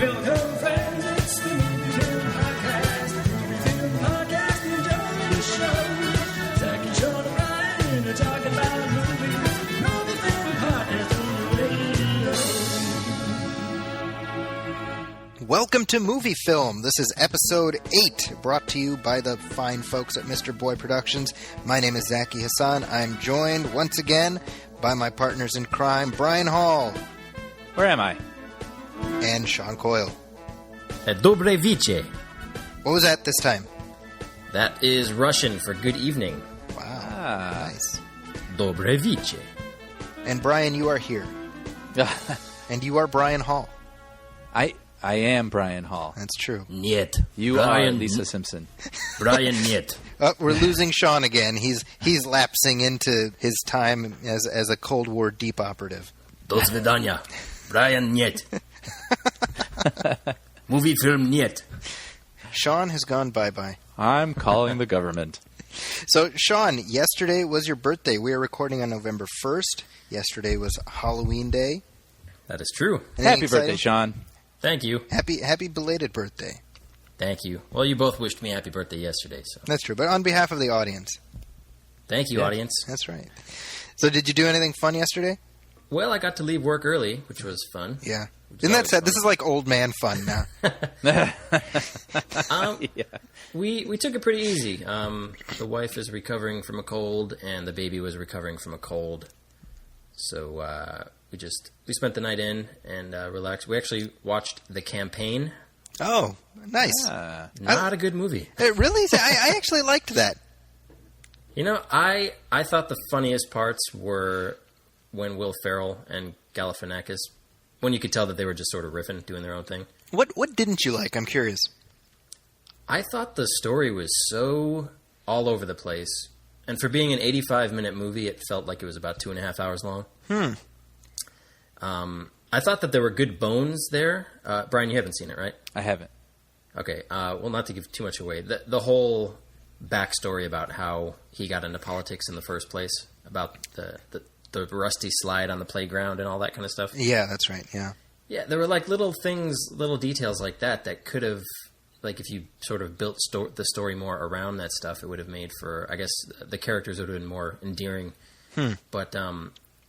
Welcome, friends, it's the Movie Film Podcast. Movie Film Podcast, enjoy the show. Zach and Sean and Ryan are talking about movies. Movie Film Podcast on the radio. Welcome to Movie Film. This is episode 8, brought to you by the fine folks at Mr. Boy Productions. My name is Zaki Hassan. I'm joined once again by my partners in crime, Brian Hall. Where am I? And Sean Coyle. Dobre vice. What was that this time? That is Russian for good evening. Wow. Nice. Dobre vice. And Brian, you are here. And you are Brian Hall. I am Brian Hall. That's true. Niet. You Brian, are Lisa Simpson. Brian Niet. We're losing Sean again. He's lapsing into his time as a Cold War deep operative. Do svidania. Brian Niet. Movie film Niet. Sean has gone bye-bye. I'm calling the government. So, Sean, yesterday was your birthday. We are recording on November 1st. Yesterday was Halloween Day. That is true. Anything Happy exciting? birthday, Sean. Thank you. Happy belated birthday. Thank you. Well, you both wished me happy birthday yesterday, so That's true, but on behalf of the audience. thank you, Yeah. audience. That's right. So, did you do anything fun yesterday? Well, I got to leave work early, which was fun. Yeah. Which Isn't that always sad? fun. This is like old man fun now. We took it pretty easy. The wife is recovering from a cold, and the baby was recovering from a cold. So we spent the night in and relaxed. We actually watched The Campaign. Oh, nice. Not a good movie. Really? I actually liked that. You know, I thought the funniest parts were when Will Ferrell and Galifianakis, when you could tell that they were just sort of riffing, doing their own thing. What didn't you like? I'm curious. I thought the story was so all over the place. And for being an 85-minute movie, it felt like it was about 2.5 hours long. I thought that there were good bones there. Brian, you haven't seen it, right? I haven't. Okay. Well, not to give too much away. The whole backstory about how he got into politics in the first place, about the rusty slide on the playground and all that kind of stuff. Yeah, that's right. Yeah. Yeah, there were like little things, little details like that could have, like if you sort of built the story more around that stuff, it would have made for, I guess, the characters would have been more endearing. But,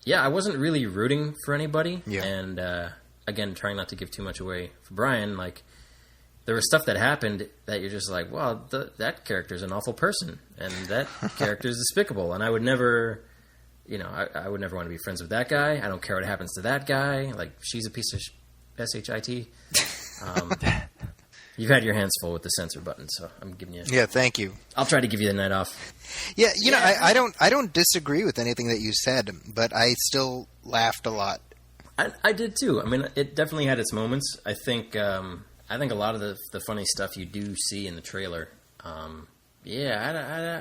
yeah, I wasn't really rooting for anybody. Yeah. And, again, trying not to give too much away for Brian, like, there was stuff that happened that you're just like, well, that character's an awful person, and that character's despicable, and I would never... You know, I would never want to be friends with that guy. I don't care what happens to that guy. Like, she's a piece of shit. You've had your hands full with the censor button, so I'm giving you... Yeah, thank you. I'll try to give you the night off. Yeah, you know, I don't disagree with anything that you said, but I still laughed a lot. I did, too. I mean, it definitely had its moments. I think a lot of the funny stuff you do see in the trailer, I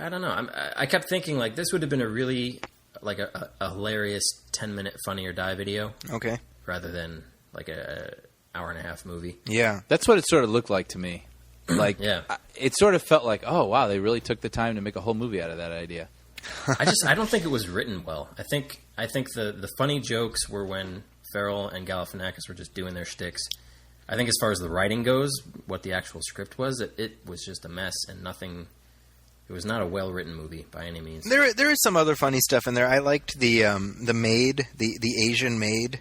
don't know. I kept thinking, like, this would have been a really... like a hilarious 10-minute Funny or Die video. Okay. Rather than like a hour-and-a-half movie. Yeah. That's what it sort of looked like to me. Like, Yeah. It sort of felt like, oh, wow, they really took the time to make a whole movie out of that idea. I don't think it was written well. I think the funny jokes were when Ferrell and Galifianakis were just doing their shticks. I think as far as the writing goes, what the actual script was, it was just a mess and nothing... It was not a well-written movie by any means. There is some other funny stuff in there. I liked the maid, the Asian maid.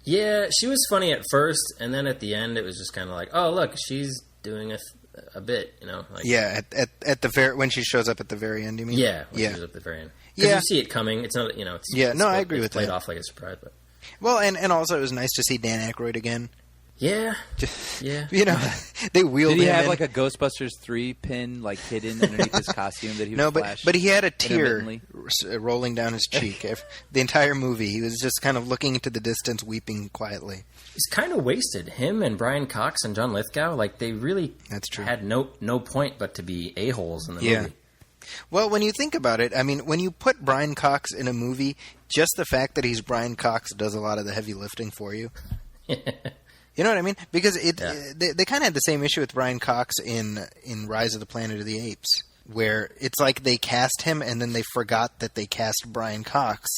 Yeah, she was funny at first, and then at the end, it was just kind of like, oh, look, she's doing a bit, you know? Like, Yeah, at the when she shows up at the very end, you mean? Yeah, when Yeah. she was up at the very end. Because Yeah. you see it coming. It's not, you know... It's, Yeah, it's, no, I agree with played that. off like a surprise, but... Well, and also it was nice to see Dan Aykroyd again. Yeah, Just, yeah. you know, they wheeled Did he him have in. like a Ghostbusters 3 pin like hidden underneath his costume that he would No, flash? but he had a tear intermittently? rolling down his cheek. The entire movie, he was just kind of looking into the distance, weeping quietly. He's kind of wasted. Him and Brian Cox and John Lithgow, like, they really That's true. had no point but to be a-holes in the Yeah. movie. Well, when you think about it, I mean, when you put Brian Cox in a movie, just the fact that he's Brian Cox does a lot of the heavy lifting for you. You know what I mean? Because they kind of had the same issue with Brian Cox in Rise of the Planet of the Apes, where it's like they cast him and then they forgot that they cast Brian Cox.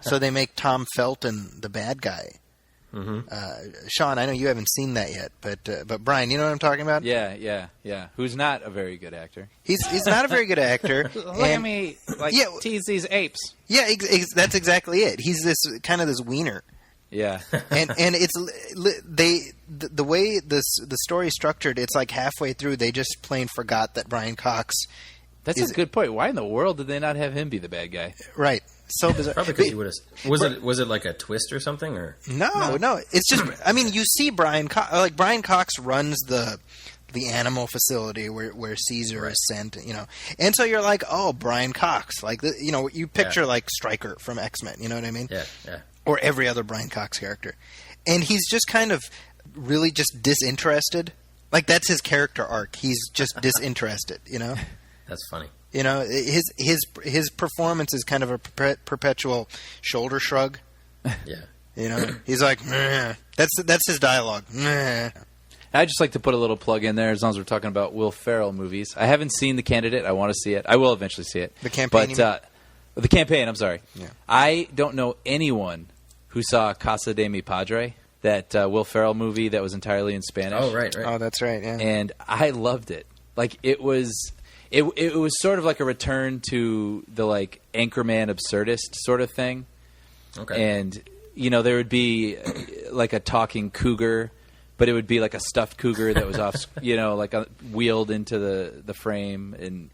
So they make Tom Felton the bad guy. Sean, I know you haven't seen that yet, but Brian, you know what I'm talking about? Yeah. Who's not a very good actor. He's not a very good actor. Look at me, tease these apes. Yeah, that's exactly it. He's this kind of this wiener. Yeah. and it's the way the story's structured, it's like halfway through they just plain forgot that Brian Cox. That's a good point. Why in the world did they not have him be the bad guy? Right. So bizarre. Probably because he would have. Was it like a twist or something? Or no. It's just. I mean, you see Brian Cox runs the animal facility where Caesar is sent. And so you're like, oh, Brian Cox. Like you picture like Stryker from X-Men. You know what I mean? Yeah. Or every other Brian Cox character, and he's just kind of really just disinterested. Like that's his character arc. He's just disinterested. That's funny. His performance is kind of a perpetual shoulder shrug. Yeah. He's like, meh. That's his dialogue. Meh. I'd just like to put a little plug in there as long as we're talking about Will Ferrell movies. I haven't seen The Candidate. I want to see it. I will eventually see it. The Campaign. But The Campaign, I'm sorry. Yeah. I don't know anyone who saw Casa de Mi Padre, that Will Ferrell movie that was entirely in Spanish. Oh, right. Oh, that's right. Yeah. And I loved it. Like it was sort of like a return to the like Anchorman absurdist sort of thing. Okay. And there would be like a talking cougar, but it would be like a stuffed cougar that was off, wheeled into the frame, and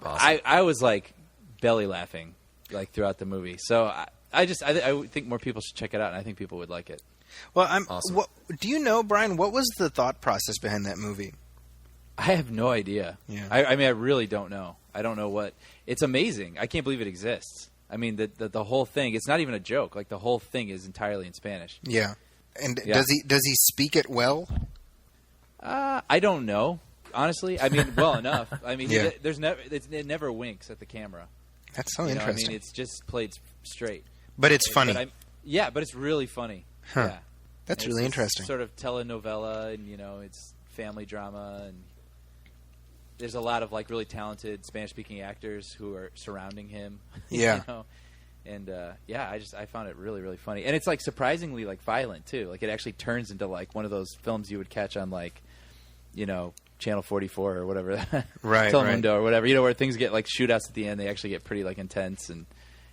awesome. I was like belly laughing like throughout the movie. So I think more people should check it out, and I think people would like it. Well, awesome. Do you know, Brian? What was the thought process behind that movie? I have no idea. Yeah. I mean, I really don't know. I don't know what. It's amazing. I can't believe it exists. I mean, the whole thing. It's not even a joke. Like the whole thing is entirely in Spanish. Yeah. And Yeah. does he speak it well? I don't know. Honestly, I mean, well enough. I mean, Yeah. it never winks at the camera. That's so I interesting. mean, it's just played straight. But it's funny. But it's really funny. Huh. Yeah. That's And really it's this interesting. Sort of telenovela, and it's family drama, and there's a lot of like really talented Spanish-speaking actors who are surrounding him. Yeah. And I found it really, really funny, and it's like surprisingly like violent too. Like it actually turns into like one of those films you would catch on like, Channel 44 or whatever, Right, Telemundo right. or whatever. Where things get like shootouts at the end. They actually get pretty like intense, and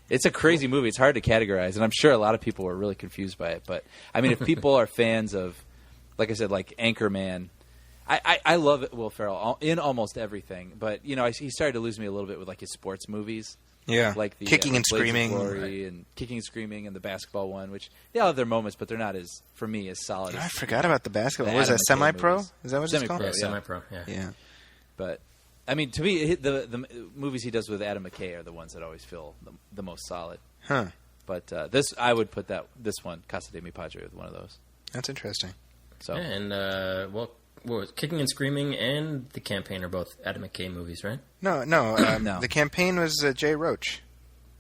it's a crazy movie. It's hard to categorize, and I'm sure a lot of people were really confused by it. But I mean, if people are fans of, like I said, like Anchorman. I love Will Ferrell in almost everything, but he started to lose me a little bit with like his sports movies, Like the Kicking and Blades of Screaming, Glory and Kicking and Screaming, and the basketball one, which they all have their moments, but they're not for me as solid. I as forgot about the basketball. The Was that Adam McKay Semi-Pro? movies. Is that what it's Semi-Pro, called? Yeah, yeah. semi-pro. Yeah. Yeah. But I mean, to me, the movies he does with Adam McKay are the ones that always feel the most solid. Huh. But I would put this one, Casa de Mi Padre, with one of those. That's interesting. So Yeah, and Kicking and Screaming and The Campaign are both Adam McKay movies, right? No. No. The Campaign was Jay Roach.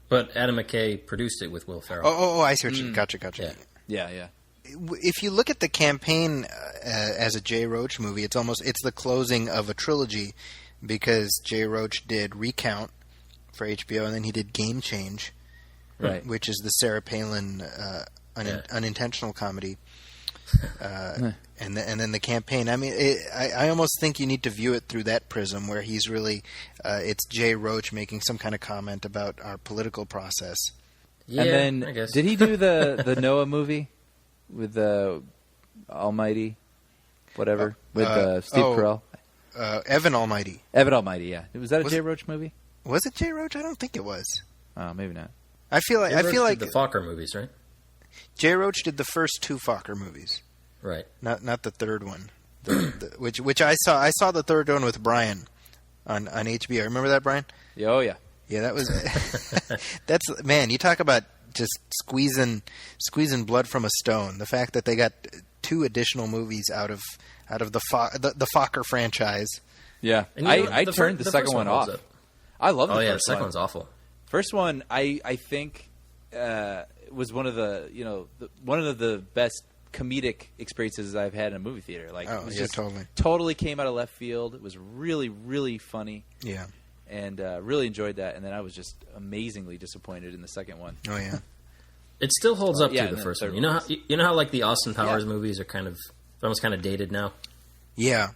But Adam McKay produced it with Will Ferrell. Oh, I see what you. Gotcha. Yeah. If you look at The Campaign as a Jay Roach movie, it's the closing of a trilogy, because Jay Roach did Recount for HBO, and then he did Game Change, right. which is the Sarah Palin unintentional comedy. And then The Campaign. I mean, I almost think you need to view it through that prism, where he's really it's Jay Roach making some kind of comment about our political process. Yeah, and I then guess. did he do the Noah movie with the Almighty, whatever, with Steve Carell? Evan Almighty. Evan Almighty, yeah. Was that a Was Jay it- Roach movie? Was it Jay Roach? I don't think it was. Oh, maybe not. I feel like the Fokker movies, right? Jay Roach did the first two Fokker movies, Right. not the third one, which I saw. I saw the third one with Brian on HBO. Remember that, Brian? Yeah, oh yeah. Yeah, that was. That's, man. You talk about just squeezing blood from a stone. The fact that they got two additional movies out of the Fokker franchise. Yeah, And I the turned the first second one off. holds up. I love the Oh yeah, the first second one. one's awful. First one, I think was one of the one of the best comedic experiences I've had in a movie theater. Like, Oh, it was yeah, just totally came out of left field. It was really, really funny, Yeah. and really enjoyed that. And then I was just amazingly disappointed in the second one. Oh yeah. It still holds up yeah, to and the the first third one. one You know how like the Austin Powers Yeah. movies are almost kind of dated now. Yeah.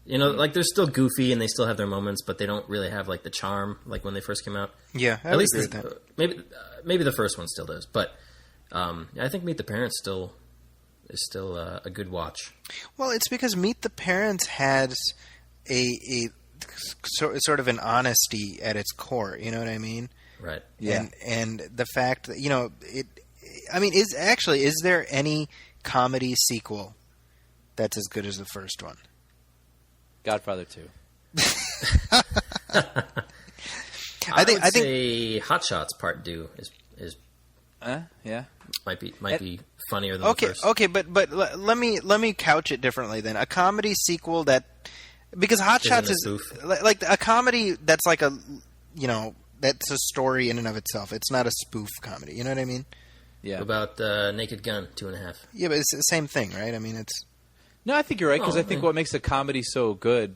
You know, like they're still goofy and they still have their moments, but they don't really have like the charm like when they first came out. Yeah, I At would least agree with that. maybe the first one still does, but I think Meet the Parents is still a good watch. Well, it's because Meet the Parents has a sort of an honesty at its core. You know what I mean? Right. Yeah. And the fact that it. I mean, is there any comedy sequel that's as good as the first one? Godfather 2. I think say Hot Shots Part 2 is Yeah. might be funnier than okay, the first. okay, but let me couch it differently then. A comedy sequel because Hot Isn't Shots a is spoof. like a comedy that's like that's a story in and of itself. It's not a spoof comedy. You know what I mean? Yeah. What about Naked Gun 2.5? Yeah, but it's the same thing, right? I mean, it's No, I think you're right because Oh, I think yeah. what makes a comedy so good,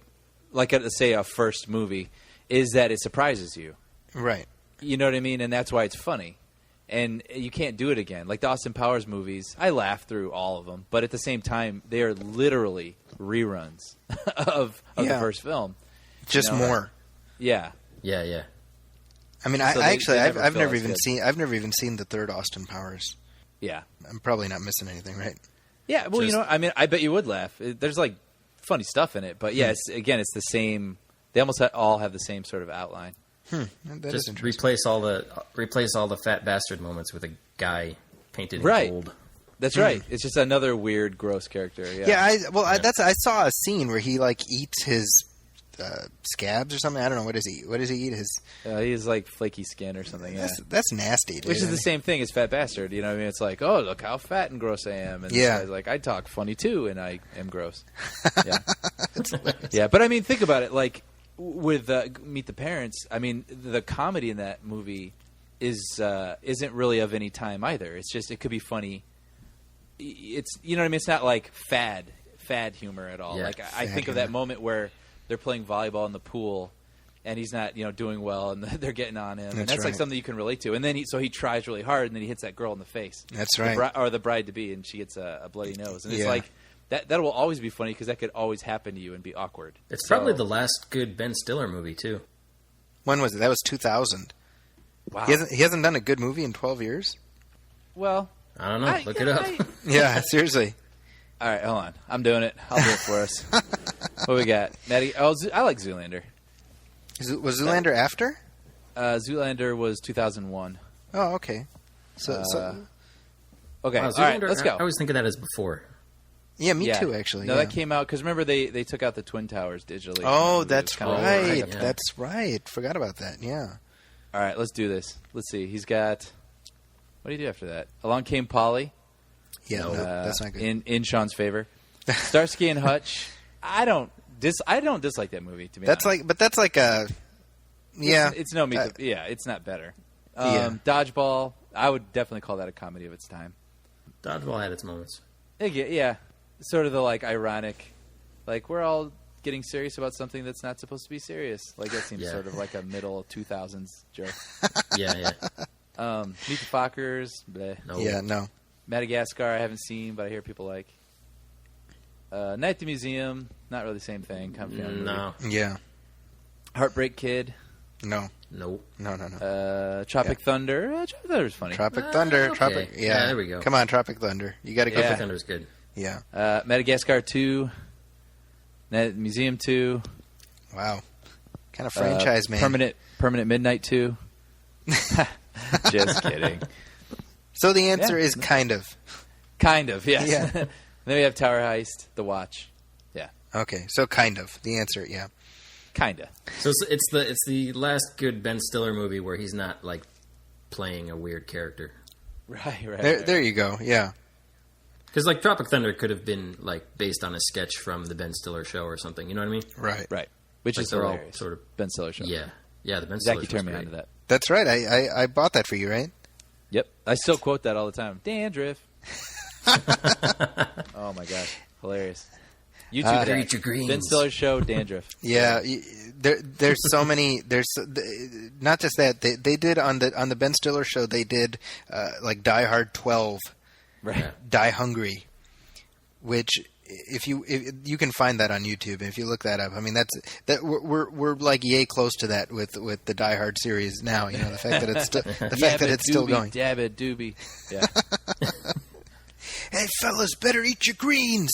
like say a first movie, is that it surprises you. right. You know what I mean? And that's why it's funny. And you can't do it again. Like the Austin Powers movies, I laugh through all of them, but at the same time, they are literally reruns of the Yeah. first film. Just You know, more. Yeah. Yeah. I mean, So I actually, they never I've feel never as even good. seen. I've never even seen the third Austin Powers. Yeah. I'm probably not missing anything, right? Yeah, well, Just- I mean, I bet you would laugh. There's like funny stuff in it, but yeah, it's the same. They almost all have the same sort of outline. That is Just interesting. replace all the fat bastard moments with a guy painted Right. in gold. That's right. It's just another weird, gross character. Yeah. Yeah, I saw a scene where he like eats his scabs or something. I don't know, what does he eat? His He's like flaky skin or something. Yeah. that's nasty, dude. Which is I the mean, same thing as fat bastard. You know what I mean? It's like, oh, look how fat and gross I am. And Yeah. this guy's like, I talk funny too, and I am gross. Yeah. Yeah, but I mean, think about it. Like with Meet the Parents, I mean, the comedy in that movie isn't really of any time either. It's just it could be funny. It's you know what I mean. It's not like fad humor at all. Yeah, Like I fad think of that humor. moment where they're playing volleyball in the pool, and he's not doing well, and they're getting on him. And That's that's like right. something you can relate to. And then he tries really hard, and then he hits that girl in the face. That's The right. or the bride to be, and she gets a bloody nose. And it's Yeah. like that will always be funny because that could always happen to you and be awkward. It's So- probably the last good Ben Stiller movie too. when was it? That was 2000. wow. He hasn't done a good movie in 12 years. Well, I don't know. Look it up. Yeah, seriously. all right, hold on. I'm doing it. I'll do it for us. What we got? Maddie? Oh, I like Zoolander. Was Zoolander after? Zoolander was 2001. Oh, okay. So Okay, Wow, all right, Zoolander, let's go. I was thinking that as before. yeah, me Yeah. too. Actually, No, yeah. that came out because remember they took out the Twin Towers digitally. Oh, It that's was kinda right. like- yeah. That's right. Forgot about that. Yeah. All right, let's do this. Let's see. He's got. What do you do after that? Along Came Polly. Yeah, No, that's not good. In Sean's favor. Starsky and Hutch. I don't dislike that movie. To be That's honest. like, but that's like a. Yeah, It's no meat. Uh, Yeah, it's not better. Yeah. Dodgeball. I would definitely call that a comedy of its time. Dodgeball had its moments. Yeah, sort of the like ironic, like we're all getting serious about something that's not supposed to be serious. Like that seems Yeah. sort of like a middle 2000s joke. Yeah. Meet the Fockers. Bleh. No. yeah, no. Madagascar. I haven't seen, but I hear people like. Night at the Museum. Not really the same thing. Kind of family movie. No. Yeah, Heartbreak Kid. no, Nope. no. Tropic Thunder. Tropic Thunder's funny. Tropic Thunder. okay. Tropic. Yeah. Yeah, there we go. Come on, Tropic Thunder. You got to go. Yeah. for Thunder's good. Yeah. Madagascar 2. Night at the Museum 2. Wow. Kind of franchise, man. Permanent Midnight 2. Just kidding. So the answer Yeah. is kind of. Kind of, yes. Yeah. Then we have Tower Heist, The Watch. Yeah, Okay, so kind of. The answer, yeah. kinda. So it's the last good Ben Stiller movie where he's not like playing a weird character. Right. There you go. Yeah. Because like Tropic Thunder could have been like based on a sketch from the Ben Stiller show or something. You know what I mean? Right. Right. Which Like is they're all hilarious. sort of- Ben Stiller show. Yeah. The Ben Zach, Stiller you show's turned me great. on to that. That's right. I bought that for you, right? Yep. I still quote that all the time. Dandruff. Oh my gosh. Hilarious. YouTube Preacher that. Greens. Ben Stiller show, Dandruff. Yeah. there's so many. Not just that they did on the Ben Stiller show. They did like Die Hard 12, Right. Die Hungry, which if you can find that on YouTube. If you look that up, I mean we're like yay close to that with the Die Hard series now. You know, the fact that it's still going. Dab it, doobie. Yeah. Hey fellas, better eat your greens.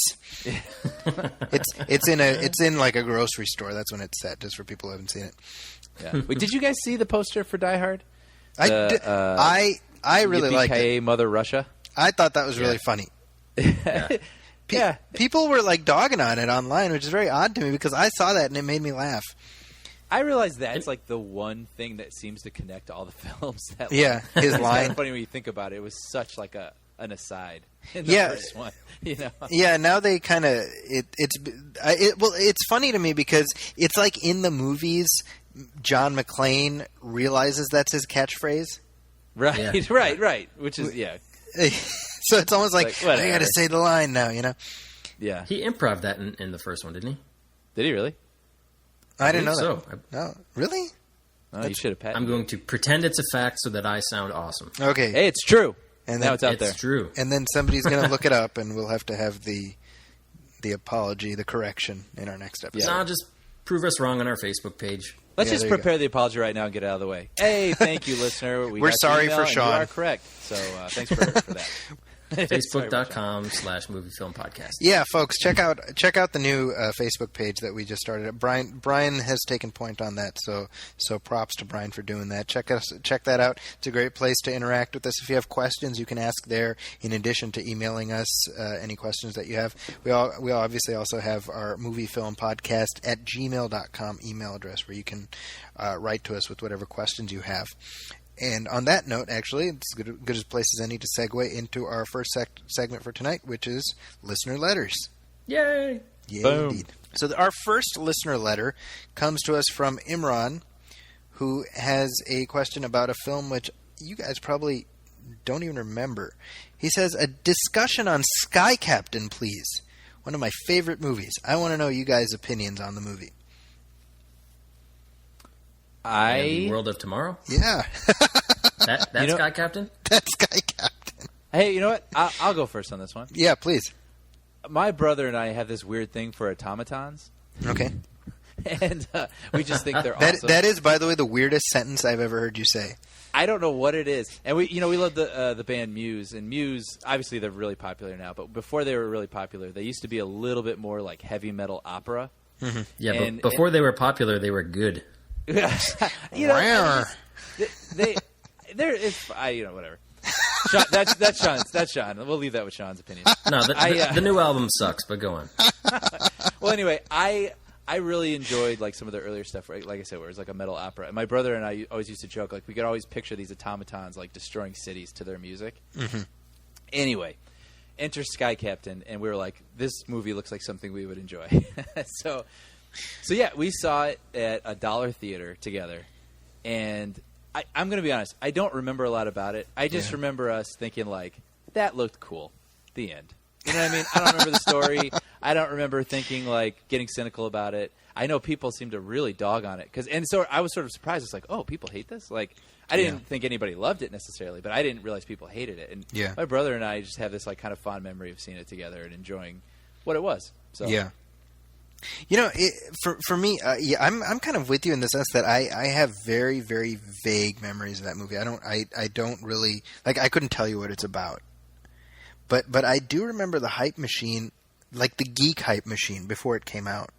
It's in like a grocery store. That's when it's set, just for people who haven't seen it. Yeah. Wait, did you guys see the poster for Die Hard? I really liked it. Yippee-ki-yay, Mother Russia. I thought that was really funny. Yeah. People were like dogging on it online, which is very odd to me because I saw that and it made me laugh. I realize that's like the one thing that seems to connect all the films. That Yeah, his it's line. kind of funny when you think about it. It was such like an aside in the first one. You know. Yeah, now they kind of it's funny to me because it's like in the movies, John McClane realizes that's his catchphrase. Right, Yeah. right. Which is So it's almost like I whatever. got to say the line now, you know. yeah. He improv that in the first one, didn't he? Did he really? I didn't know believe that. so. No, really? Oh, you should have patented. I'm going to pretend it's a fact so that I sound awesome. Okay. Hey, it's true. And Now then it's out It's there. true. And then somebody's going to look it up, and we'll have to have the apology, the correction in our next episode. No, just prove us wrong on our Facebook page. Let's Yeah, just there you prepare the apology right now and get it out of the way. Hey, thank you, listener. We're got your sorry email for and Sean. You are correct. So thanks for that. Facebook.com/moviefilmpodcast. Yeah, folks, check out the new Facebook page that we just started. Brian has taken point on that, so props to Brian for doing that. Check that out. It's a great place to interact with us. If you have questions, you can ask there. In addition to emailing us any questions that you have, we obviously also have our moviefilmpodcast@gmail.com email address where you can write to us with whatever questions you have. And on that note, actually, it's good as place as any to segue into our first segment for tonight, which is listener letters. Yay! Yeah, Boom. indeed. So our first listener letter comes to us from Imran, who has a question about a film which you guys probably don't even remember. He says, a discussion on Sky Captain, please. One of my favorite movies. I want to know you guys' opinions on the movie. And the World of Tomorrow? Yeah. That's Sky Captain? That's Sky Captain. Hey, you know what? I'll go first on this one. Yeah, please. My brother and I have this weird thing for automatons, Okay. and we just think they're That awesome. that is, by the way, the weirdest sentence I've ever heard you say. I don't know what it is, and we love the band Muse, and Muse obviously they're really popular now, but before they were really popular, they used to be a little bit more like heavy metal opera. Yeah, And- but before they were popular, they were good. you know, Rawr. whatever. Sean, that's Sean's. That's Sean. We'll leave that with Sean's opinion. No, the new album sucks, but go on. Well, anyway, I really enjoyed like some of the earlier stuff, right? Like I said, where it was like a metal opera. And my brother and I always used to joke, like we could always picture these automatons like destroying cities to their music. Mm-hmm. Anyway, enter Sky Captain, and we were like, this movie looks like something we would enjoy. So yeah, we saw it at a dollar theater together, and I'm going to be honest, I don't remember a lot about it. I just remember us thinking like, that looked cool. The end. You know what I mean? I don't remember the story. I don't remember thinking like getting cynical about it. I know people seem to really dog on it and so I was sort of surprised. It's like, oh, people hate this. Like, I didn't think anybody loved it necessarily, but I didn't realize people hated it. And my brother and I just have this like kind of fond memory of seeing it together and enjoying what it was. So yeah. You know, for me, I'm kind of with you in the sense that I have very, very vague memories of that movie. I don't really like. I couldn't tell you what it's about, but I do remember the hype machine, like the geek hype machine before it came out,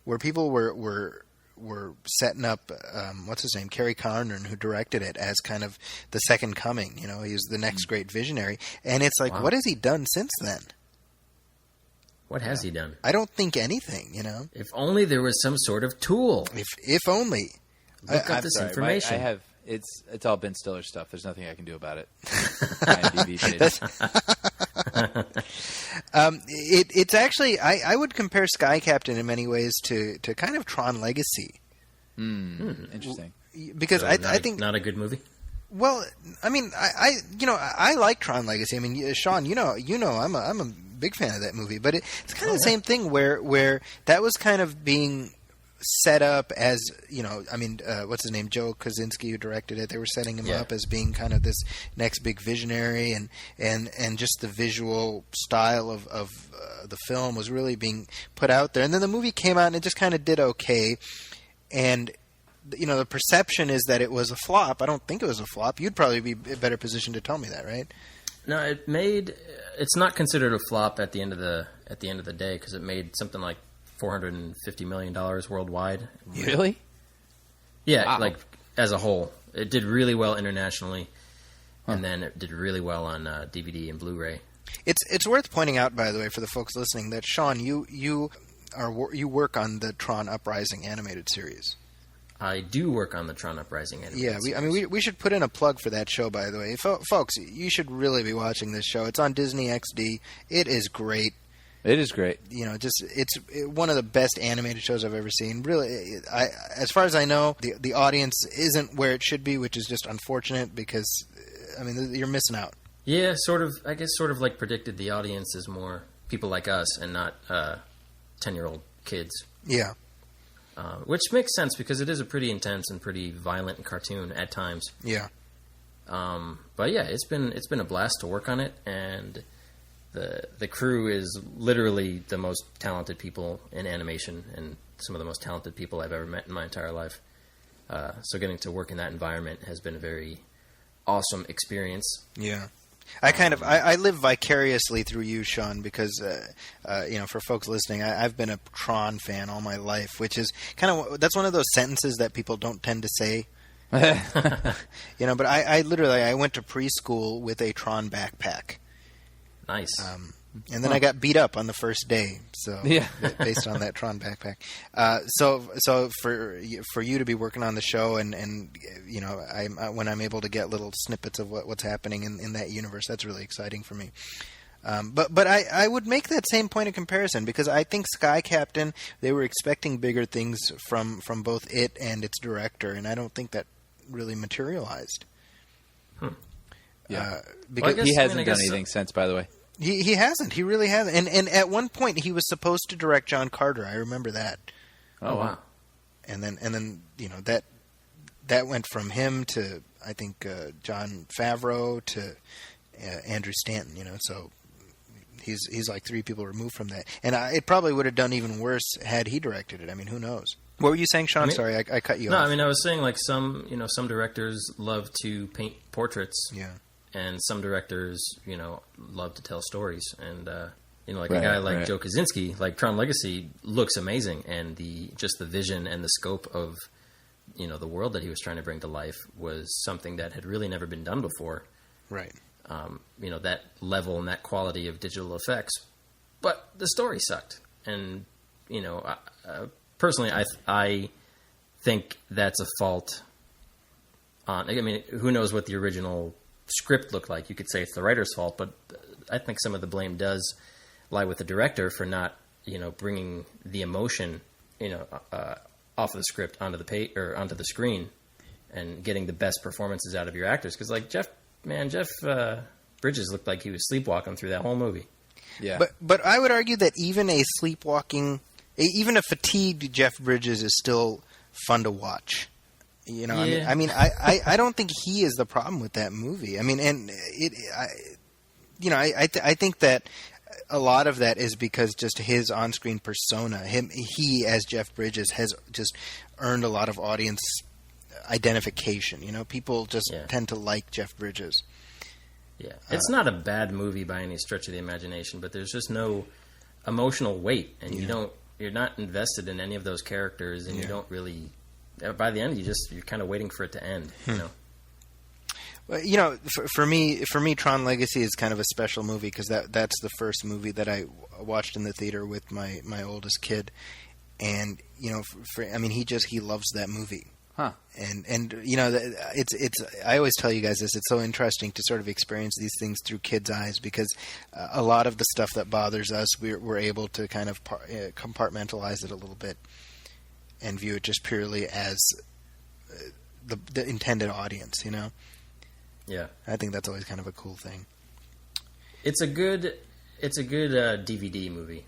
where people were setting up what's his name, Kerry Condon, who directed it, as kind of the second coming. You know, he was the next great visionary, and it's like, what has he done since then? What has he done? I don't think anything, you know. If only there was some sort of tool. If only. Look up I'm this sorry, information. I have it's all Ben Stiller stuff. There's nothing I can do about it. IMDb page. It's actually I would compare Sky Captain in many ways to kind of Tron Legacy. Interesting. Because So I think not a good movie. well, I mean I like Tron Legacy. I mean, Sean, you know I'm a big fan of that movie, but it's kind of the same thing where that was kind of being set up as, what's his name, Joe Kosinski, who directed it. They were setting him Yeah. up as being kind of this next big visionary, and just the visual style of the film was really being put out there. And then the movie came out and it just kind of did okay. And the perception is that it was a flop. I don't think it was a flop. You'd probably be in a better position to tell me that, right? No, it's not considered a flop at the end of the day, because it made something like $450 million worldwide. Really? Yeah, Wow. like as a whole, it did really well internationally, and then it did really well on DVD and Blu-ray. It's worth pointing out, by the way, for the folks listening, that Sean, you work on the Tron Uprising animated series. I do work on the Tron Uprising animated Yeah, series. we should put in a plug for that show, by the way. Folks, you should really be watching this show. It's on Disney XD. It is great. It is great. It's one of the best animated shows I've ever seen. Really, as far as I know, the audience isn't where it should be, which is just unfortunate because, you're missing out. Yeah, sort of. I guess sort of like predicted. The audience is more people like us and not 10-year-old kids. Yeah. Which makes sense because it is a pretty intense and pretty violent cartoon at times. Yeah. But yeah, it's been a blast to work on it, and the crew is literally the most talented people in animation and some of the most talented people I've ever met in my entire life. So getting to work in that environment has been a very awesome experience. Yeah. I live vicariously through you, Sean, because for folks listening, I've been a Tron fan all my life, which is that's one of those sentences that people don't tend to say. But I literally went to preschool with a Tron backpack. Nice. And then I got beat up on the first day, so Yeah. based on that Tron backpack. So for you to be working on the show, and when I'm able to get little snippets of what's happening in that universe, that's really exciting for me. But I would make that same point of comparison, because I think Sky Captain, they were expecting bigger things from both it and its director, and I don't think that really materialized. Yeah. Because Well, I He guess- I hasn't guess done anything since, by the way. He hasn't. He really hasn't. And at one point he was supposed to direct John Carter. I remember that. Oh wow. And then that went from him to, I think, Jon Favreau to Andrew Stanton. So he's like 3 people removed from that. And it probably would have done even worse had he directed it. I mean, who knows? What were you saying, Sean? Sorry, I cut you No, off. I was saying like some directors love to paint portraits. Yeah. And some directors, love to tell stories. And, a Right, guy like right. Joe Kosinski, like Tron Legacy looks amazing. And the vision and the scope of, the world that he was trying to bring to life was something that had really never been done before. Right. That level and that quality of digital effects. But the story sucked. And, personally, I think that's a fault on, who knows what the original script looked like. You could say it's the writer's fault, but I think some of the blame does lie with the director for not, bringing the emotion, off of the script onto the page or onto the screen, and getting the best performances out of your actors. Because like Jeff Bridges looked like he was sleepwalking through that whole movie. Yeah. But I would argue that even a fatigued Jeff Bridges is still fun to watch. Yeah. I don't think he is the problem with that movie. I think that a lot of that is because just his on-screen persona, he as Jeff Bridges has just earned a lot of audience identification. People just tend to like Jeff Bridges. Yeah, it's not a bad movie by any stretch of the imagination, but there's just no emotional weight, and you're not invested in any of those characters, and you don't really. By the end, you're kind of waiting for it to end. Well, for me, Tron Legacy is kind of a special movie because that's the first movie that I watched in the theater with my oldest kid, and he loves that movie. Huh. And it's I always tell you guys this. It's so interesting to sort of experience these things through kids' eyes, because a lot of the stuff that bothers us, we're able to kind of compartmentalize it a little bit and view it just purely as the intended audience. Yeah, I think that's always kind of a cool thing. it's a good DVD movie.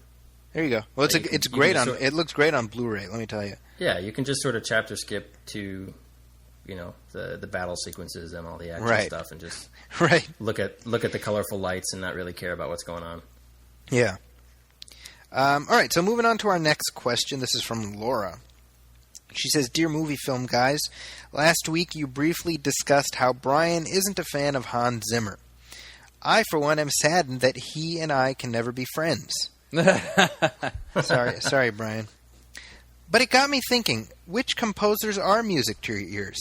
There you go. Well, You can- it's you can great just on. It looks great on Blu-ray. Let me tell you. Yeah, you can just sort of chapter skip to, the battle sequences and all the action Right. stuff, and just Right. look at the colorful lights and not really care about what's going on. Yeah. All right. So moving on to our next question. This is from Laura. She says, "Dear movie film guys, last week you briefly discussed how Brian isn't a fan of Hans Zimmer. I, for one, am saddened that he and I can never be friends." Sorry, Brian. But it got me thinking, which composers are music to your ears?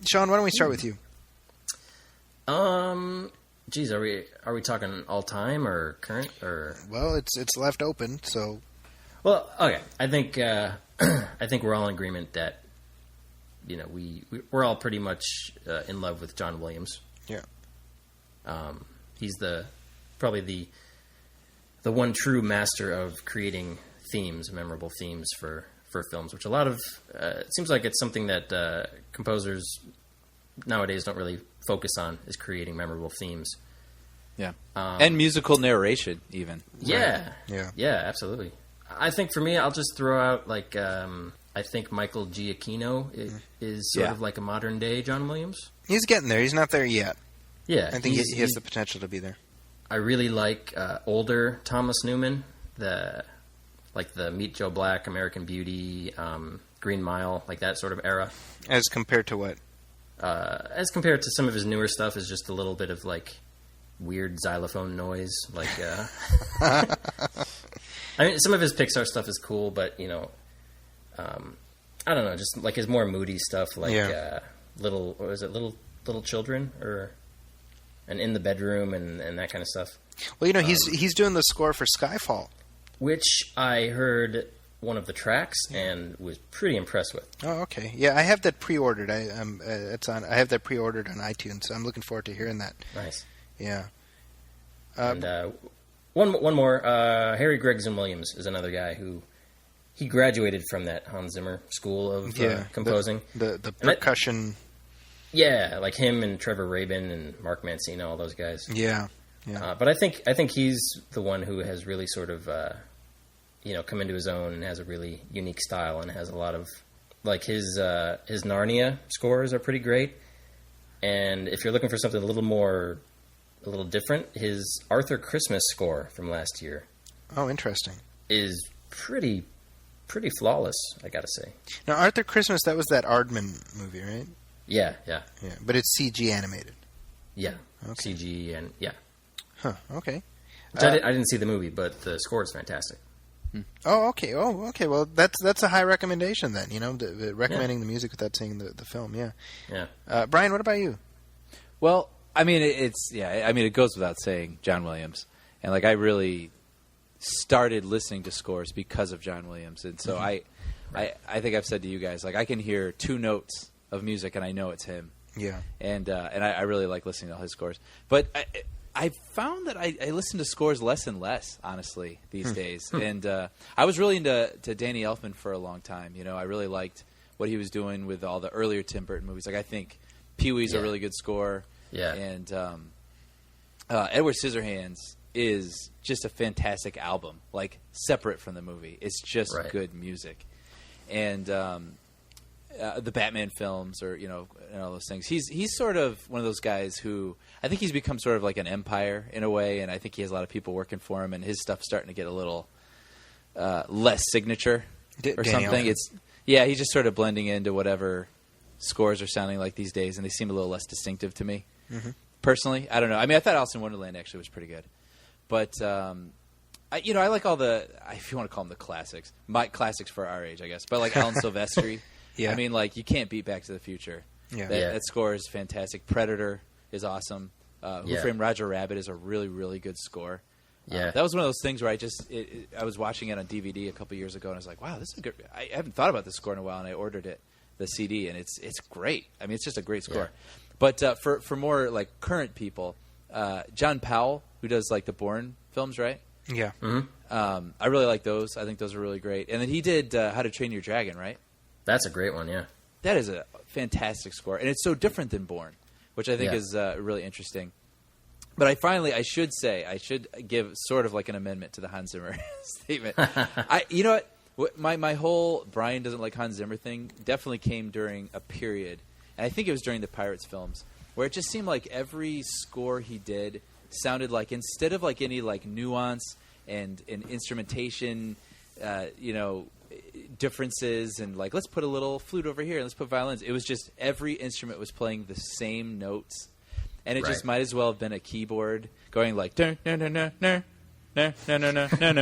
Sean, why don't we start with you? Geez, are we talking all time or current or? Well, it's left open, so Well, okay. I think we're all in agreement that we're all pretty much in love with John Williams. yeah. He's probably the one true master of creating themes, memorable themes for films, which a lot of it seems like it's something that composers nowadays don't really focus on, is creating memorable themes. Yeah. And musical narration, even. Yeah, Yeah. yeah, absolutely. I think for me, I'll just throw out I think Michael Giacchino is sort Yeah. of like a modern day John Williams. He's getting there. He's not there yet. Yeah, I think he has the potential to be there. I really like older Thomas Newman, the Meet Joe Black, American Beauty, Green Mile, like that sort of era. As compared to what? As compared to some of his newer stuff, is just a little bit of like weird xylophone noise. Like, I mean, some of his Pixar stuff is cool, but I don't know, just like his more moody stuff, like Little Children and In the Bedroom and that kind of stuff. Well, he's doing the score for Skyfall. Which I heard one of the tracks and was pretty impressed with. Oh, okay. Yeah, I have that pre-ordered. I have that pre-ordered on iTunes, so I'm looking forward to hearing that. Nice. Yeah. And one more. Harry Gregson Williams is another guy who he graduated from that Hans Zimmer school of composing. The percussion. Like him and Trevor Rabin and Mark Mancino, all those guys. Yeah. Yeah. But I think he's the one who has really sort of come into his own and has a really unique style and has a lot of like his Narnia scores are pretty great. And if you're looking for something a little different, his Arthur Christmas score from last year Oh, interesting. is pretty flawless, I gotta say. Now, Arthur Christmas, that was that Aardman movie, right? Yeah. Yeah. But it's CG animated. Okay. Okay. CG and yeah. Huh. Okay. Which I didn't see the movie, but the score is fantastic. Oh, okay. Well, that's a high recommendation then. Recommending the music without seeing the film. Yeah. Yeah. Brian, what about you? Well, I mean, it goes without saying, John Williams. And, like, I really started listening to scores because of John Williams. And so I think I've said to you guys, like, I can hear two notes of music and I know it's him. Yeah. And I really like listening to all his scores. But I found that I listen to scores less and less, honestly, these days. And I was really into Danny Elfman for a long time. I really liked what he was doing with all the earlier Tim Burton movies. Like, I think Pee-wee's a really good score. Yeah. And Edward Scissorhands is just a fantastic album, like, separate from the movie. It's just good music. And the Batman films, or and all those things. He's sort of one of those guys who I think he's become sort of like an empire in a way, and I think he has a lot of people working for him, and his stuff's starting to get a little less signature or something. He's just sort of blending into whatever scores are sounding like these days, and they seem a little less distinctive to me. Mm-hmm. Personally, I don't know. I mean, I thought Alice in Wonderland actually was pretty good, but I like all the, if you want to call them the classics, my classics for our age, I guess. But like Alan Silvestri. Yeah. I mean, like, you can't beat Back to the Future. Yeah. That score is fantastic. Predator is awesome. Who Framed Roger Rabbit is a really, really good score. Yeah. That was one of those things where I was watching it on DVD a couple years ago, and I was like, wow, this is a good. I haven't thought about this score in a while, and I ordered it, the CD, and it's great. I mean, it's just a great score. Yeah. But for more, like, current people, John Powell, who does, like, the Bourne films, right? Yeah. Mm-hmm. I really like those. I think those are really great. And then he did How to Train Your Dragon, right? That's a great one, yeah. That is a fantastic score, and it's so different than Bourne, which I think is really interesting. But I should give sort of like an amendment to the Hans Zimmer statement. You know what? My whole Brian doesn't like Hans Zimmer thing definitely came during a period, and I think it was during the Pirates films, where it just seemed like every score he did sounded like, instead of like any like nuance and instrumentation, differences and like, let's put a little flute over here and let's put violins. It was just every instrument was playing the same notes, and it just might as well have been a keyboard going like no no no no no no no no no no no no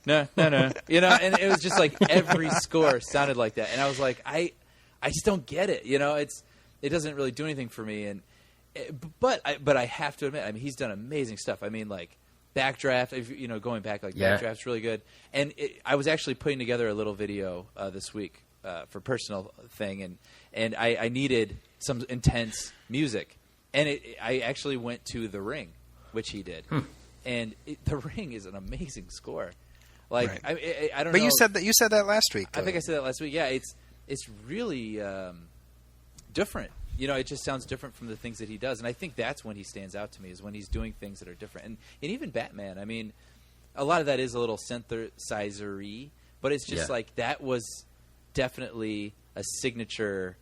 no no no no, and it was just like every score sounded like that, and I was like, I just don't get it. It doesn't really do anything for me, but I have to admit, I mean, he's done amazing stuff. I mean, like Backdraft, going back, like Backdraft's really good. And I was actually putting together a little video this week for a personal thing, and I needed some intense music, and I actually went to The Ring, which he did, and The Ring is an amazing score. Like I don't know. But you said that last week. I think I said that last week. Yeah, it's really different. It just sounds different from the things that he does, and I think that's when he stands out to me, is when he's doing things that are different. And even Batman, I mean, a lot of that is a little synthesizer-y, but it's just like that was definitely a signature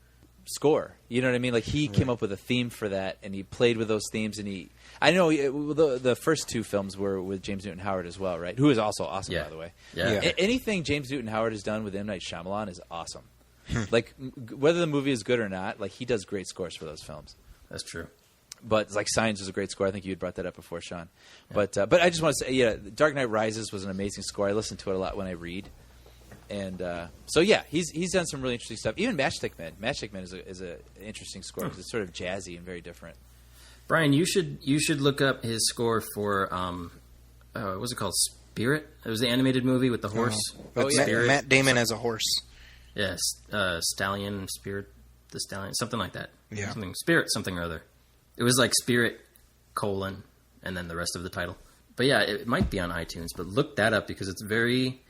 score. You know what I mean? Like he came up with a theme for that, and he played with those themes. And I know the first two films were with James Newton Howard as well, right? Who is also awesome, by the way. Yeah. Anything James Newton Howard has done with M. Night Shyamalan is awesome. Like whether the movie is good or not, like he does great scores for those films. That's true. But like Signs was a great score. I think you had brought that up before, Sean. Yeah. But I just want to say, Dark Knight Rises was an amazing score. I listen to it a lot when I read, and so he's done some really interesting stuff. Even Matchstick Men. Matchstick Men is an interesting score because it's sort of jazzy and very different. Brian, you should look up his score for what was it called? Spirit. It was the animated movie with the horse. Matt Damon as a horse. Yes, Stallion, Spirit, the Stallion, something like that. Yeah. Spirit, something or other. It was like Spirit, and then the rest of the title. But yeah, it might be on iTunes, but look that up because it's very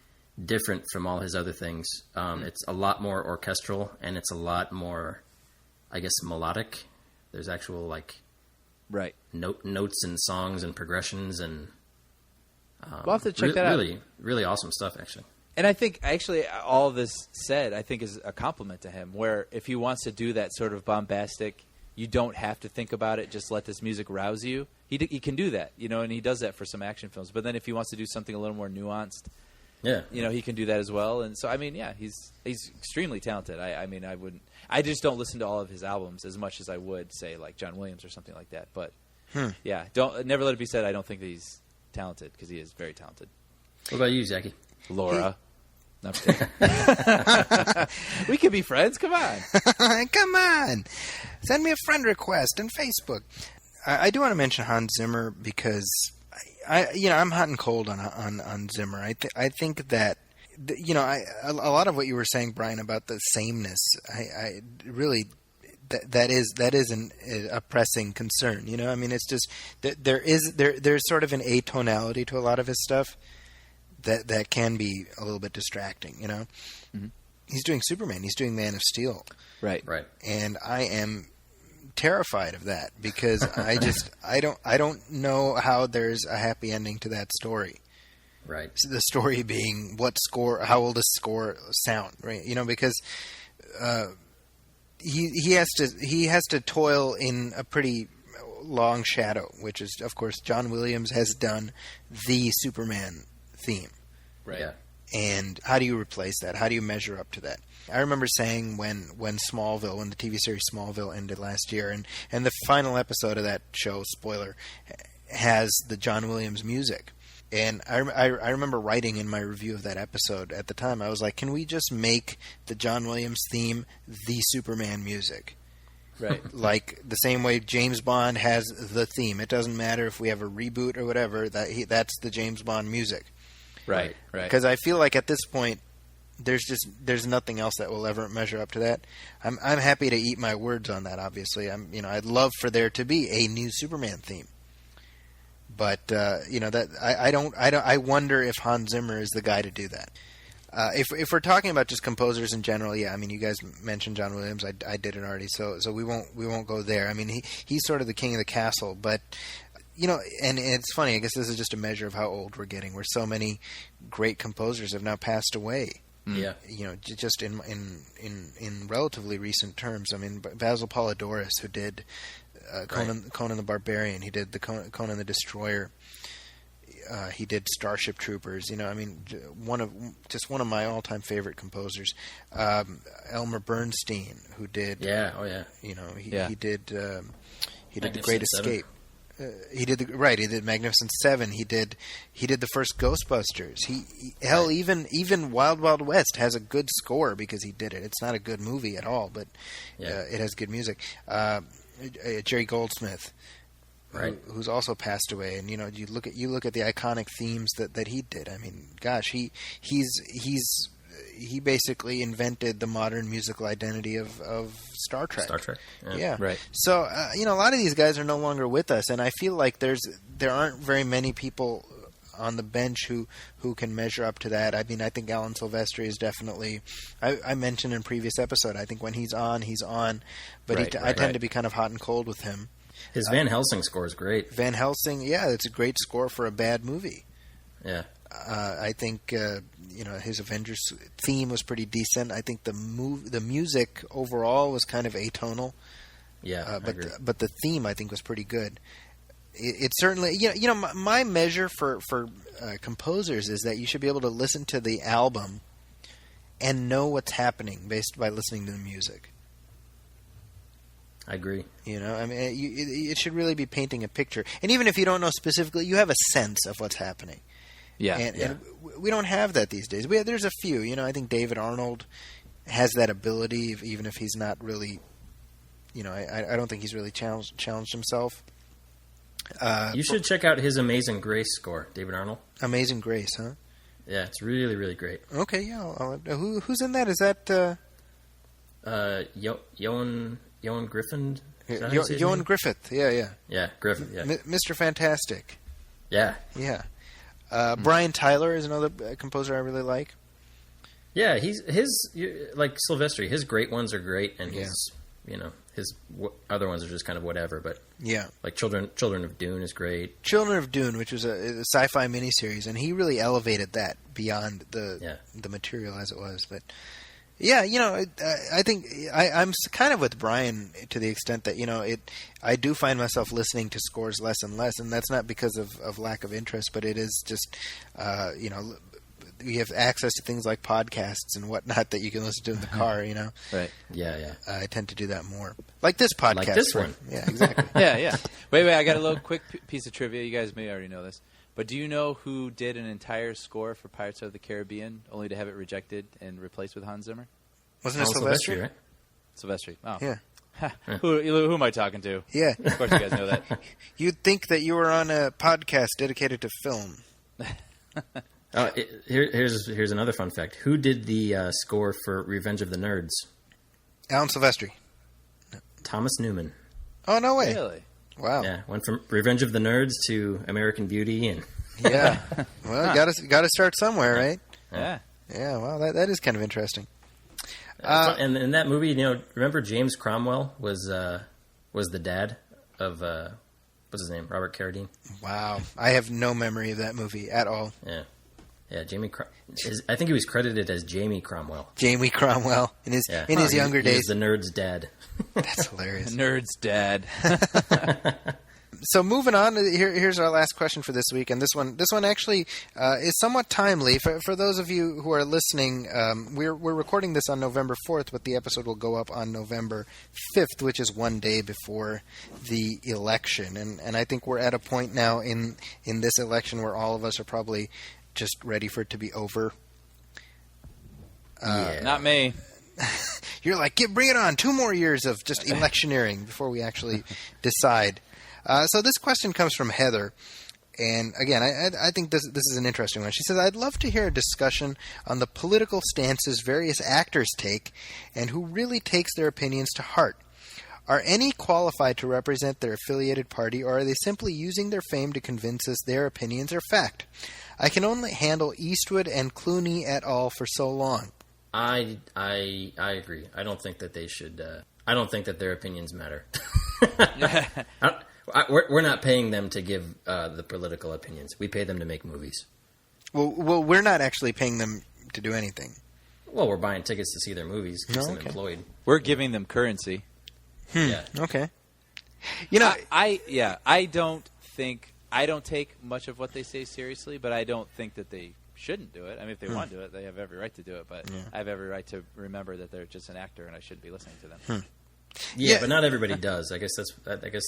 different from all his other things. It's a lot more orchestral, and it's a lot more, I guess, melodic. There's actual, like, notes and songs and progressions, and we'll have to check that out. Really, really awesome stuff, actually. And I think, actually, all of this said, I think is a compliment to him, where if he wants to do that sort of bombastic, you don't have to think about it, just let this music rouse you, he can do that, and he does that for some action films. But then if he wants to do something a little more nuanced, he can do that as well. And so, I mean, he's extremely talented. I just don't listen to all of his albums as much as I would, say, like John Williams or something like that. But, never let it be said I don't think that he's talented, because he is very talented. What about you, Zachy? Laura. No, I'm kidding. We could be friends. Come on. Come on. Send me a friend request on Facebook. I do want to mention Hans Zimmer because I'm hot and cold on Zimmer. I think that a lot of what you were saying, Brian, about the sameness, I really that is a pressing concern. I mean, it's just there's sort of an atonality to a lot of his stuff that can be a little bit distracting. Mm-hmm. He's doing Superman. He's doing Man of Steel. Right. And I am terrified of that because I don't know how there's a happy ending to that story. Right. So the story being how will this score sound, right? Because he has to toil in a pretty long shadow, which is, of course, John Williams has done the Superman theme. Right. Yeah. And how do you replace that? How do you measure up to that? I remember saying when the TV series Smallville ended last year, and the final episode of that show, spoiler, has the John Williams music. And I remember writing in my review of that episode at the time, I was like, can we just make the John Williams theme the Superman music? Right. Like the same way James Bond has the theme. It doesn't matter if we have a reboot or whatever, that's the James Bond music. Right. Because I feel like at this point, there's nothing else that will ever measure up to that. I'm happy to eat my words on that. Obviously, I'd love for there to be a new Superman theme, but that I wonder if Hans Zimmer is the guy to do that. If we're talking about just composers in general, yeah, I mean, you guys mentioned John Williams. I did it already, so we won't go there. I mean, he's sort of the king of the castle, but and it's funny. I guess this is just a measure of how old we're getting. Where so many great composers have now passed away. Yeah. Just in relatively recent terms. I mean, Basil Polidorus, who did Conan the Barbarian, he did the Conan the Destroyer. He did Starship Troopers. I mean, one of my all-time favorite composers, Elmer Bernstein, who did. Yeah. Oh yeah. He did The Magnificent Great Seven. Escape. He did Magnificent Seven. He did the first Ghostbusters. Even Wild Wild West has a good score because he did it. It's not a good movie at all, but it has good music. Jerry Goldsmith. Right. Who's also passed away, and you look at the iconic themes that he did. I mean, gosh, he basically invented the modern musical identity of Star Trek. Star Trek. Yeah. Right. So a lot of these guys are no longer with us, and I feel like there aren't very many people on the bench who can measure up to that. I mean, I think Alan Silvestri is definitely. I mentioned in a previous episode. I think when he's on, but I tend to be kind of hot and cold with him. His Van Helsing score is great. Van Helsing, yeah, it's a great score for a bad movie. Yeah. I think his Avengers theme was pretty decent. I think the music overall was kind of atonal. Yeah, but the theme I think was pretty good. It certainly my measure for composers is that you should be able to listen to the album and know what's happening based by listening to the music. I agree. I mean, it should really be painting a picture. And even if you don't know specifically, you have a sense of what's happening. Yeah. And we don't have that these days. There's a few. I think David Arnold has that ability, even if he's not really. I don't think he's really challenged himself. You should check out his Amazing Grace score, David Arnold. Amazing Grace, huh? Yeah, it's really, really great. Okay, yeah. Who's in that? Is that Johan Griffin? Johan Griffith, yeah. Yeah, Griffith, yeah. Mr. Fantastic. Yeah. Yeah. Brian Tyler is another composer I really like. Yeah, his like Silvestri, his great ones are great, and his other ones are just kind of whatever. But yeah, like Children of Dune is great. Children of Dune, which was a sci-fi miniseries, and he really elevated that beyond the material as it was. But yeah, I think I'm kind of with Brian to the extent that I do find myself listening to scores less and less, and that's not because of lack of interest, but it is just you have access to things like podcasts and whatnot that you can listen to in the car. Right. Yeah. I tend to do that more, like this podcast. Like this one. Yeah, exactly. Yeah. Wait. I got a little quick piece of trivia. You guys may already know this. But do you know who did an entire score for Pirates of the Caribbean, only to have it rejected and replaced with Hans Zimmer? Wasn't it Silvestri? right? Silvestri. Oh. Yeah. Who am I talking to? Yeah. Of course you guys know that. You'd think that you were on a podcast dedicated to film. Here's another fun fact. Who did the score for Revenge of the Nerds? Alan Silvestri. Thomas Newman. Oh, no way. Really? Wow. Yeah, went from Revenge of the Nerds to American Beauty, and Yeah. Well, got to start somewhere, right? Yeah. Yeah. Well, that is kind of interesting. and in that movie, remember James Cromwell was the dad of what's his name, Robert Carradine. Wow, I have no memory of that movie at all. Yeah, I think he was credited as Jamie Cromwell. Jamie Cromwell in his younger He days. was the nerd's dad. That's hilarious. Nerd's dad. So moving on, here's our last question for this week, and this one actually is somewhat timely for those of you who are listening. We're recording this on November 4th, but the episode will go up on November 5th, which is one day before the election. And I think we're at a point now in this election where all of us are probably just ready for it to be over. Not me. You're like, bring it on! 2 more years of just electioneering before we actually decide. So this question comes from Heather, and again, I think this is an interesting one. She says, I'd love to hear a discussion on the political stances various actors take and who really takes their opinions to heart. Are any qualified to represent their affiliated party, or are they simply using their fame to convince us their opinions are fact? I can only handle Eastwood and Clooney et al. For so long. I agree. I don't think that they should. I don't think that their opinions matter. We're not paying them to give the political opinions. We pay them to make movies. Well, we're not actually paying them to do anything. Well, we're buying tickets to see their movies, keeps them okay. employed. We're giving them currency. Yeah. Okay. You know, I don't take much of what they say seriously, but I don't think that they shouldn't do it. I mean, if they want to do it, they have every right to do it. But I have every right to remember that they're just an actor, and I shouldn't be listening to them. Yeah, Yeah. but not everybody does. I guess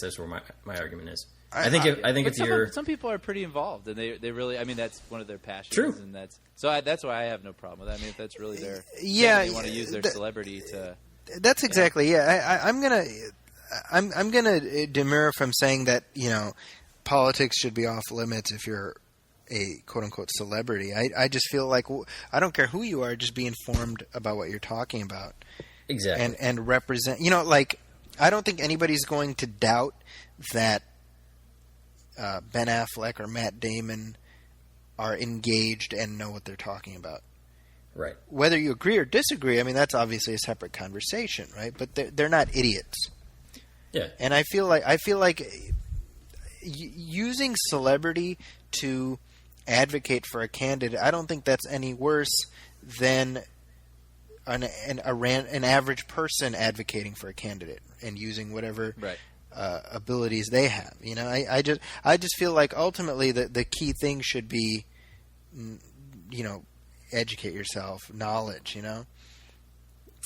that's where my argument is. I think if you're some people are pretty involved, and they really. I mean, that's one of their passions. True. And that's why I have no problem with that. I mean, if that's really their Yeah, thing, they want to use their celebrity to. that's exactly I'm gonna demur from saying that politics should be off limits if you're a quote unquote celebrity. I just feel like I don't care who you are, just be informed about what you're talking about. exactly. And represent. I don't think anybody's going to doubt that Ben Affleck or Matt Damon are engaged and know what they're talking about. Right. Whether you agree or disagree, I mean, that's obviously a separate conversation, right? But they're not idiots. Yeah. And I feel like using celebrity to advocate for a candidate, I don't think that's any worse than an average person advocating for a candidate and using whatever Right. abilities they have. I just feel like ultimately the key thing should be, educate yourself, knowledge.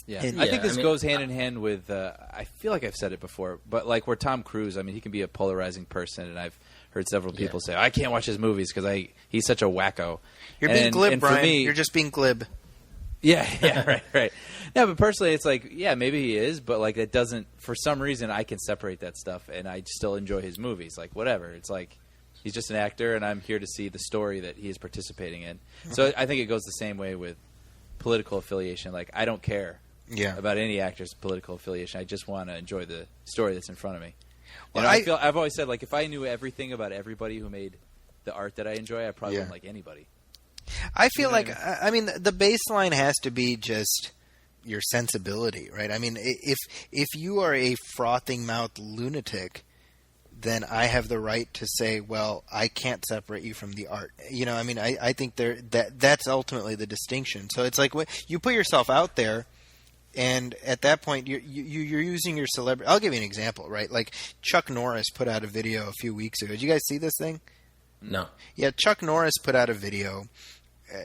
Yeah, And- I think this I mean, goes hand in hand with. I feel like I've said it before, but like where Tom Cruise, I mean, he can be a polarizing person, and I've heard several people say I can't watch his movies because he's such a wacko. You're being glib, and for Brian. me- You're just being glib. Yeah, right. No, but personally, it's like, yeah, maybe he is, but like it doesn't. For some reason, I can separate that stuff, and I still enjoy his movies. Like whatever, it's like he's just an actor, and I'm here to see the story that he is participating in. So I think it goes the same way with political affiliation. Like I don't care about any actor's political affiliation. I just want to enjoy the story that's in front of me. Well, And I've always said, like, if I knew everything about everybody who made the art that I enjoy, I probably wouldn't like anybody. I feel You know like what I mean the baseline has to be just your sensibility, right? I mean, if you are a frothing mouthed lunatic, then I have the right to say, well, I can't separate you from the art. I mean, I think that's ultimately the distinction. So it's like you put yourself out there, and at that point you're using your celebrity. I'll give you an example, right? Like Chuck Norris put out a video a few weeks ago. Did you guys see this thing? No. Yeah, Chuck Norris put out a video,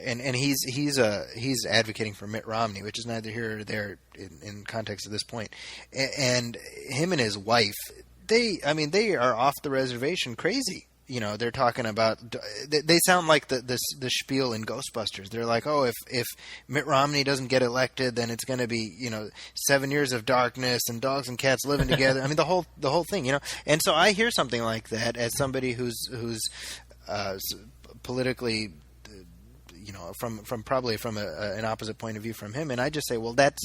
and he's advocating for Mitt Romney, which is neither here or there in context at this point. And him and his wife, they are off the reservation crazy. They're talking about. They sound like the spiel in Ghostbusters. They're like, oh, if Mitt Romney doesn't get elected, then it's going to be 7 years of darkness and dogs and cats living together. I mean, the whole thing. And so I hear something like that as somebody who's politically, from probably from an opposite point of view from him, and I just say, well, that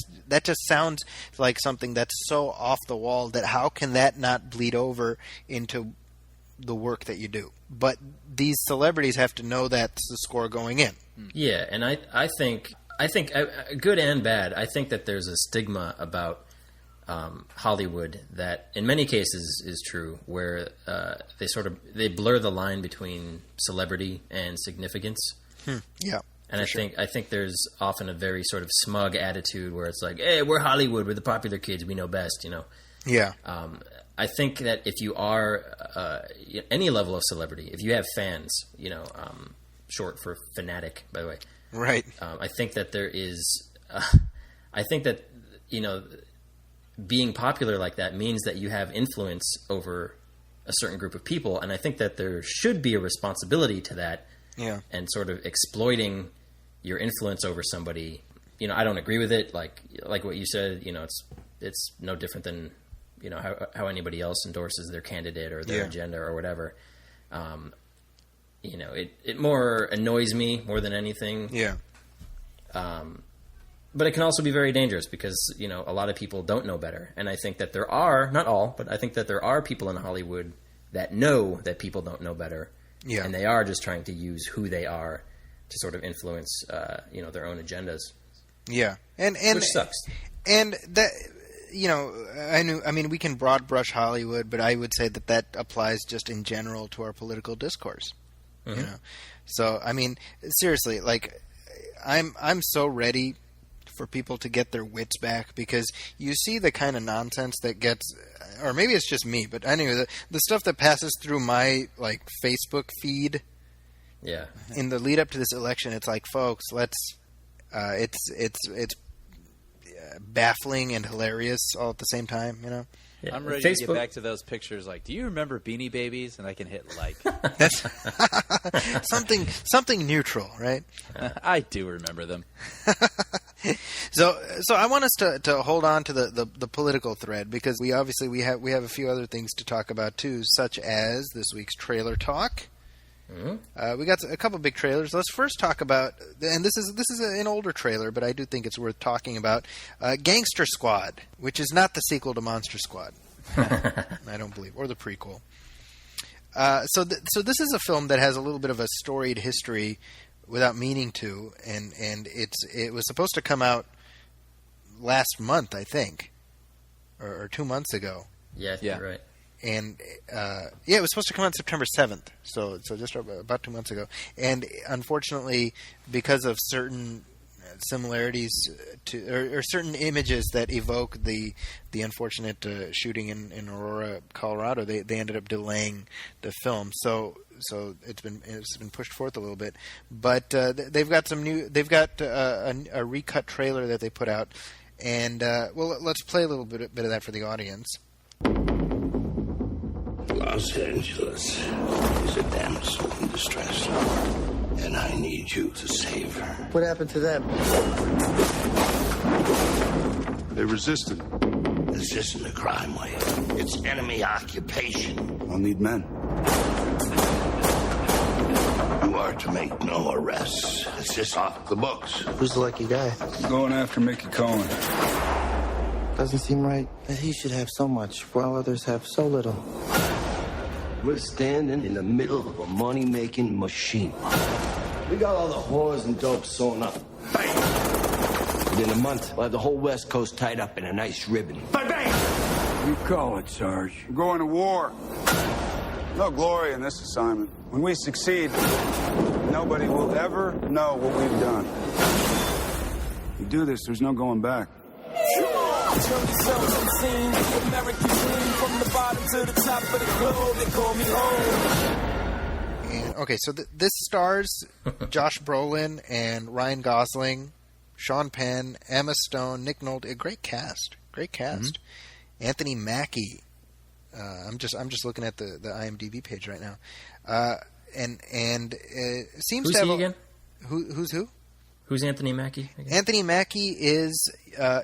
just sounds like something that's so off the wall that how can that not bleed over into the work that you do? But these celebrities have to know that's the score going in. Yeah, and I think good and bad. I think that there's a stigma about Hollywood that in many cases is true, where they blur the line between celebrity and significance. Yeah. And I think there's often a very sort of smug attitude where it's like, hey, we're Hollywood, we're the popular kids, we know best, Yeah. I think that if you are any level of celebrity, if you have fans, short for fanatic, by the way, Right. I think that there is, I think that, being popular like that means that you have influence over a certain group of people. And I think that there should be a responsibility to that. Yeah. And sort of exploiting your influence over somebody. I don't agree with it. Like what you said, it's no different than, how anybody else endorses their candidate or their agenda or whatever. It more annoys me more than anything. Yeah. But it can also be very dangerous because, you know, a lot of people don't know better. And I think that there are, not all, but I think that there are people in Hollywood that know that people don't know better. Yeah. And they are just trying to use who they are to sort of influence, you know, their own agendas. Yeah. And which sucks. And that, you know, I mean, we can broad brush Hollywood, but I would say that applies just in general to our political discourse. Mm-hmm. You know? So, I mean, seriously, like, I'm so ready for people to get their wits back, because you see the kind of nonsense that gets, or maybe it's just me, but anyway, the stuff that passes through my, like, Facebook feed Yeah. in the lead up to this election. It's like, folks, let's, it's baffling and hilarious all at the same time, you know? Yeah. I'm ready to get back to those pictures. Like, do you remember Beanie Babies? And I can hit like. That's something neutral, right? I do remember them. So I want us to hold on to the political thread, because we have a few other things to talk about too, such as this week's trailer talk. Mm-hmm. We got a couple big trailers. Let's first talk about, and this is an older trailer, but I do think it's worth talking about, Gangster Squad, which is not the sequel to Monster Squad, I don't believe, or the prequel. So this is a film that has a little bit of a storied history without meaning to, and it was supposed to come out last month, I think, or 2 months ago. Yeah, I think you're right. And it was supposed to come out September 7th, so just about 2 months ago. And unfortunately, because of certain similarities to, or certain images that evoke the unfortunate shooting in Aurora, Colorado, they ended up delaying the film. So it's been pushed forth a little bit. But they've got a recut trailer that they put out, and let's play a little bit of that for the audience. Los Angeles is a damsel in distress, and I need you to save her. What happened to them? They resisted. This isn't a crime wave. It's enemy occupation. I'll need men. You are to make no arrests. It's just off the books. Who's the lucky guy? Going after Mickey Cohen. Doesn't seem right that he should have so much while others have so little. We're standing in the middle of a money-making machine. We got all the whores and dope sewn up. Bang! Within a month, we'll have the whole West Coast tied up in a nice ribbon. Bang, bang! You call it, Sarge. We're going to war. No glory in this assignment. When we succeed, nobody will ever know what we've done. We do this, there's no going back. And, okay, so this stars Josh Brolin and Ryan Gosling, Sean Penn, Emma Stone, Nick Nolte. A great cast. Mm-hmm. Anthony Mackie. I'm just looking at the IMDb page right now, and it seems Who's to have he again? Who's who? Who's Anthony Mackie again? Anthony Mackie is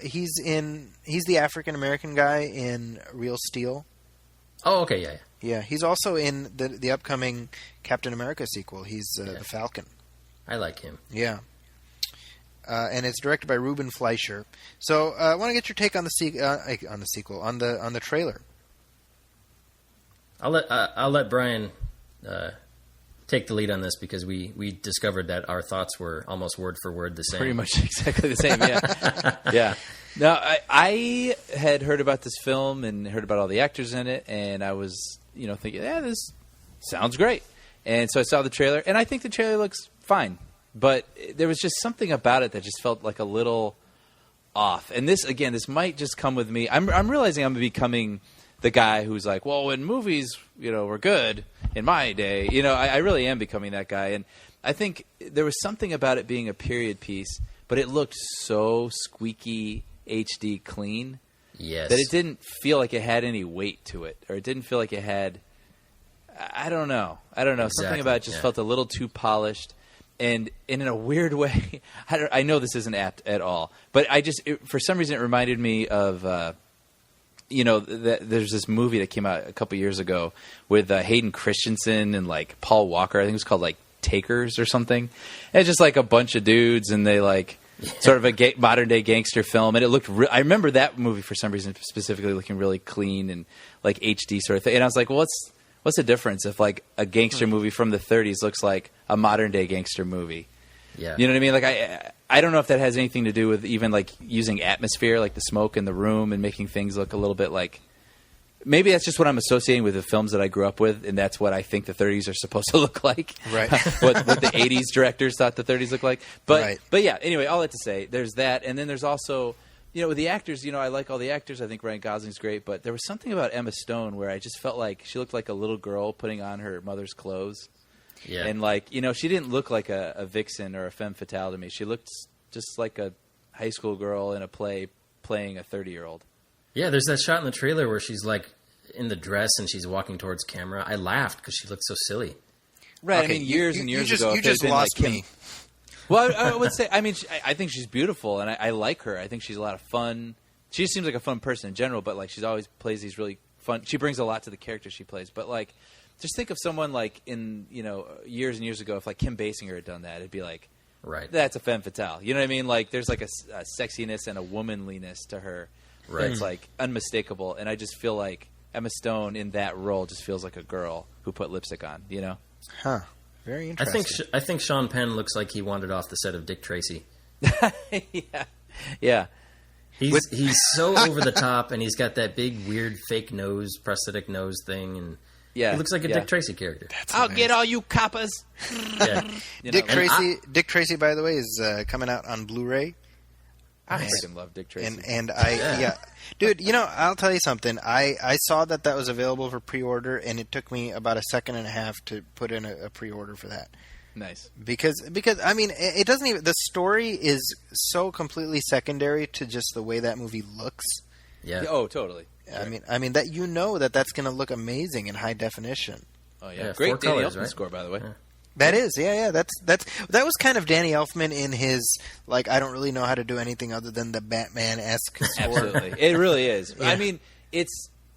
he's the African American guy in Real Steel. Oh, okay, yeah. Yeah, he's also in the upcoming Captain America sequel. He's the Falcon. I like him. Yeah. And it's directed by Ruben Fleischer. So I want to get your take on the sequel, on the trailer. I'll let Brian take the lead on this, because we discovered that our thoughts were almost word for word the same. Pretty much exactly the same, yeah. Yeah. No, I had heard about this film and heard about all the actors in it, and I was, thinking, this sounds great. And so I saw the trailer, and I think the trailer looks fine. But there was just something about it that just felt like a little off. And this might just come with me. I'm realizing I'm becoming the guy who's like, well, when movies, were good in my day, I really am becoming that guy. And I think there was something about it being a period piece, but it looked so squeaky HD clean Yes. that it didn't feel like it had any weight to it, or it didn't feel like it had, I don't know. Exactly, Something about it just felt a little too polished. And in a weird way, I know this isn't apt at all, but for some reason it reminded me of, there's this movie that came out a couple years ago with Hayden Christensen and like Paul Walker. I think it was called like Takers or something. And it's just like a bunch of dudes, and they like sort of a modern day gangster film, and it looked. I remember that movie for some reason specifically looking really clean and like HD sort of thing. And I was like, well, what's the difference if like a gangster movie from the 30s looks like a modern day gangster movie? Yeah. You know what I mean? Like I don't know if that has anything to do with even like using atmosphere, like the smoke in the room, and making things look a little bit like. Maybe that's just what I'm associating with the films that I grew up with, and that's what I think the 30s are supposed to look like. Right. what the 80s directors thought the 30s looked like. But Right. but yeah, anyway, all that to say, there's that, and then there's also, with the actors, I like all the actors. I think Ryan Gosling's great, but there was something about Emma Stone where I just felt like she looked like a little girl putting on her mother's clothes. Yeah. And like, she didn't look like a vixen or a femme fatale to me. She looked just like a high school girl in a play playing a 30-year-old. Yeah, there's that shot in the trailer where she's like in the dress and she's walking towards camera. I laughed because she looked so silly. Right. Okay, I mean, years and years ago, you if there'd just been, lost like, me. Well, I would say, I mean, I think she's beautiful, and I like her. I think she's a lot of fun. She seems like a fun person in general, but like she's always plays these really fun. She brings a lot to the character she plays. But like, just think of someone like in years and years ago, if like Kim Basinger had done that, it'd be like, Right. that's a femme fatale. You know what I mean? Like, there's like a sexiness and a womanliness to her Right. that's like unmistakable. And I just feel like Emma Stone in that role just feels like a girl who put lipstick on. Huh. Very I interesting. think Sean Penn looks like he wandered off the set of Dick Tracy. Yeah. He's so over the top, and he's got that big weird fake nose, prosthetic nose thing, and Yeah. he looks like a Yeah. Dick Tracy character. I'll get all you coppers. Yeah. Dick Tracy, by the way, is coming out on Blu-ray. I freaking love Dick Tracy. And dude, I'll tell you something. I saw that was available for pre-order, and it took me about a second and a half to put in a pre-order for that. Nice. Because I mean, it doesn't even. The story is so completely secondary to just the way that movie looks. Yeah. Oh, totally. I mean that that's going to look amazing in high definition. Oh yeah, Yeah, great 4 Danny colors, Elfman right? score, by the way. Yeah. That is, yeah. That was kind of Danny Elfman in his like, I don't really know how to do anything other than the Batman-esque score. Absolutely, it really is. Yeah. I mean,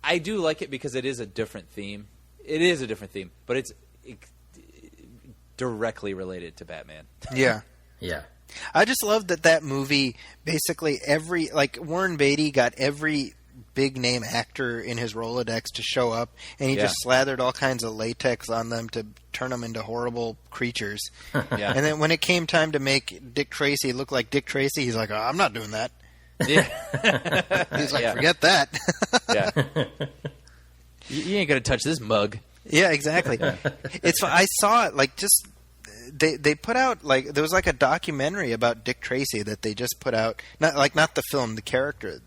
I do like it because it is a different theme. It is a different theme, but it's directly related to Batman. Yeah. Yeah. I just love that movie. Basically, Warren Beatty got every big name actor in his Rolodex to show up, and he just slathered all kinds of latex on them to turn them into horrible creatures. Yeah. And then when it came time to make Dick Tracy look like Dick Tracy, he's like, "Oh, I'm not doing that." Yeah, He's like, Yeah. "Forget that." yeah. You ain't gonna touch this mug. Yeah, exactly. I saw it just they put out there was like a documentary about Dick Tracy that they just put out, not the film, the character.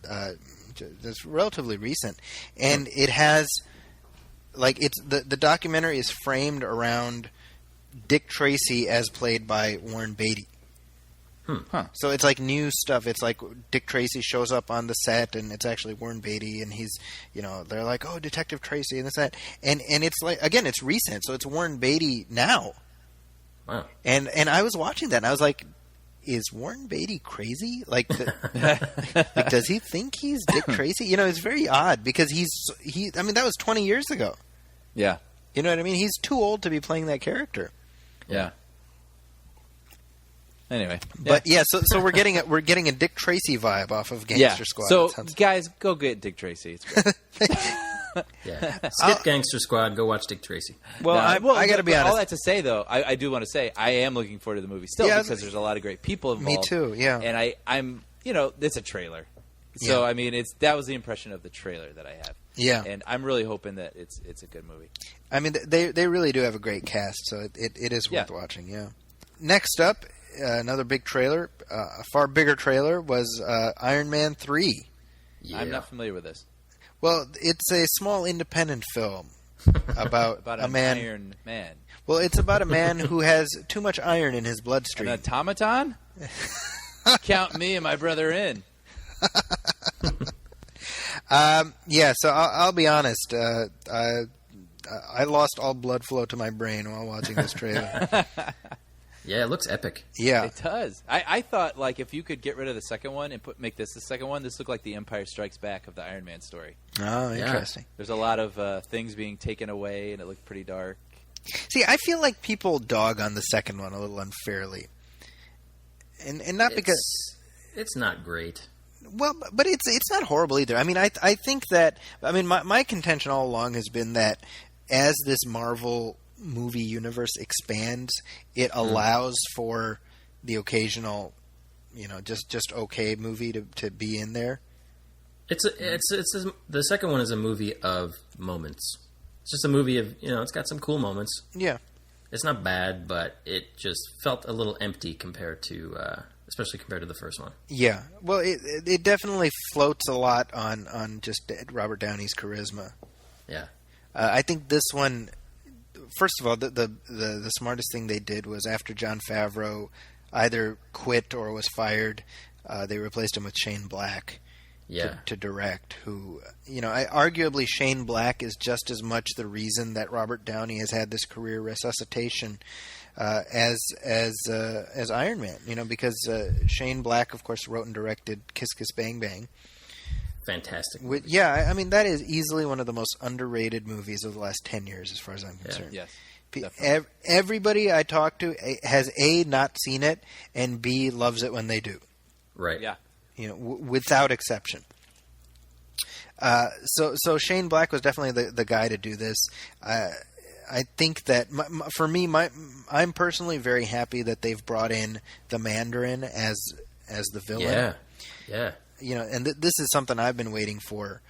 It's relatively recent, and it has the documentary is framed around Dick Tracy as played by Warren Beatty. Huh. So it's like new stuff. It's like Dick Tracy shows up on the set, and it's actually Warren Beatty, and he's, they're like, "Oh, Detective Tracy," and this and that, and it's like, again, it's recent, so it's Warren Beatty now. Wow. And I was watching that, and I was like, "Is Warren Beatty crazy? Does he think he's Dick Tracy?" It's very odd because I mean, that was 20 years ago. Yeah, You know what I mean? He's too old to be playing that character. yeah. Anyway, But yeah, so we're getting a Dick Tracy vibe off of Gangster Squad. So It sounds- guys, go get Dick Tracy. It's great. Yeah. Skip Gangster Squad. Go watch Dick Tracy. well, No, I got to be but honest. All that to say, though, I do want to say I am looking forward to the movie still Yeah, because there's a lot of great people Me involved. too, yeah. And I'm it's a trailer, so Yeah. I mean that was the impression of the trailer that I have. Yeah. and I'm really hoping that it's a good movie. I mean, they really do have a great cast, so it is worth watching. Yeah. Next up, another big trailer, a far bigger trailer was Iron Man 3. Yeah. I'm not familiar with this. Well, it's a small independent film about, About a an man. Iron Man, Well, it's about a man who has too much iron in his an bloodstream. automaton. Count me and my brother in. Yeah, so I'll be honest. I lost all blood flow to my brain while watching this trailer. Yeah, it looks epic. Yeah. It does. I thought if you could get rid of the second one and make this the second one, this looked like the Empire Strikes Back of the Iron Man story. Oh, interesting. There's a lot of things being taken away, and it looked pretty dark. See, I feel like people dog on the second one a little unfairly. and not because it's not great. well, but it's not horrible either. I mean, I think that my contention all along has been that as this Marvel movie universe expands, it allows for the occasional, just okay movie to be in there. The second one is a movie of moments. It's just a movie of, it's got some cool moments. Yeah. It's not bad, but it just felt a little empty compared to, especially compared to the first one. Yeah. Well, it definitely floats a lot on just Robert Downey's charisma. Yeah. I think this one, first of all, the smartest thing they did was after Jon Favreau either quit or was fired, they replaced him with Shane Black. Yeah. To direct, who, arguably Shane Black is just as much the reason that Robert Downey has had this career resuscitation as Iron Man, because Shane Black, of course, wrote and directed Kiss Kiss Bang Bang. Fantastic. Yeah, that is easily one of the most underrated movies of the last 10 years, as far as I'm concerned. Yes. Everybody I talk to has A, not seen it, and B, loves it when they do. Right. Yeah. Without exception. So Shane Black was definitely the guy to do this. I think that for me, I'm personally very happy that they've brought in the Mandarin as the villain. Yeah. And this is something I've been waiting for,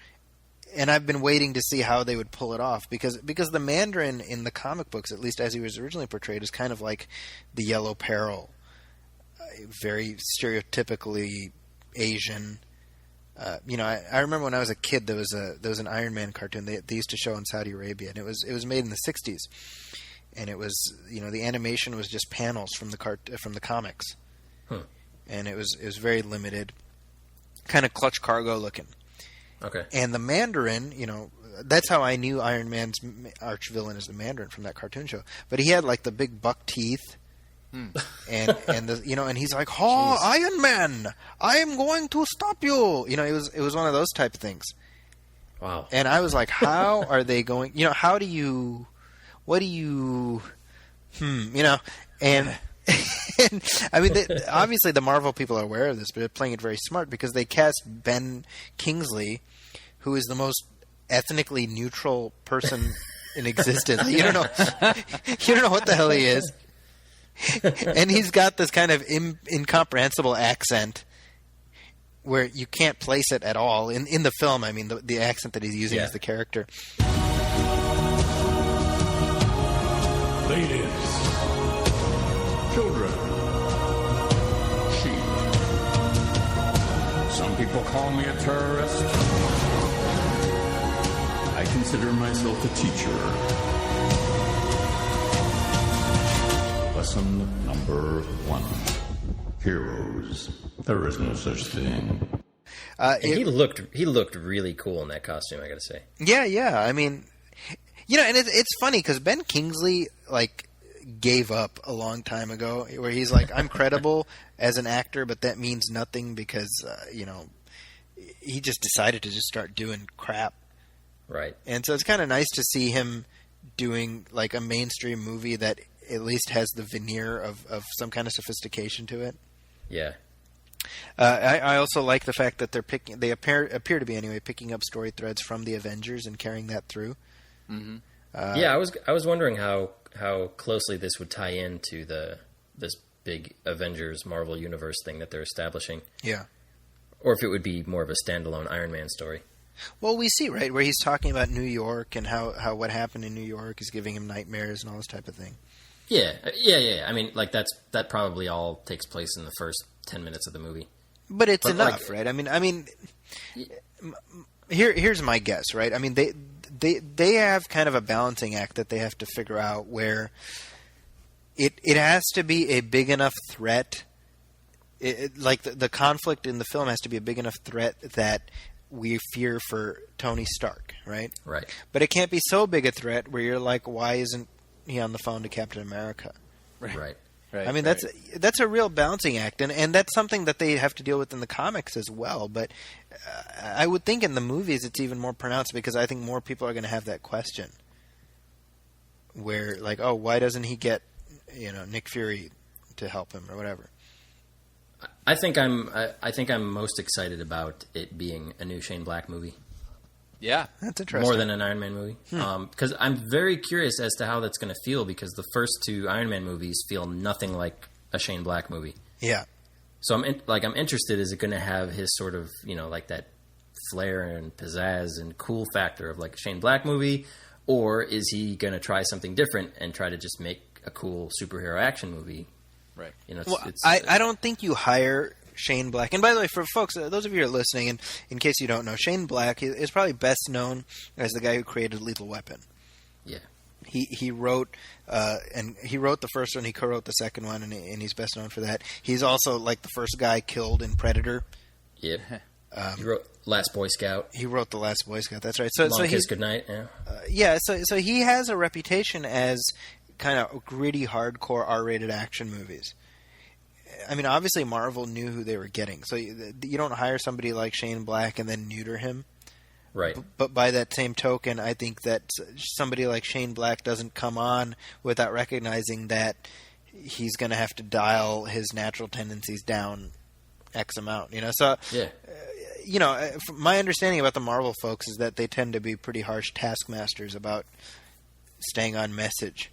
and I've been waiting to see how they would pull it off because the Mandarin in the comic books, at least as he was originally portrayed, is kind of like the Yellow Peril, very stereotypically Asian. I remember when I was a kid, there was an Iron Man cartoon they used to show in Saudi Arabia, and it was made in the 60s, and it was the animation was just panels from the comics, and it was very limited, kind of Clutch Cargo looking. Okay. And the Mandarin, that's how I knew Iron Man's arch villain is the Mandarin from that cartoon show. But he had like the big buck teeth. and and he's like, "Oh, Iron Man, I am going to stop you." It was one of those type of things. Wow. And I was like, "How are they going? How do you? What do you? And obviously the Marvel people are aware of this, but they're playing it very smart because they cast Ben Kingsley, who is the most ethnically neutral person in existence. You don't know what the hell he is. And he's got this kind of incomprehensible accent where you can't place it at all in the film. The accent that he's using as the character. Ladies, children, sheep. Some people call me a terrorist. I consider myself a teacher. Lesson number 1. Heroes. There is no such thing. He looked really cool in that costume, I gotta say. Yeah. And it's funny because Ben Kingsley gave up a long time ago, where he's like, I'm credible as an actor, but that means nothing because he just decided to just start doing crap. Right. And so it's kind of nice to see him doing like a mainstream movie that at least has the veneer of some kind of sophistication to it. Yeah. I also like the fact that they appear to be anyway picking up story threads from the Avengers and carrying that through. Mm-hmm. I was wondering how closely this would tie into this big Avengers Marvel Universe thing that they're establishing. Yeah. Or if it would be more of a standalone Iron Man story. Well, we see, right, where he's talking about New York and how what happened in New York is giving him nightmares and all this type of thing. Yeah. That probably all takes place in the first 10 minutes of the movie. But it's enough, right? Here's my guess, right? They have kind of a balancing act that they have to figure out where it has to be a big enough threat. The conflict in the film has to be a big enough threat that we fear for Tony Stark, right? Right. But it can't be so big a threat where you're like, why isn't he on the phone to Captain America? Right. That's a real balancing act, and that's something that they have to deal with in the comics as well. But I would think in the movies it's even more pronounced because I think more people are going to have that question, where like, oh, why doesn't he get Nick Fury to help him or whatever? I think I'm most excited about it being a new Shane Black movie. Yeah. That's interesting. More than an Iron Man movie. Because I'm very curious as to how that's going to feel, because the first two Iron Man movies feel nothing like a Shane Black movie. Yeah. So I'm interested. Is it going to have his sort of, like that flair and pizzazz and cool factor of like a Shane Black movie, or is he going to try something different and try to just make a cool superhero action movie? Right. I don't think you hire Shane Black. And by the way, for folks, those of you who are listening, and in case you don't know, Shane Black is probably best known as the guy who created Lethal Weapon. Yeah. He wrote he wrote the first one. He co-wrote the second one, and he's best known for that. He's also like the first guy killed in Predator. Yep. He wrote Last Boy Scout. He wrote The Last Boy Scout. That's right. So Long Kiss Goodnight. Yeah. So he has a reputation as kind of gritty, hardcore, R-rated action movies. I mean, obviously Marvel knew who they were getting, so you don't hire somebody like Shane Black and then neuter him. Right. But by that same token, I think that somebody like Shane Black doesn't come on without recognizing that he's going to have to dial his natural tendencies down X amount. So Yeah. my understanding about the Marvel folks is that they tend to be pretty harsh taskmasters about staying on message.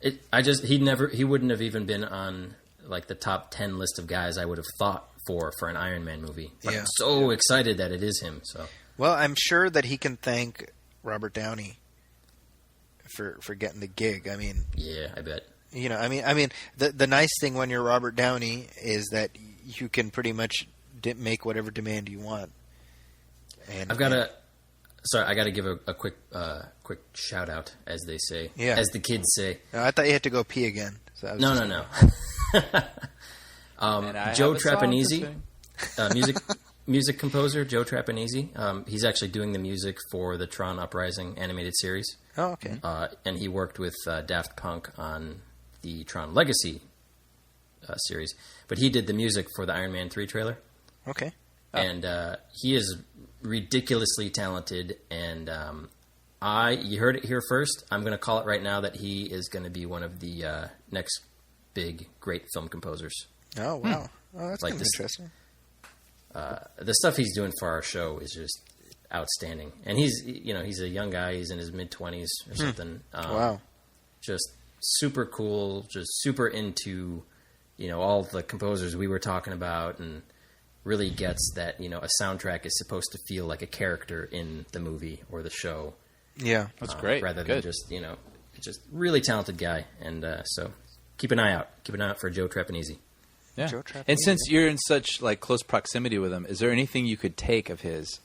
He wouldn't have even been on like the top 10 list of guys I would have thought for an Iron Man movie. But I'm so excited that it is him. So well, I'm sure that he can thank Robert Downey for getting the gig. I mean, yeah, I bet. I mean, the nice thing when you're Robert Downey is that you can pretty much make whatever demand you want. And I got to give a quick shout out, as they say, as the kids say. I thought you had to go pee again. So No. Joe Trapanese, music composer Joe Trapanese. He's actually doing the music for the Tron Uprising animated series. Oh, okay. And he worked with Daft Punk on the Tron Legacy series, but he did the music for the Iron Man 3 trailer. Okay. And he is ridiculously talented, and you heard it here first. I'm going to call it right now that he is going to be one of the next big, great film composers. Oh, wow. Oh, that's Like kind of this- interesting. The stuff he's doing for our show is just outstanding. And he's a young guy. He's in his mid-20s or something. Wow. Just super cool, just super into, all the composers we were talking about, and really gets that, a soundtrack is supposed to feel like a character in the movie or the show. Yeah. That's great. Rather Good. than just really talented guy. And so keep an eye out. Keep an eye out for Joe Trapanese. Yeah. Joe Trapanese. And since you're in such like close proximity with him, is there anything you could take of his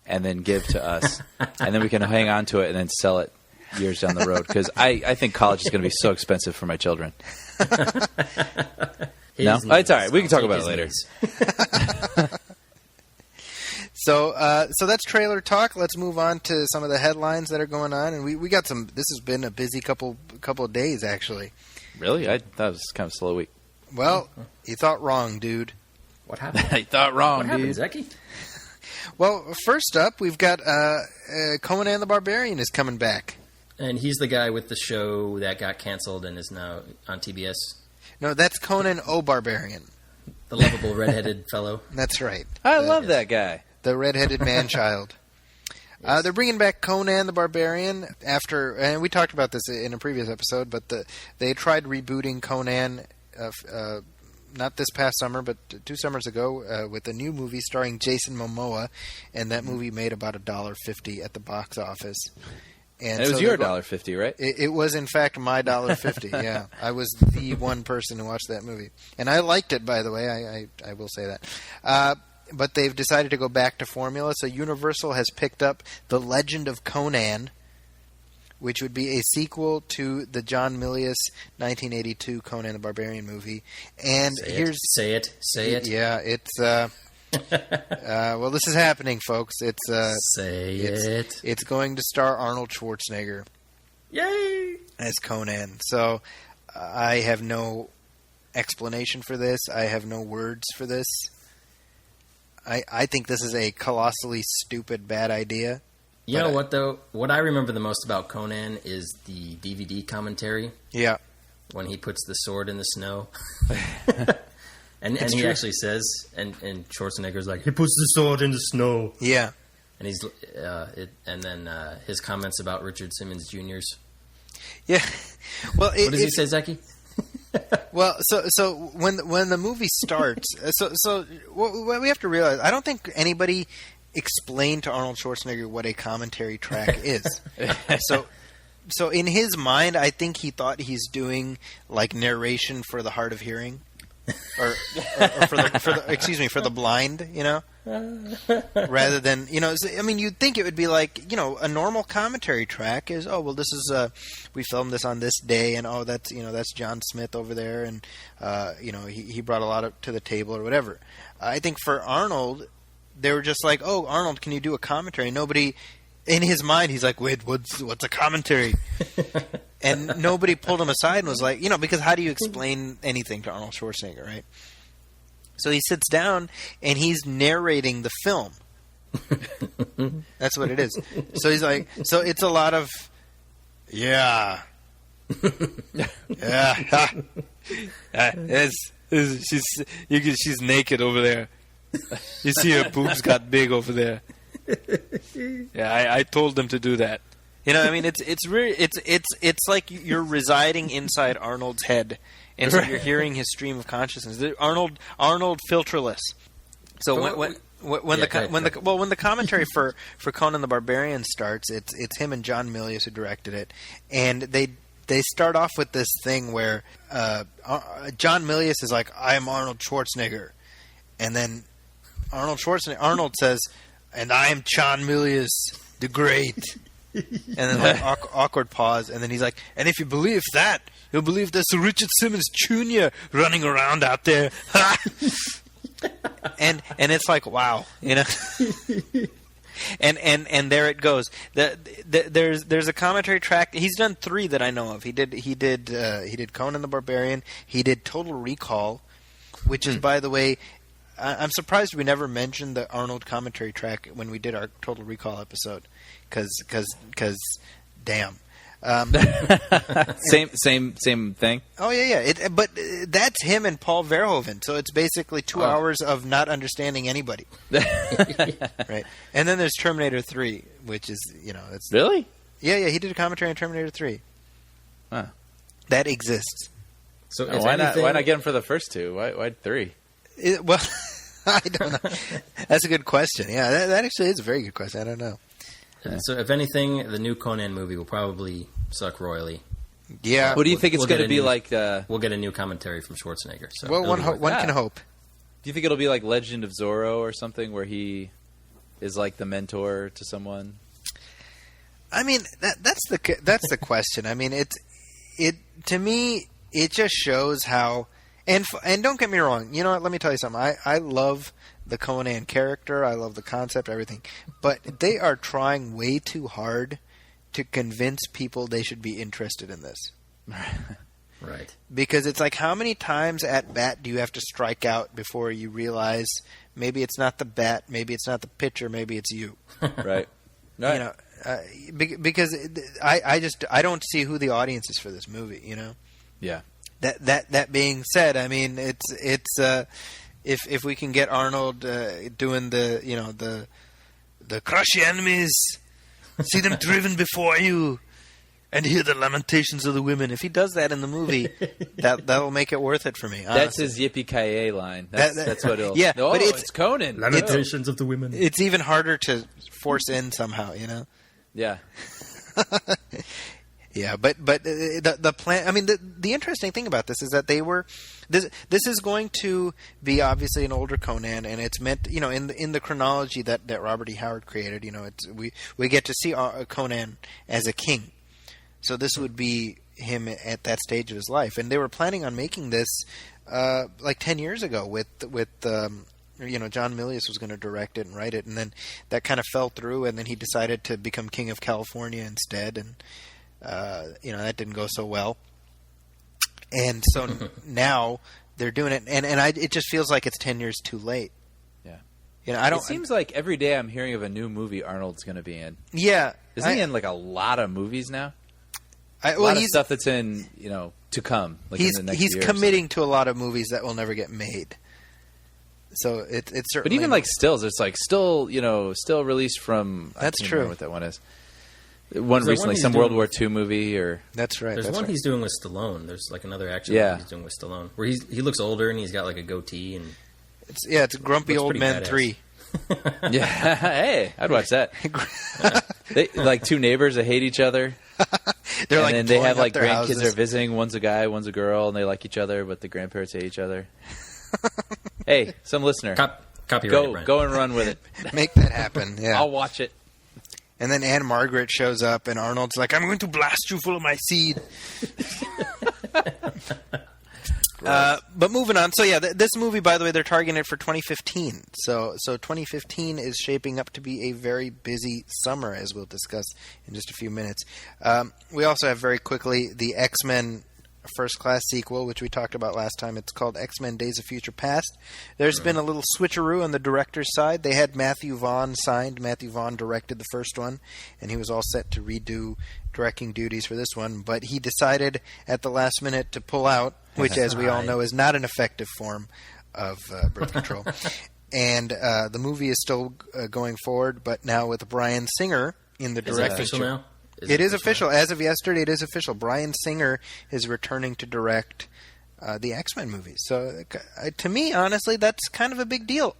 and then give to us, and then we can hang on to it and then sell it years down the road? Because I think college is going to be so expensive for my children. No? His Oh, it's all right. We can knees. talk about His it later. knees. So that's trailer talk. Let's move on to some of the headlines that are going on, and we got some. This has been a busy couple of days, actually. Really? I thought it was kind of a slow week. Well, you thought wrong, dude. What happened? I thought wrong, What happened, dude. Zeki? Well, first up, we've got Conan the Barbarian is coming back. And he's the guy with the show that got canceled and is now on TBS. No, that's Conan O'Barbarian. The lovable redheaded fellow. That's right. I love that guy. The redheaded man-child. They're bringing back Conan the Barbarian after, and we talked about this in a previous episode, but they tried rebooting Conan, not this past summer, but 2 summers ago, with a new movie starring Jason Momoa, and that movie made about $1.50 at the box office. And it was your $1.50, right? It was, in fact, my $1.50. Yeah, I was the one person who watched that movie, and I liked it. By the way, I will say that. But they've decided to go back to formula. So Universal has picked up The Legend of Conan, which would be a sequel to the John Milius 1982 Conan the Barbarian movie. And Say it. Yeah, it's. Well, this is happening, folks. It's. Say it. It's going to star Arnold Schwarzenegger. Yay! As Conan. So I have no explanation for this. I have no words for this. I think this is a colossally stupid, bad idea. You know what, though? What I remember the most about Conan is the DVD commentary. Yeah. When he puts the sword in the snow. And It's he true. actually says, and Schwarzenegger's like, he puts the sword in the snow. Yeah. And he's, and then his comments about Richard Simmons Jr.'s. Yeah. Well, What does he say, Zeki? Well, so when the movie starts, so what we have to realize, I don't think anybody explained to Arnold Schwarzenegger what a commentary track is. So in his mind, I think he thought he's doing like narration for the hard of hearing, or for the blind, you know, rather than, you know. I mean, you'd think it would be like, you know, a normal commentary track is, oh well, this is we filmed this on this day, and oh that's John Smith over there, and you know he brought a lot to the table or whatever. I think for Arnold, they were just like, oh Arnold, can you do a commentary? Nobody. In his mind, he's like, wait, what's a commentary? And nobody pulled him aside and was like, you know, because how do you explain anything to Arnold Schwarzenegger, right? So he sits down and he's narrating the film. That's what it is. So he's like, so it's a lot of, yeah. Yeah. She's naked over there. You see her boobs got big over there. Yeah, I told them to do that. You know, I mean, it's really it's like you're residing inside Arnold's head, and so you're hearing his stream of consciousness. Arnold filterless. So when the commentary for Conan the Barbarian starts, it's him and John Milius who directed it, and they start off with this thing where John Milius is like, "I am Arnold Schwarzenegger," and then Arnold says, "And I am John Milius the Great." And then like awkward pause, and then he's like, "And if you believe that, you'll believe there's a Richard Simmons Jr. running around out there." and it's like, wow, you know. and there it goes. There's a commentary track. He's done 3 that I know of. He did Conan the Barbarian. He did Total Recall, which is, by the way, I'm surprised we never mentioned the Arnold commentary track when we did our Total Recall episode, because damn. Same thing. Oh yeah. But that's him and Paul Verhoeven, so it's basically 2 hours of not understanding anybody. Right. And then there's Terminator 3, which is, you know, it's Really? Yeah. He did a commentary on Terminator 3. Huh. That exists. So Why not get him for the first 2? Why 3? Well, I don't know. That's a good question. Yeah, that actually is a very good question. I don't know. So if anything, the new Conan movie will probably suck royally. Yeah. What do you think it's we'll going get to a be new- like? We'll get a new commentary from Schwarzenegger. So Well, it'll be worth one it. can hope. Do you think it'll be like Legend of Zorro or something, where he is like the mentor to someone? I mean, that's the question. I mean, it to me, it just shows how. And don't get me wrong. You know what? Let me tell you something. I love the Conan character. I love the concept, everything. But they are trying way too hard to convince people they should be interested in this. Right. Because it's like, how many times at bat do you have to strike out before you realize maybe it's not the bat, maybe it's not the pitcher, maybe it's you. Right. You know, because I don't see who the audience is for this movie. You know. Yeah. That being said, I mean, it's if we can get Arnold doing the crush your enemies, see them driven before you, and hear the lamentations of the women. If he does that in the movie, that'll make it worth it for me. Honestly. That's his yippee-ki-yay line. That's what it'll... Yeah, oh, but it's Conan. Lamentations of the women. It's even harder to force in somehow, you know. Yeah. Yeah, but the plan. I mean, the interesting thing about this is that they were. This is going to be obviously an older Conan, and it's meant, you know, in the chronology that Robert E. Howard created. You know, we get to see Conan as a king, so this would be him at that stage of his life, and they were planning on making this like 10 years ago with you know, John Milius was going to direct it and write it, and then that kind of fell through, and then he decided to become King of California instead, and. You know, that didn't go so well, and so now they're doing it, and it just feels like it's 10 years too late. Yeah, you know, It seems like every day I'm hearing of a new movie Arnold's going to be in. Yeah, Isn't he in like a lot of movies now? Well, a lot of stuff that's in, you know, to come. Like in the next he's year or committing to a lot of movies that will never get made. So it's But certainly. even like stills, it's like still released from. That's I can't true. remember what that one is. One There's recently, one some he's World doing- War II movie, or That's right. There's that's one right. he's doing with Stallone. There's like another action Yeah. movie he's doing with Stallone, where he looks older and he's got like a goatee and It's Grumpy Looks Old pretty Men badass. 3. yeah, hey, I'd watch that. They like two neighbors that hate each other, They're and like then they blowing have up like their grandkids houses. they're visiting. One's a guy, one's a girl, and they like each other, but the grandparents hate each other. Hey, some listener, copyright. Brian. go and run with it. Make that happen. Yeah. I'll watch it. And then Anne Margaret shows up, and Arnold's like, "I'm going to blast you full of my seed." But moving on. So yeah, this movie, by the way, they're targeting it for 2015. So 2015 is shaping up to be a very busy summer, as we'll discuss in just a few minutes. We also have very quickly the X-Men First Class sequel, which we talked about last time. It's called X-Men Days of Future Past. There's been a little switcheroo on the director's side. They had Matthew Vaughn signed. Matthew Vaughn directed the first one, and he was all set to redo directing duties for this one. But he decided at the last minute to pull out, which, as we all know, is not an effective form of birth control. And the movie is still going forward, but now with Bryan Singer in the Is it directing official chair. now? It is official. As of yesterday, it is official. Bryan Singer is returning to direct the X-Men movies. So, to me, honestly, that's kind of a big deal.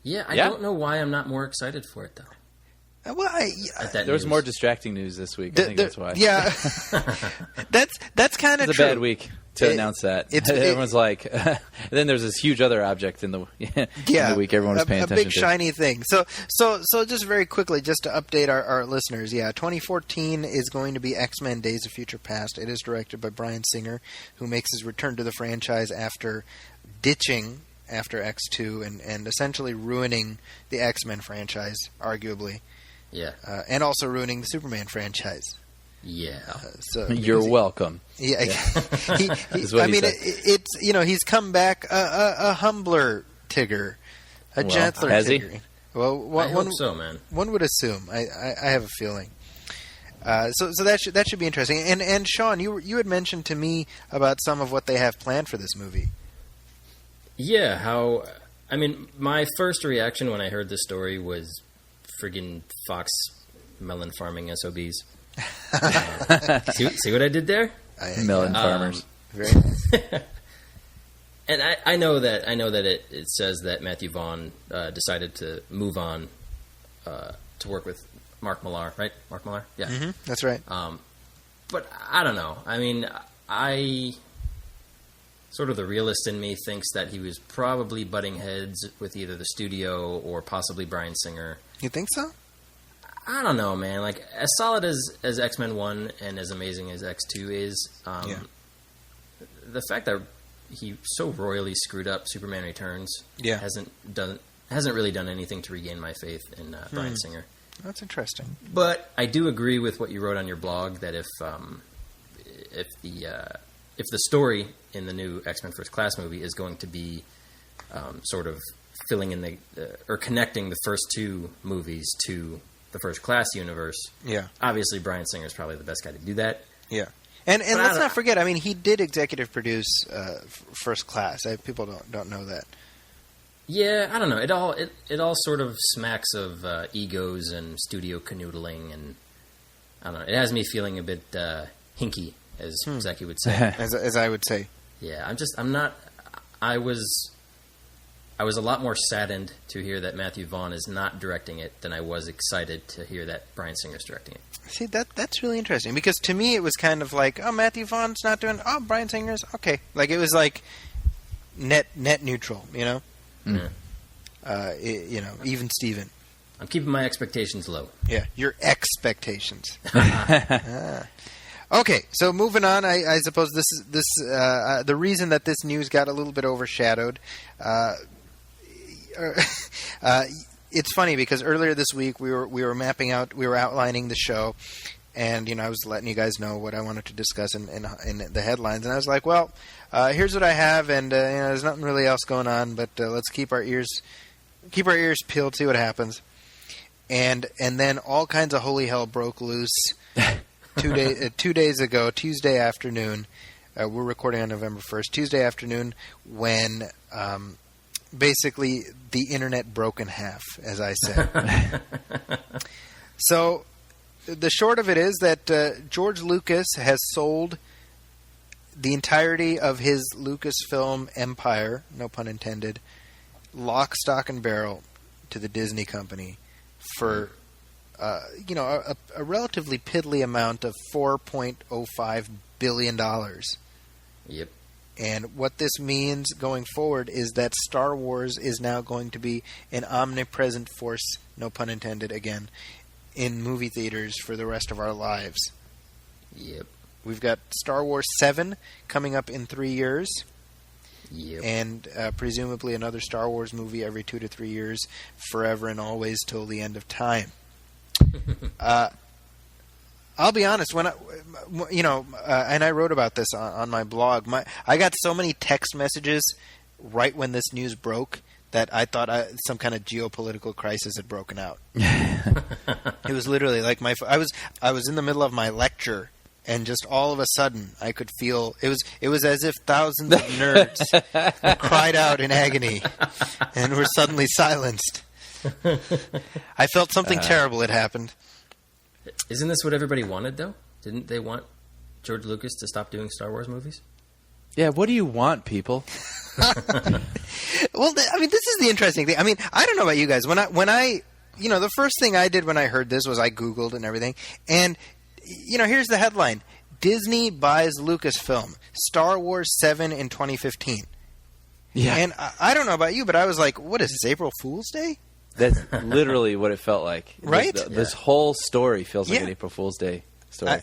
Yeah, I Yeah. don't know why I'm not more excited for it though. Well, At that There was news. more distracting news this week. I think that's why. Yeah, that's kind of It's a true. bad week to announce that. Everyone's like, and then there's this huge other object in the in the week everyone was paying a attention big to. shiny thing. So just very quickly, just to update our listeners, 2014 is going to be X-Men: Days of Future Past. It is directed by Bryan Singer, who makes his return to the franchise after ditching after X2 and essentially ruining the X-Men franchise, arguably, Yeah. and also ruining the Superman franchise. Yeah. So You're because welcome. he, Is what I he mean, said. it's he's come back a humbler Tigger, a Well, gentler has he? Tigger. Well, I hope so, man. one would assume. I have a feeling. So that should be interesting. And Sean, you had mentioned to me about some of what they have planned for this movie. Yeah, how... I mean, my first reaction when I heard this story was friggin' Fox melon farming SOBs. See what I did there? Melon farmers. Very And I know that it says that Matthew Vaughn decided to move on to work with Mark Millar, right? Mark Millar? Yeah. that's right. But I don't know. I mean, I sort of the realist in me thinks that he was probably butting heads with either the studio or possibly Bryan Singer. You think so? I don't know, man. Like, as solid as X-Men 1 and as amazing as X2 is, the fact that he so royally screwed up Superman Returns hasn't really done anything to regain my faith in Bryan Singer. That's interesting. But I do agree with what you wrote on your blog that if the story in the new X-Men First Class movie is going to be sort of filling in the or connecting the first two movies to the First Class universe, obviously Bryan Singer is probably the best guy to do that. Yeah. And But let's not forget, I mean, he did executive produce First Class. People don't know that. Yeah, I don't know. It all sort of smacks of egos and studio canoodling, and I don't know. It has me feeling a bit hinky, as Zeki would say. As I would say. Yeah, I'm not. I was a lot more saddened to hear that Matthew Vaughn is not directing it than I was excited to hear that Bryan Singer's directing it. See, that's really interesting, because to me it was kind of like, oh, Matthew Vaughn's not doing, oh, Bryan Singer's, okay. Like, it was like net neutral, you know? Even Steven. I'm keeping my expectations low. Yeah, your expectations. Okay, so moving on, I suppose the reason that this news got a little bit overshadowed. It's funny because earlier this week we were outlining the show, and I was letting you guys know what I wanted to discuss in the headlines, and I was like, well, here's what I have, and there's nothing really else going on, but let's keep our ears peeled, see what happens. And then all kinds of holy hell broke loose 2 days ago, Tuesday afternoon. We're recording on November 1st. Tuesday afternoon, when basically the internet broke in half, as I said. So the short of it is that George Lucas has sold the entirety of his Lucasfilm empire, no pun intended, lock, stock, and barrel to the Disney company for a relatively piddly amount of $4.05 billion. Yep. And what this means going forward is that Star Wars is now going to be an omnipresent force, no pun intended again, in movie theaters for the rest of our lives. Yep. We've got Star Wars 7 coming up in 3 years. Yep. And presumably another Star Wars movie every 2 to 3 years, forever and always till the end of time. I'll be honest, when and I wrote about this on my blog. I got so many text messages right when this news broke that I thought some kind of geopolitical crisis had broken out. It was literally like I was in the middle of my lecture. And just all of a sudden, I could feel it was as if thousands of nerds cried out in agony and were suddenly silenced. I felt something terrible had happened. Isn't this what everybody wanted, though? Didn't they want George Lucas to stop doing Star Wars movies? Yeah, what do you want, people? Well, this is the interesting thing. I mean, I don't know about you guys. When I the first thing I did when I heard this was I Googled and everything, and here's the headline. Disney buys Lucasfilm. Star Wars 7 in 2015. Yeah. And I don't know about you, but I was like, what is this, April Fool's Day? That's literally what it felt like. Right? This whole story feels like an April Fool's Day story.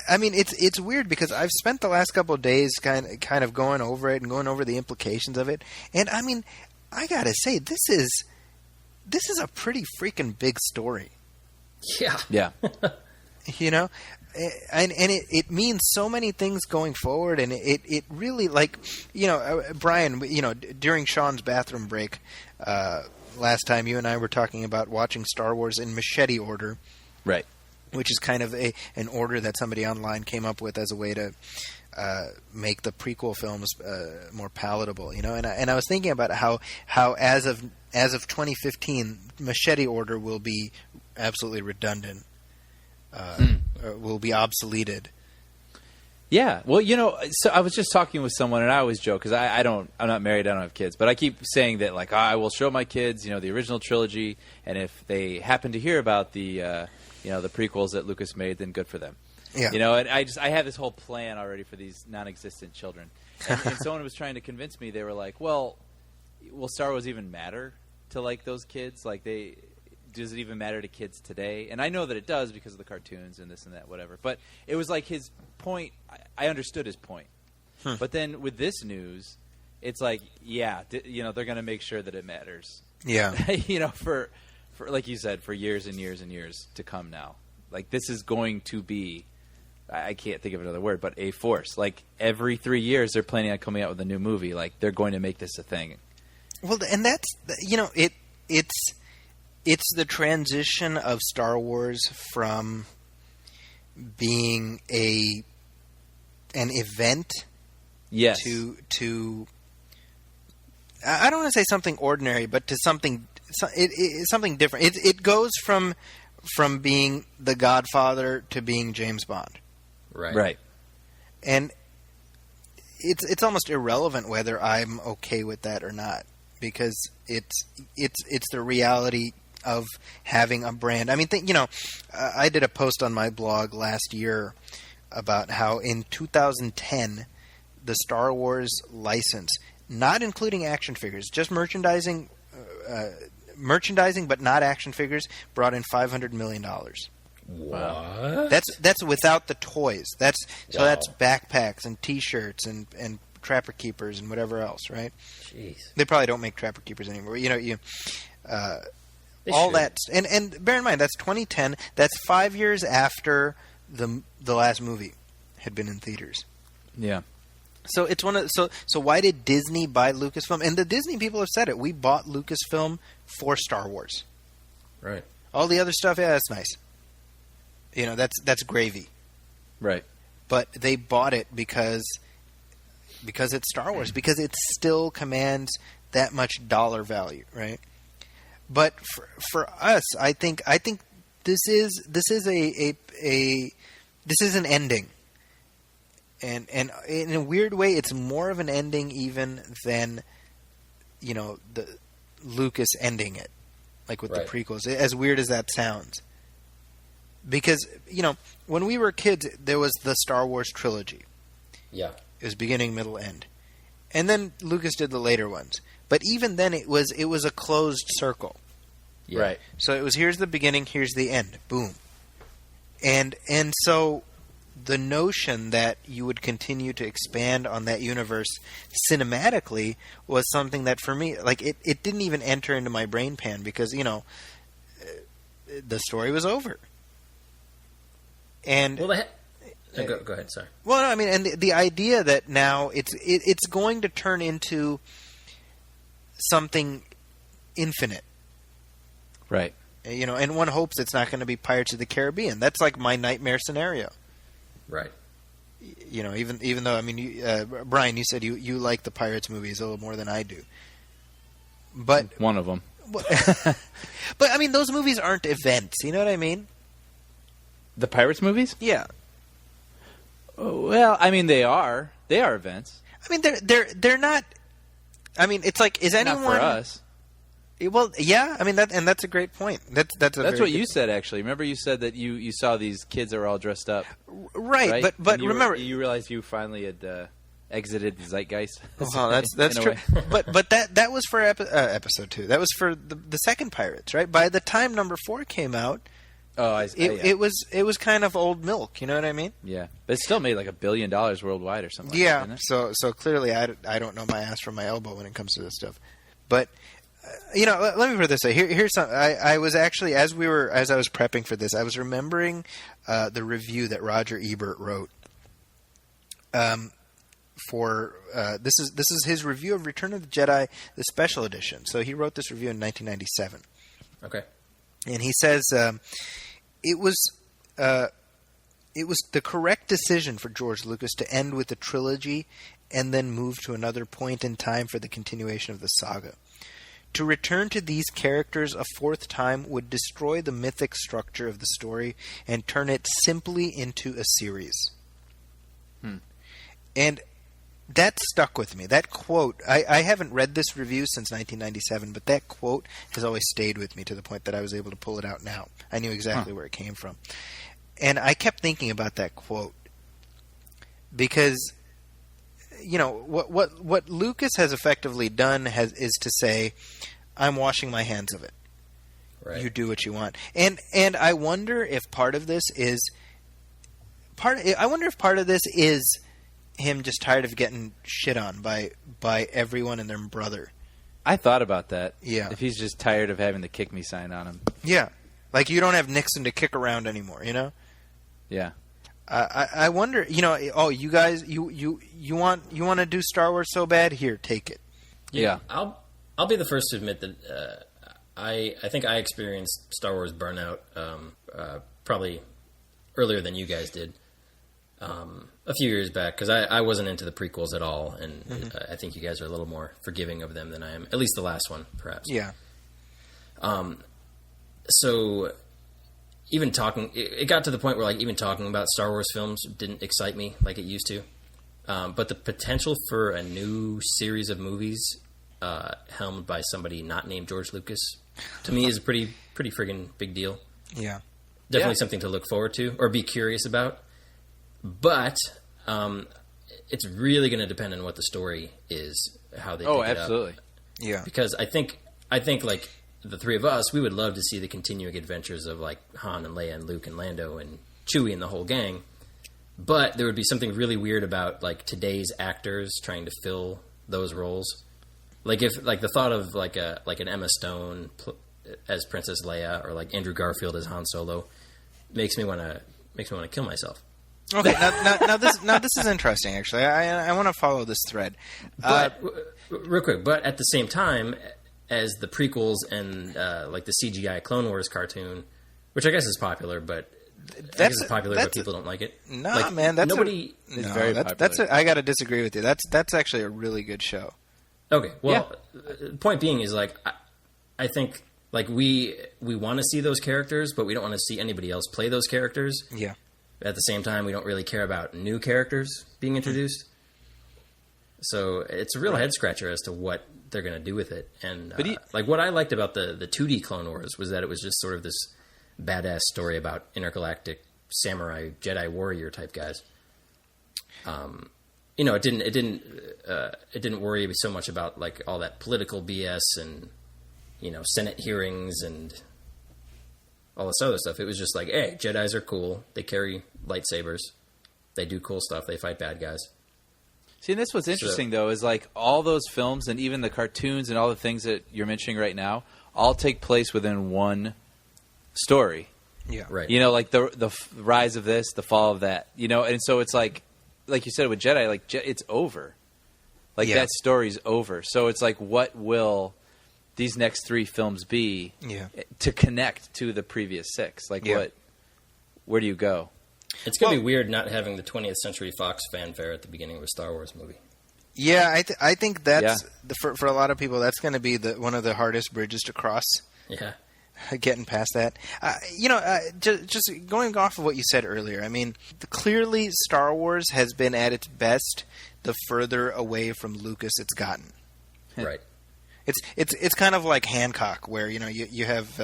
I mean, it's weird because I've spent the last couple of days kind of going over it and going over the implications of it. And, I mean, I got to say, this is a pretty freaking big story. Yeah. Yeah. And it means so many things going forward, and it really, like, Brian, during Sean's bathroom break last time, you and I were talking about watching Star Wars in machete order, Right. which is kind of an order that somebody online came up with as a way to make the prequel films more palatable, And I was thinking about how as of 2015, machete order will be absolutely redundant. Will be obsoleted. Yeah. Well, so I was just talking with someone, and I always joke because I'm not married, I don't have kids, but I keep saying that, like, I will show my kids, the original trilogy, and if they happen to hear about the, the prequels that Lucas made, then good for them. Yeah. And I have this whole plan already for these non-existent children, and someone was trying to convince me. They were like, "Well, will Star Wars even matter to like those kids? Like does it even matter to kids today?" And I know that it does because of the cartoons and this and that, whatever. But it was like his point. I understood his point. But then with this news, it's like, yeah, they're going to make sure that it matters. Yeah. For like you said, for years and years and years to come now. Like, this is going to be, I can't think of another word, but a force. Like, every 3 years they're planning on coming out with a new movie. Like, they're going to make this a thing. Well, and that's, it's the transition of Star Wars from being an event, yes, to I don't want to say something ordinary, but to something different. It goes from being the Godfather to being James Bond. Right. And it's almost irrelevant whether I'm okay with that or not, because it's the reality of having a brand. I mean, I did a post on my blog last year about how in 2010 the Star Wars license, not including action figures, just merchandising but not action figures, brought in $500 million. What? That's without the toys. That's backpacks and T-shirts and Trapper Keepers and whatever else, right? Jeez. They probably don't make Trapper Keepers anymore. They all should. that, and bear in mind that's 2010. That's 5 years after the last movie had been in theaters. Yeah. So it's so why did Disney buy Lucasfilm? And the Disney people have said it. We bought Lucasfilm for Star Wars. Right. All the other stuff, yeah, that's nice. That's gravy. Right. But they bought it because it's Star Wars, because it still commands that much dollar value, right? But for us, I think this is an ending, and in a weird way, it's more of an ending even than the Lucas ending it, like with the prequels. As weird as that sounds, because when we were kids, there was the Star Wars trilogy. Yeah, it was beginning, middle, end, and then Lucas did the later ones. But even then, it was a closed circle. Yeah. Right. So it was, here's the beginning, here's the end. Boom. And so the notion that you would continue to expand on that universe cinematically was something that, for me, like, it didn't even enter into my brain pan because, the story was over. And Well, go ahead, sorry. well, no, I mean, and the idea that now it's going to turn into something infinite, Right. and one hopes it's not going to be Pirates of the Caribbean. That's like my nightmare scenario. Right. Even though, I mean, Brian, you said you like the Pirates movies a little more than I do, but One of them. but I mean, those movies aren't events. You know what I mean? The Pirates movies? Yeah. Well, I mean, they are events. I mean, they're not. I mean, it's like, is anyone Not for us. Well, yeah. I mean, that's a great point. That's what you said, actually. Remember, you said that you saw these kids that were all dressed up, right? right? But And remember, you realized you finally had exited the zeitgeist. well, that's in a true. way. but that was for episode 2. That was for the second Pirates, right? By the time number 4 came out, Yeah. it was kind of old milk. You know what I mean? Yeah, but it still made like $1 billion worldwide or something. Yeah. Like that, didn't it? So clearly, I don't know my ass from my elbow when it comes to this stuff. But let me put it this way. Here's something. I was actually, as I was prepping for this, I was remembering the review that Roger Ebert wrote. For this is his review of Return of the Jedi, the special edition. So he wrote this review in 1997. Okay. And he says it was the correct decision for George Lucas to end with the trilogy and then move to another point in time for the continuation of the saga. To return to these characters a fourth time would destroy the mythic structure of the story and turn it simply into a series. And that stuck with me. That quote, I haven't read this review since 1997, but that quote has always stayed with me to the point that I was able to pull it out now. I knew exactly where it came from. And I kept thinking about that quote because, what Lucas has effectively done is to say, I'm washing my hands of it. Right. You do what you want. And I wonder if part of this is him just tired of getting shit on by everyone and their brother. I thought about that. Yeah. If he's just tired of having the kick me sign on him. Yeah. Like, you don't have Nixon to kick around anymore, Yeah. I wonder, you guys, you want to do Star Wars so bad? Here, take it. Yeah. I'll be the first to admit that I think I experienced Star Wars burnout probably earlier than you guys did. A few years back, because I wasn't into the prequels at all, and I think you guys are a little more forgiving of them than I am. At least the last one, perhaps. Yeah. So, even talking, it got to the point where like even talking about Star Wars films didn't excite me like it used to. But the potential for a new series of movies helmed by somebody not named George Lucas, to me, is a pretty friggin' big deal. Yeah. Definitely something to look forward to or be curious about. But it's really going to depend on what the story is, how they pick it absolutely. up. Yeah. Because I think like the three of us, we would love to see the continuing adventures of like Han and Leia and Luke and Lando and Chewie and the whole gang. But there would be something really weird about like today's actors trying to fill those roles. Like if like the thought of like an Emma Stone as Princess Leia or like Andrew Garfield as Han Solo makes me want to kill myself. Okay, now this is interesting. Actually, I want to follow this thread. But real quick, but at the same time, as the prequels and like the CGI Clone Wars cartoon, which I guess is popular, but but people don't like it. No, like, man, that's nobody. It's very popular. I got to disagree with you. That's actually a really good show. Okay. Well, point being is like I think like we want to see those characters, but we don't want to see anybody else play those characters. Yeah. At the same time, we don't really care about new characters being introduced. So it's a real head scratcher as to what they're going to do with it. And like what I liked about the 2D Clone Wars was that it was just sort of this badass story about intergalactic samurai Jedi warrior type guys. You know, it didn't worry me so much about like all that political BS and, you know, Senate hearings and all this other stuff. It was just like, hey, Jedis are cool. They carry lightsabers. They do cool stuff. They fight bad guys. See, and that's what's interesting, though, is like all those films and even the cartoons and all the things that you're mentioning right now all take place within one story. Yeah. Right. You know, like the rise of this, the fall of that. You know, and so it's like you said with Jedi, like it's over. Like that story's over. So it's like, what will these next 3 films be to connect to the previous 6? Like where do you go? It's going to be weird not having the 20th Century Fox fanfare at the beginning of a Star Wars movie. Yeah, I think that's for a lot of people that's going to be one of the hardest bridges to cross. Yeah, getting past that. Just going off of what you said earlier. I mean, clearly Star Wars has been at its best the further away from Lucas it's gotten. Right. It's kind of like Hancock, where you have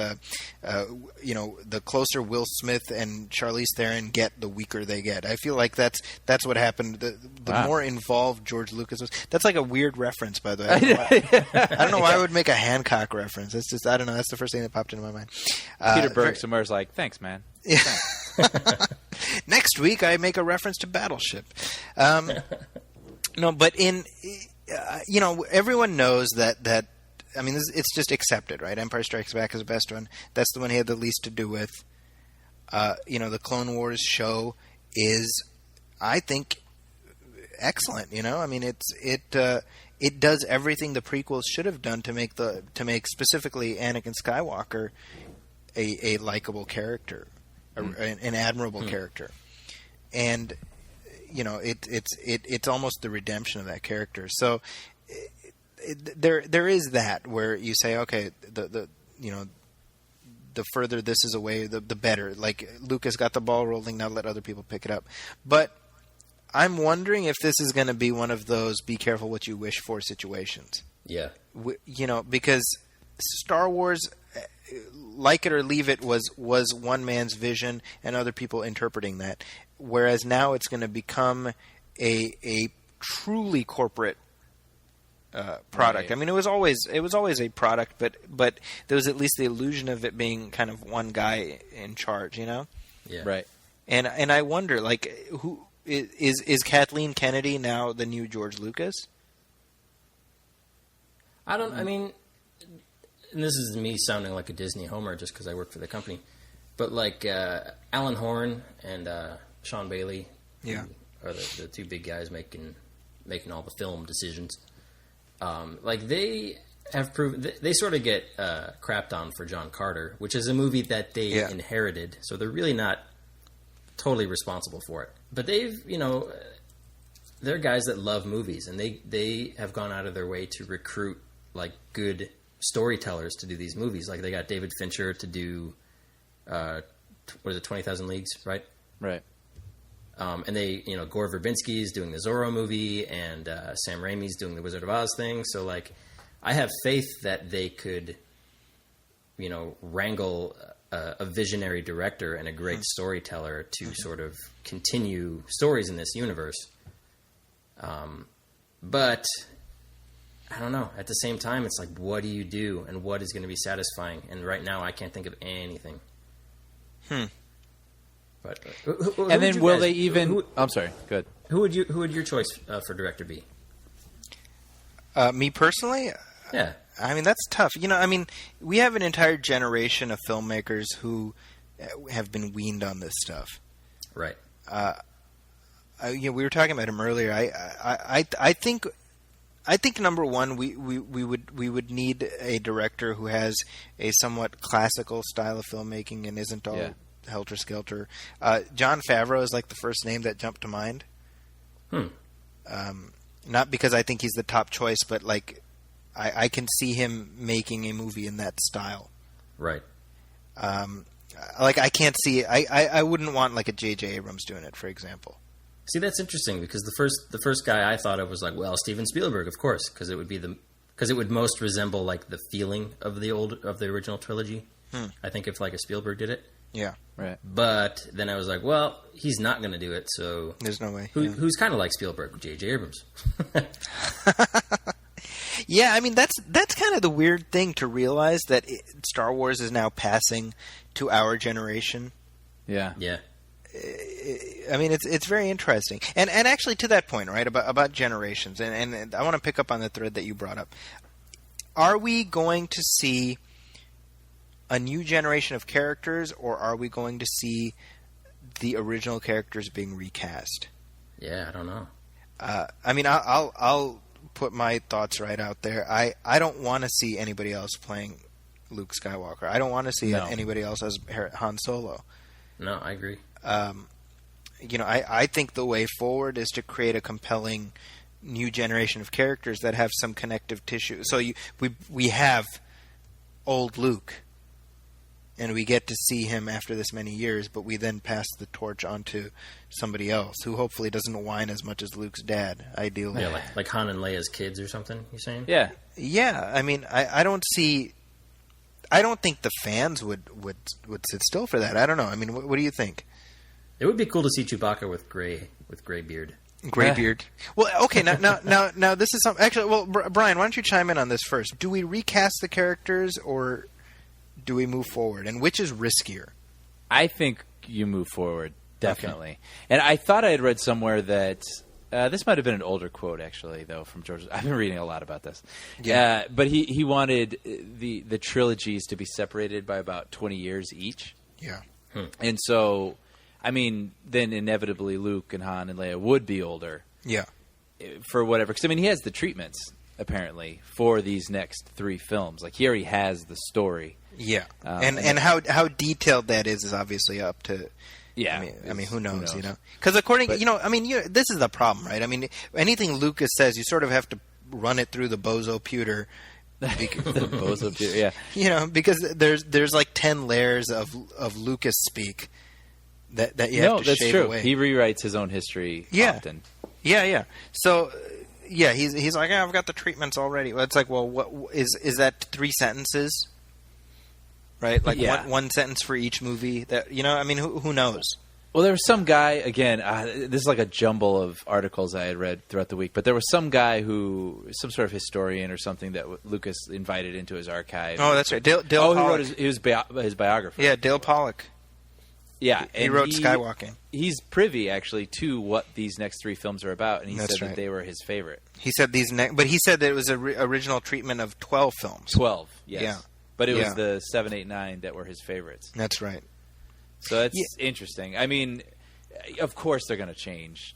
the closer Will Smith and Charlize Theron get, the weaker they get. I feel like that's what happened. The more involved George Lucas was. That's like a weird reference, by the way. I don't know why I would make a Hancock reference. It's just, I don't know. That's the first thing that popped into my mind. Peter Bergsomer's like, thanks, man. Yeah. Thanks. Next week I make a reference to Battleship. No, but everyone knows that. I mean, it's just accepted, right? Empire Strikes Back is the best one. That's the one he had the least to do with. The Clone Wars show is, I think, excellent. I mean, it does everything the prequels should have done to make specifically Anakin Skywalker a likable character, an admirable character, and it's almost the redemption of that character. So there is that where you say, okay, the further this is away, the better. Like Lucas got the ball rolling, now let other people pick it up. But I'm wondering if this is going to be one of those be careful what you wish for situations. Yeah. Because Star Wars, like it or leave it, was one man's vision and other people interpreting that. Whereas now it's going to become a truly corporate product. Right. I mean, it was always a product, but there was at least the illusion of it being kind of one guy in charge, Yeah. Right. And I wonder, like, who is Kathleen Kennedy now the new George Lucas? I mean, and this is me sounding like a Disney homer just because I work for the company, but like Alan Horn and Sean Bailey, are the 2 big guys making all the film decisions. Like they have proven, they sort of get crapped on for John Carter, which is a movie that they inherited, so they're really not totally responsible for it. But they've, they're guys that love movies, and they have gone out of their way to recruit like good storytellers to do these movies. Like they got David Fincher to do, 20,000 Leagues, right? Right. And they, Gore Verbinski is doing the Zorro movie, and Sam Raimi's doing the Wizard of Oz thing. So, like, I have faith that they could, wrangle a visionary director and a great storyteller to sort of continue stories in this universe. But I don't know. At the same time, it's like, what do you do, and what is going to be satisfying? And right now, I can't think of anything. But and then will they even? I'm sorry. Good. Who would your choice for director be? Me personally? Yeah. I mean, that's tough. I mean, we have an entire generation of filmmakers who have been weaned on this stuff. Right. We were talking about him earlier. I think number one, we would need a director who has a somewhat classical style of filmmaking and isn't all helter skelter. Jon Favreau is like the first name that jumped to mind. Not because I think he's the top choice, but like I can see him making a movie in that style. Right. Like I can't see. I wouldn't want like a J.J. Abrams doing it, for example. See, that's interesting because the first guy I thought of was like, well, Steven Spielberg, of course, because it would most resemble like the feeling of the original trilogy. I think if like a Spielberg did it. Yeah. Right. But then I was like, well, he's not going to do it, so There's no way. Who's kind of like Spielberg? J.J. Abrams. Yeah, I mean that's kind of the weird thing to realize that Star Wars is now passing to our generation. Yeah. Yeah. I mean, it's very interesting, and actually to that point, right, about generations, and I want to pick up on the thread that you brought up. Are we going to see a new generation of characters, or are we going to see the original characters being recast? Yeah, I don't know. I mean, I'll put my thoughts right out there. I don't want to see anybody else playing Luke Skywalker. I don't want to see anybody else as Han Solo. No, I agree. I think the way forward is to create a compelling new generation of characters that have some connective tissue. So we have old Luke, and we get to see him after this many years, but we then pass the torch on to somebody else who hopefully doesn't whine as much as Luke's dad, ideally. Yeah, like Han and Leia's kids or something, you're saying? Yeah. Yeah, I mean, I don't think the fans would sit still for that. I don't know. I mean, what do you think? It would be cool to see Chewbacca with gray beard. Graybeard. Well, okay. Now, this is something. Actually, well, Brian, why don't you chime in on this first? Do we recast the characters or do we move forward? And which is riskier? I think you move forward, definitely. Okay. And I thought I had read somewhere that this might have been an older quote, actually, though, from George. I've been reading a lot about this. Yeah. But he wanted the trilogies to be separated by about 20 years each. Yeah. And so, I mean, then inevitably Luke and Han and Leia would be older. Yeah. For whatever. Because, I mean, he has the treatments, apparently, for these next 3 films. Like, he already has the story. Yeah. And how detailed that is obviously up to... Yeah. I mean, who knows, you know? Because according... this is the problem, right? I mean, anything Lucas says, you sort of have to run it through the bozo pewter. The bozo pewter, yeah. You know, because there's like 10 layers of Lucas speak that you have to shave away. He rewrites his own history often. Yeah. So, yeah, he's like, I've got the treatments already. Well, it's like, well, what is that 3 sentences? Right? Like one sentence for each movie. That, you know, I mean, who knows? Well, there was some guy, again, this is like a jumble of articles I had read throughout the week, but there was some guy some sort of historian or something that Lucas invited into his archive. Oh, that's right. Dale Pollock. He wrote his biographer. Yeah, Dale Pollock. Yeah. He wrote Skywalking. He's privy, actually, to what these next 3 films are about, and he said that they were his favorite. He said but he said that it was an original treatment of 12 films. 12, yes. Yeah. But it was the 7, 8, 9 that were his favorites. That's right. So that's interesting. I mean, of course they're going to change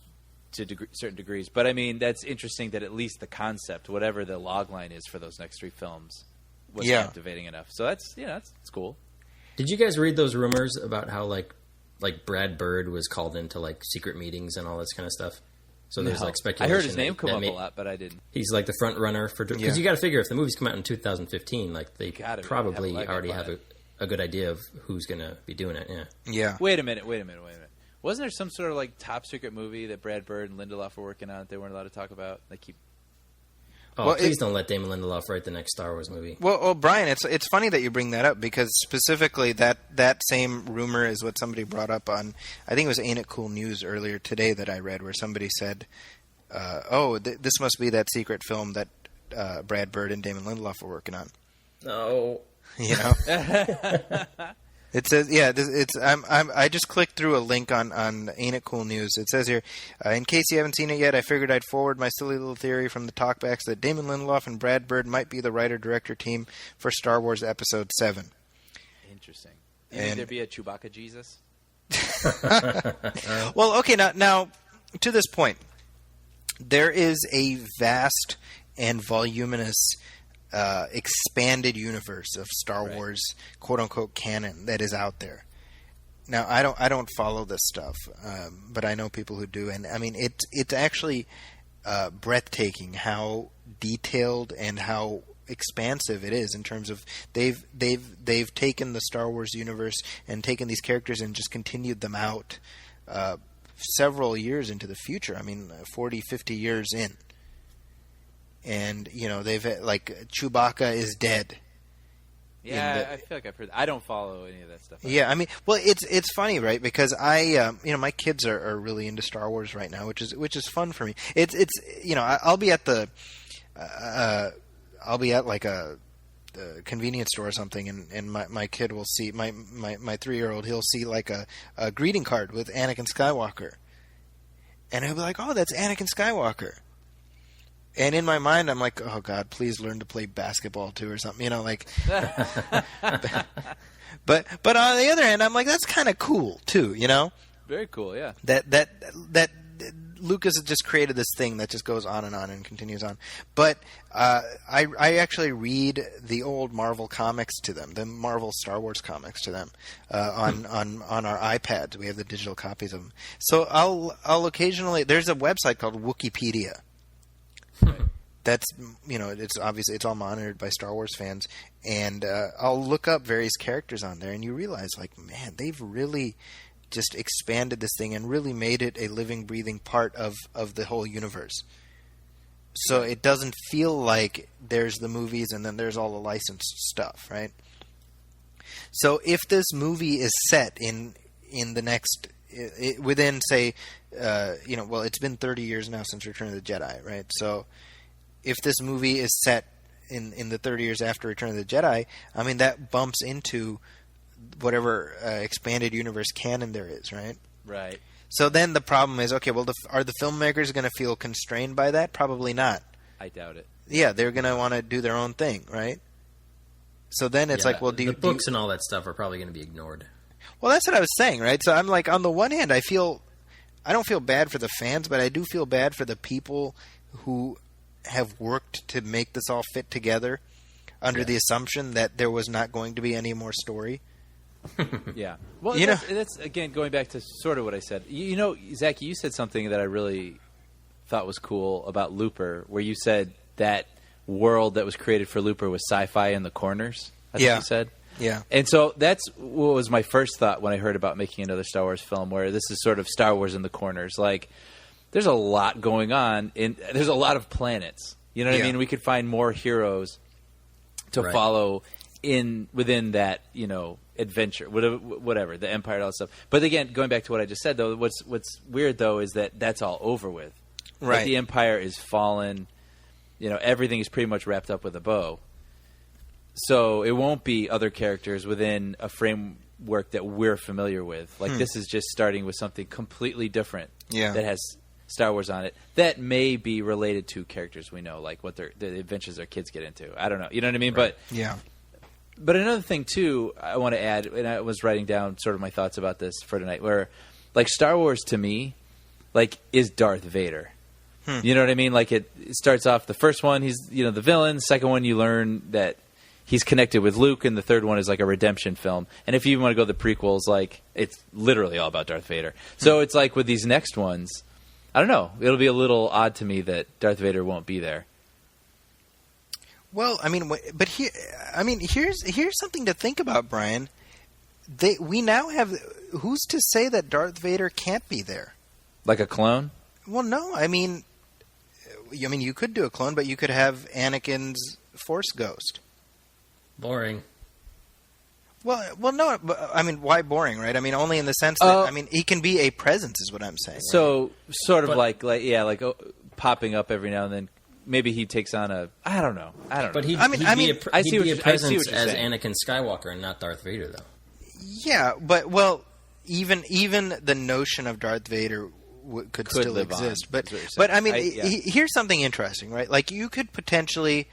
to certain degrees, but I mean, that's interesting that at least the concept, whatever the log line is for those next 3 films, was captivating enough. So that's cool. Did you guys read those rumors about how like Brad Bird was called into like secret meetings and all this kind of stuff? So there's like speculation. I heard his name come up a lot, but I didn't. He's like the front runner for because you got to figure if the movies come out in 2015, like they probably already have a good idea of who's going to be doing it. Yeah. Wait a minute. Wasn't there some sort of like top secret movie that Brad Bird and Lindelof were working on that they weren't allowed to talk about? They keep. Oh, well, please don't let Damon Lindelof write the next Star Wars movie. Well, Brian, it's funny that you bring that up because specifically that same rumor is what somebody brought up on, I think it was Ain't It Cool News earlier today that I read, where somebody said, this must be that secret film that Brad Bird and Damon Lindelof were working on. No. You know? It says, I just clicked through a link on Ain't It Cool News. It says here, in case you haven't seen it yet, I figured I'd forward my silly little theory from the talkbacks that Damon Lindelof and Brad Bird might be the writer-director team for Star Wars Episode 7. Interesting. You think there'd be a Chewbacca Jesus? Well, okay, now, to this point, there is a vast and voluminous expanded universe of Star Wars quote unquote canon that is out there. Now I don't follow this stuff, but I know people who do, and I mean it's actually breathtaking, how detailed, and how expansive it is in terms of they've taken the Star Wars universe and taken these characters and just continued them out several years into the future. I mean, 40, 50 years in. And, you know, they've like Chewbacca is dead. Yeah, I feel like I've heard. I don't follow any of that stuff. Yeah, I mean, well, it's funny, right? Because my kids are really into Star Wars right now, which is fun for me. It's I'll be at like a convenience store or something, and my kid will see my 3-year-old. He'll see like a greeting card with Anakin Skywalker, and he'll be like, "Oh, that's Anakin Skywalker." And in my mind, I'm like, "Oh God, please learn to play basketball too, or something." You know, like. But on the other hand, I'm like, that's kind of cool too. You know. Very cool, yeah. That Lucas has just created this thing that just goes on and continues on. But I actually read the old Marvel comics to them, the Marvel Star Wars comics to them on our iPads. We have the digital copies of them. So I'll occasionally. There's a website called Wikipedia. That's, you know, it's obviously it's all monitored by Star Wars fans, and I'll look up various characters on there, and you realize, like, man, they've really just expanded this thing and really made it a living, breathing part of the whole universe. So it doesn't feel like there's the movies and then there's all the licensed stuff, right? So if this movie is set in the next within, say, it's been 30 years now since Return of the Jedi, right? So if this movie is set in the 30 years after Return of the Jedi, I mean, that bumps into whatever expanded universe canon there is, right? Right. So then the problem is, okay, well, are the filmmakers going to feel constrained by that? Probably not. I doubt it. Yeah, they're going to want to do their own thing, right? So then it's like, well, the books and all that stuff are probably going to be ignored. Well, that's what I was saying, right? So I'm like, on the one hand, I don't feel bad for the fans, but I do feel bad for the people who have worked to make this all fit together under the assumption that there was not going to be any more story. Yeah. Well, You know- that's again going back to sort of what I said. You know, Zach, you said something that I really thought was cool about Looper, where you said that world that was created for Looper was sci-fi in the corners. I think Yeah. you said. Yeah. And so that's what was my first thought when I heard about making another Star Wars film, where this is sort of Star Wars in the corners. Like, there's a lot going on, there's a lot of planets. You know what I Yeah. mean? We could find more heroes to Right. follow within that, you know, adventure, whatever, the Empire, all that stuff. But again, going back to what I just said, though, what's weird though is that that's all over with. Right. Like, the Empire is fallen. You know, everything is pretty much wrapped up with a bow. So it won't be other characters within a framework that we're familiar with. Like, this is just starting with something completely different that has Star Wars on it that may be related to characters we know, like what the adventures their kids get into. I don't know. You know what I mean? Right. Yeah. But another thing, too, I want to add, and I was writing down sort of my thoughts about this for tonight, where, like, Star Wars to me, like, is Darth Vader. You know what I mean? Like, it starts off, the first one, he's, you know, the villain. Second one, you learn that he's connected with Luke, and the third one is like a redemption film. And if you want to go the prequels, like, it's literally all about Darth Vader. So it's like with these next ones, I don't know. It'll be a little odd to me that Darth Vader won't be there. Well, I mean, but here's something to think about, Brian. We now have, who's to say that Darth Vader can't be there? Like a clone? Well, no. I mean, you could do a clone, but you could have Anakin's Force ghost. Boring. Well, no. But, I mean, why boring, right? I mean, only in the sense that he can be a presence, is what I'm saying. So sort of But- like popping up every now and then. Maybe he takes on I don't know. But he'd I see be what a I see what presence you're as saying. Anakin Skywalker and not Darth Vader, though. Yeah, but well, even the notion of Darth Vader could still live on, exist. is what what you're but I saying. mean, here's something interesting, right? Like, you could potentially,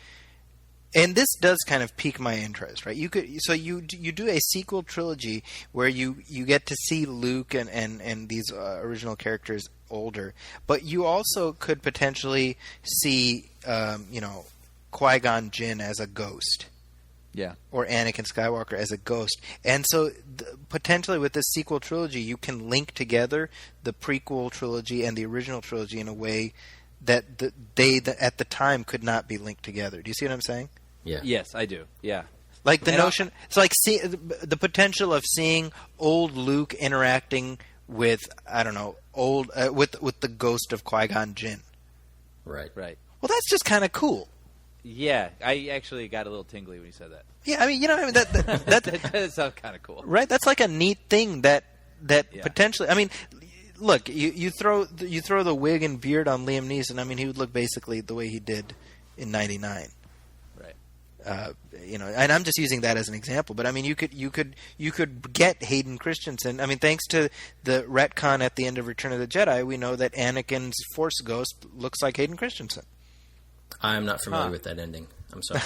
and this does kind of pique my interest, right? You do a sequel trilogy where you get to see Luke and these original characters older, but you also could potentially see Qui-Gon Jinn as a ghost. Yeah. Or Anakin Skywalker as a ghost. And so potentially with this sequel trilogy, you can link together the prequel trilogy and the original trilogy in a way that at the time could not be linked together. Do you see what I'm saying? Yeah. Yes, I do. Yeah. Like the And notion, it's like the potential of seeing old Luke interacting with, I don't know, with the ghost of Qui-Gon Jinn. Right. Right. Well, that's just kind of cool. Yeah, I actually got a little tingly when you said that. Yeah, I mean, that That does sound kind of cool. right. That's like a neat thing that Yeah. potentially. I mean, look, you throw the wig and beard on Liam Neeson. I mean, he would look basically the way he did in '99. Right. And I'm just using that as an example. But I mean, you could get Hayden Christensen. I mean, thanks to the retcon at the end of Return of the Jedi, we know that Anakin's Force ghost looks like Hayden Christensen. I'm not familiar with that ending. I'm sorry.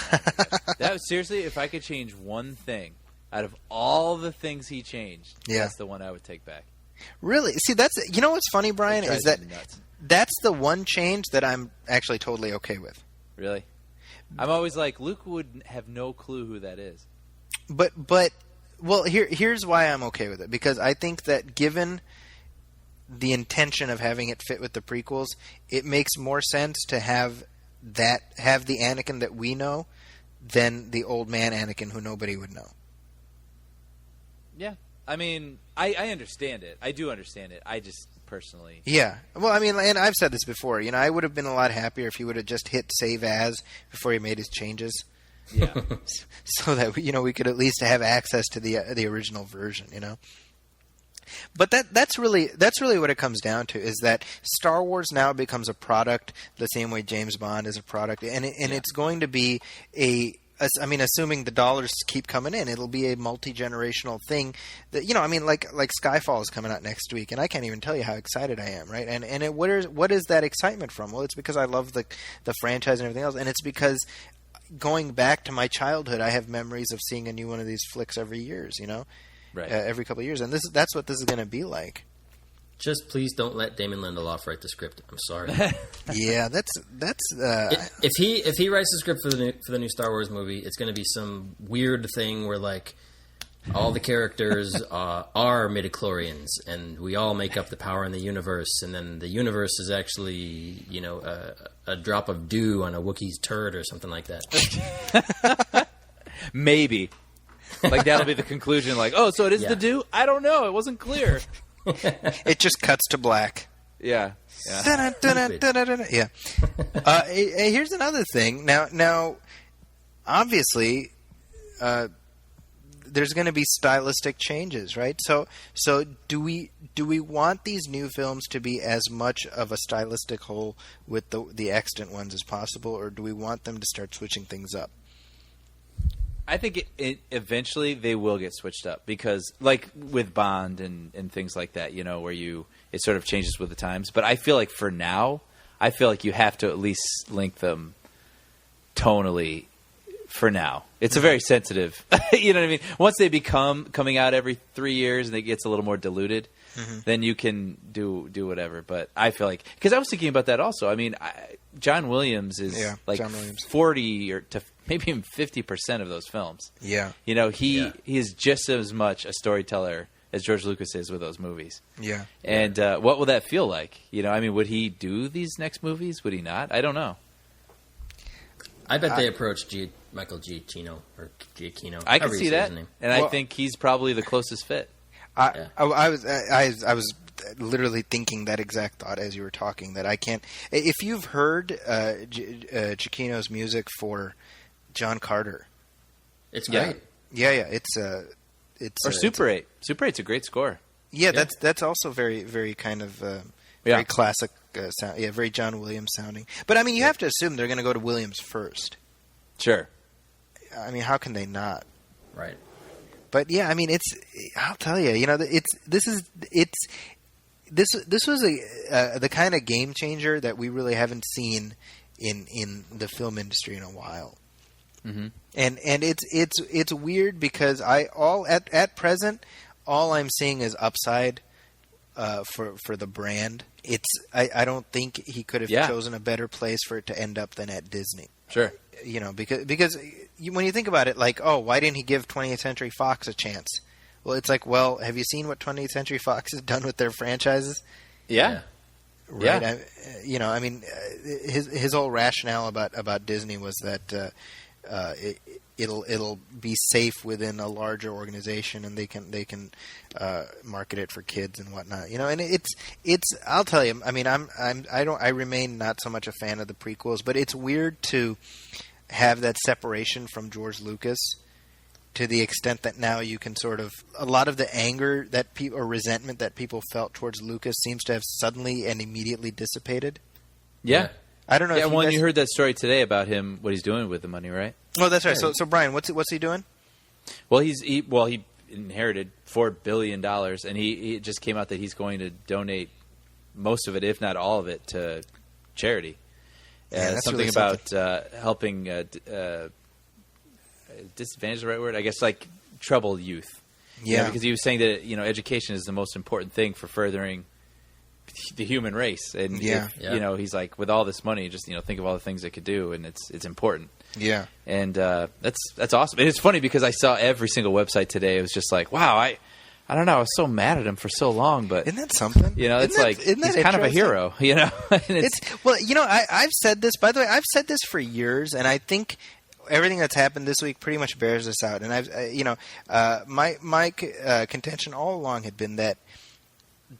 That was, seriously, if I could change one thing out of all the things he changed, Yeah. that's the one I would take back. Really? See, what's funny, Brian, It is drives that me nuts. that's the one change that I'm actually totally okay with. Really? I'm always like, Luke would have no clue who that is. But well, here's why I'm okay with it, because I think that given the intention of having it fit with the prequels, it makes more sense to have the Anakin that we know than the old man Anakin who nobody would know. Yeah. I mean, I understand it. I do understand it. I just personally... Yeah. Well, I mean, and I've said this before, I would have been a lot happier if he would have just hit save as before he made his changes. Yeah. So that we could at least have access to the original version, But that's really what it comes down to, is that Star Wars now becomes a product the same way James Bond is a product, and it's going to be assuming the dollars keep coming in, it'll be a multi-generational thing that like Skyfall is coming out next week, and I can't even tell you how excited I am, right? And what is that excitement from? Well, it's because I love the franchise and everything else, and it's because going back to my childhood, I have memories of seeing a new one of these flicks every years, Right. every couple of years, and that's what this is going to be like. Just please don't let Damon Lindelof write the script. I'm sorry. Yeah, that's. If he writes the script for the new Star Wars movie, it's going to be some weird thing where like all the characters are midichlorians, and we all make up the power in the universe, and then the universe is actually a drop of dew on a Wookiee's turd or something like that. Maybe. Like, that'll be the conclusion. Like, oh, so it is the dew? I don't know. It wasn't clear. It just cuts to black. Yeah. Yeah. Here's another thing. Now, obviously, there's going to be stylistic changes, right? So do we want these new films to be as much of a stylistic whole with the extant ones as possible, or do we want them to start switching things up? I think it eventually they will get switched up, because, like with Bond and things like that, where it sort of changes with the times. But I feel like for now, you have to at least link them tonally for now. It's a very sensitive, you know what I mean? Once they become coming out every 3 years and it gets a little more diluted, then you can do whatever. But I feel like, because I was thinking about that also. I mean, John Williams is like John Williams. 40 or to maybe even 50% of those films. Yeah. He is just as much a storyteller as George Lucas is with those movies. Yeah. And what will that feel like? I mean, would he do these next movies? Would he not? I don't know. I bet they approached Michael Giacchino or Giacchino. I can however you see say that, his name. and I think he's probably the closest fit. I was literally thinking that exact thought as you were talking, that I can't. If you've heard Giacchino's music for John Carter, It's great. yeah, it's Or Super 8. Super 8's a great score. Yeah, that's also very, very kind of very classic sound. Yeah, very John Williams sounding. But I mean, you have to assume they're going to go to Williams first. Sure. I mean, how can they not? Right. But yeah, I mean, I'll tell you, this was the kind of game changer that we really haven't seen in the film industry in a while. Mm-hmm. And it's weird because at present all I'm seeing is upside for the brand. I don't think he could have chosen a better place for it to end up than at Disney. Sure. Because when you think about it, like, oh, why didn't he give 20th Century Fox a chance? Well, it's like, well, have you seen what 20th Century Fox has done with their franchises? Yeah. right? Yeah. I mean, his whole rationale about Disney was that it'll be safe within a larger organization, and they can market it for kids and whatnot. And it's I'll tell you. I mean, I remain not so much a fan of the prequels, but it's weird to have that separation from George Lucas to the extent that now you can sort of a lot of the anger that or resentment that people felt towards Lucas seems to have suddenly and immediately dissipated. Yeah. I don't know. Yeah, if you heard that story today about him, what he's doing with the money, right? Oh, that's right. So Brian, what's he doing? Well, he inherited $4 billion, and he just came out that he's going to donate most of it, if not all of it, to charity. That's something really about helping disadvantaged, the right word? I guess like troubled youth. Yeah, because he was saying that education is the most important thing for furthering the human race, and he's like, with all this money, just think of all the things it could do, and it's important. Yeah, and that's awesome. And it's funny because I saw every single website today. It was just like, wow, I don't know, I was so mad at him for so long, but isn't that something? He's kind of a hero. I've said this, by the way. I've said this for years, and I think everything that's happened this week pretty much bears this out. And my contention all along had been that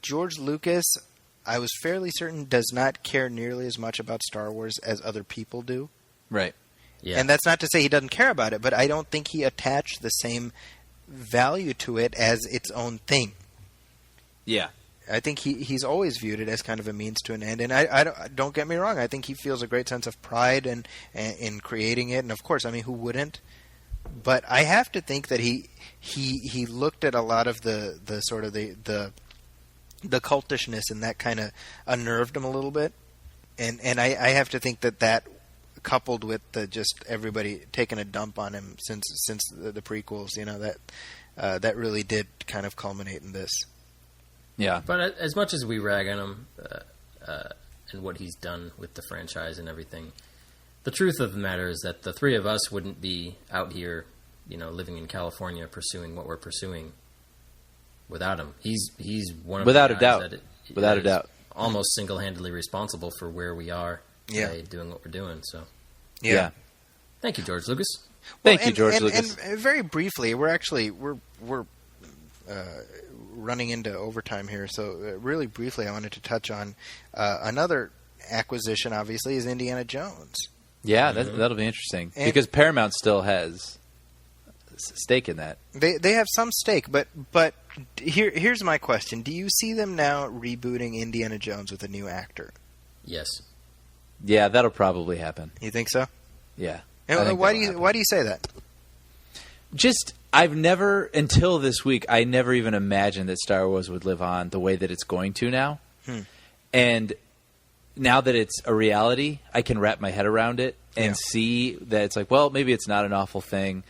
George Lucas, I was fairly certain, does not care nearly as much about Star Wars as other people do. Right. Yeah. And that's not to say he doesn't care about it, but I don't think he attached the same value to it as its own thing. Yeah. I think he's always viewed it as kind of a means to an end, and I don't get me wrong. I think he feels a great sense of pride in creating it, and of course, I mean, who wouldn't? But I have to think that he looked at a lot of the sort of the cultishness, and that kind of unnerved him a little bit, and I have to think that coupled with the just everybody taking a dump on him since the prequels, that really did kind of culminate in this. Yeah. But as much as we rag on him and what he's done with the franchise and everything, the truth of the matter is that the three of us wouldn't be out here, living in California pursuing what we're pursuing without him. He's one of without the a guys doubt. Without a doubt. Almost single-handedly responsible for where we are today, doing what we're doing. So, yeah. Thank you, George Lucas. Thank you, George Lucas. And very briefly, we're running into overtime here, so really briefly, I wanted to touch on another acquisition. Obviously, is Indiana Jones. Yeah, that'll be interesting because Paramount still has stake in that. They have some stake, but here's my question: do you see them now rebooting Indiana Jones with a new actor? Yes. Yeah, that'll probably happen. You think so? Yeah. And why do you say that? Just I've never until this week I never even imagined that Star Wars would live on the way that it's going to now. And now that it's a reality, I can wrap my head around it and see that it's like, well, maybe it's not an awful thing.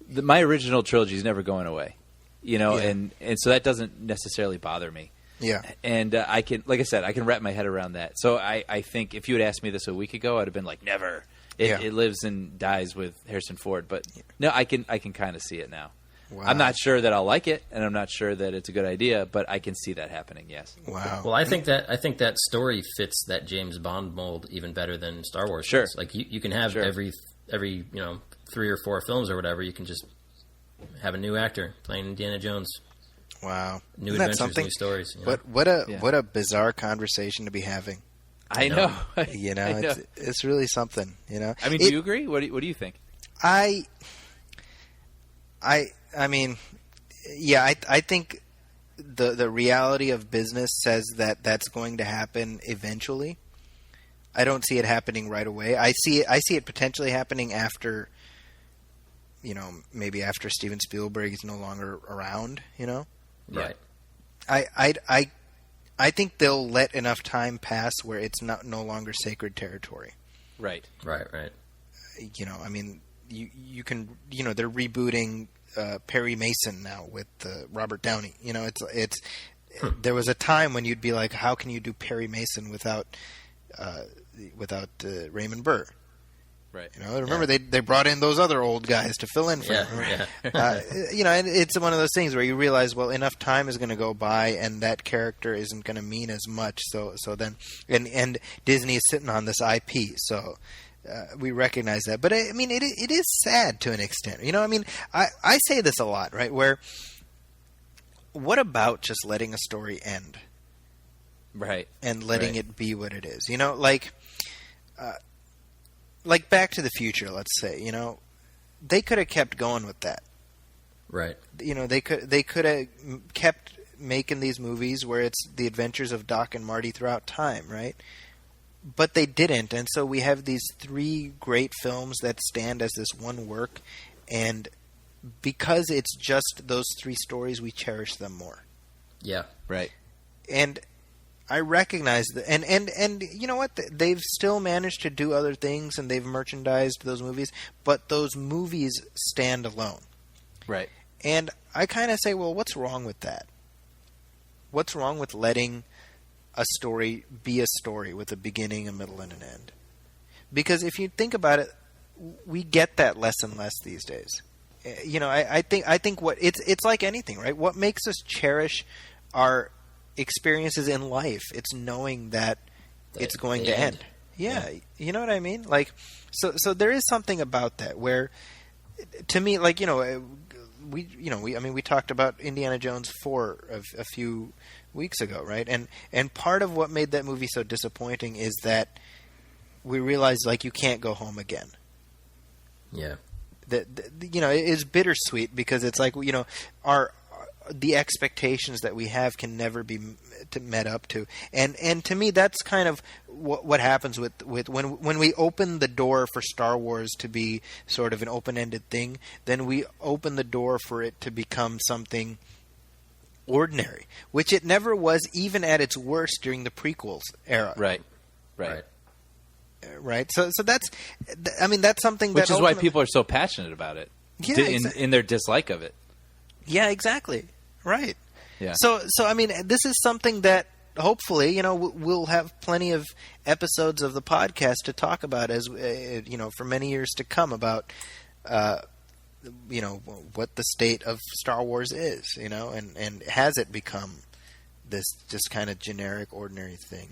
My original trilogy is never going away, and so that doesn't necessarily bother me. Yeah. And I can, like I said, I can wrap my head around that. So I think if you had asked me this a week ago, I'd have been like, never. It lives and dies with Harrison Ford. But no, I can kind of see it now. Wow. I'm not sure that I'll like it, and I'm not sure that it's a good idea, but I can see that happening. Yes. Wow. Well, I think that story fits that James Bond mold even better than Star Wars. Sure. Does. Like you can have every 3 or 4 films or whatever. You can just have a new actor playing Indiana Jones. Wow. New Isn't that adventures, something? new stories. What a bizarre conversation to be having. I know. It's really something. I mean, do you agree? What do you think? I mean, yeah, I think the reality of business says that that's going to happen eventually. I don't see it happening right away. I see it potentially happening after, maybe after Steven Spielberg is no longer around. Right. I think they'll let enough time pass where it's no longer sacred territory. Right. I mean, you can, they're rebooting Perry Mason now with Robert Downey. It's there was a time when you'd be like, how can you do Perry Mason without Raymond Burr? Right. You know, remember they brought in those other old guys to fill in for him. You know, and it's one of those things where you realize, well, enough time is going to go by, and that character isn't going to mean as much. So then, and Disney is sitting on this IP, so we recognize that. But I mean, it is sad to an extent. You know, I mean, I say this a lot, right? Where, what about just letting a story end? Right. And letting it be what it is. You know, like Back to the Future, let's say, you know, they could have kept going with that. Right. You know, they could have kept making these movies where it's the adventures of Doc and Marty throughout time, right? But they didn't, and so we have these 3 great films that stand as this one work, and because it's just those 3 stories, we cherish them more. Yeah. Right. And I recognize that, and you know what? They've still managed to do other things, and they've merchandised those movies, but those movies stand alone. Right. And I kind of say, well, what's wrong with that? What's wrong with letting a story be a story with a beginning, a middle, and an end? Because if you think about it, we get that less and less these days. You know, I think what it's like anything, right? What makes us cherish our experiences in life, it's knowing that it's going to end. Yeah, you know what I mean? Like, so there is something about that where, to me, like, you know, we talked about Indiana Jones 4 a few weeks ago, right? And part of what made that movie so disappointing is that we realized, like, you can't go home again. Yeah. That you know, it is bittersweet because it's like, you know, the expectations that we have can never be met up to, and to me that's kind of what happens with when we open the door for Star Wars to be sort of an open-ended thing, then we open the door for it to become something ordinary, which it never was even at its worst during the prequels era. Right. So that's, I mean, that's something which that is why people are so passionate about it. Yeah, in their dislike of it. Yeah, exactly. Right. Yeah. So I mean, this is something that hopefully, you know, we'll have plenty of episodes of the podcast to talk about as you know, for many years to come about you know, what the state of Star Wars is, you know, and has it become this just kind of generic, ordinary thing?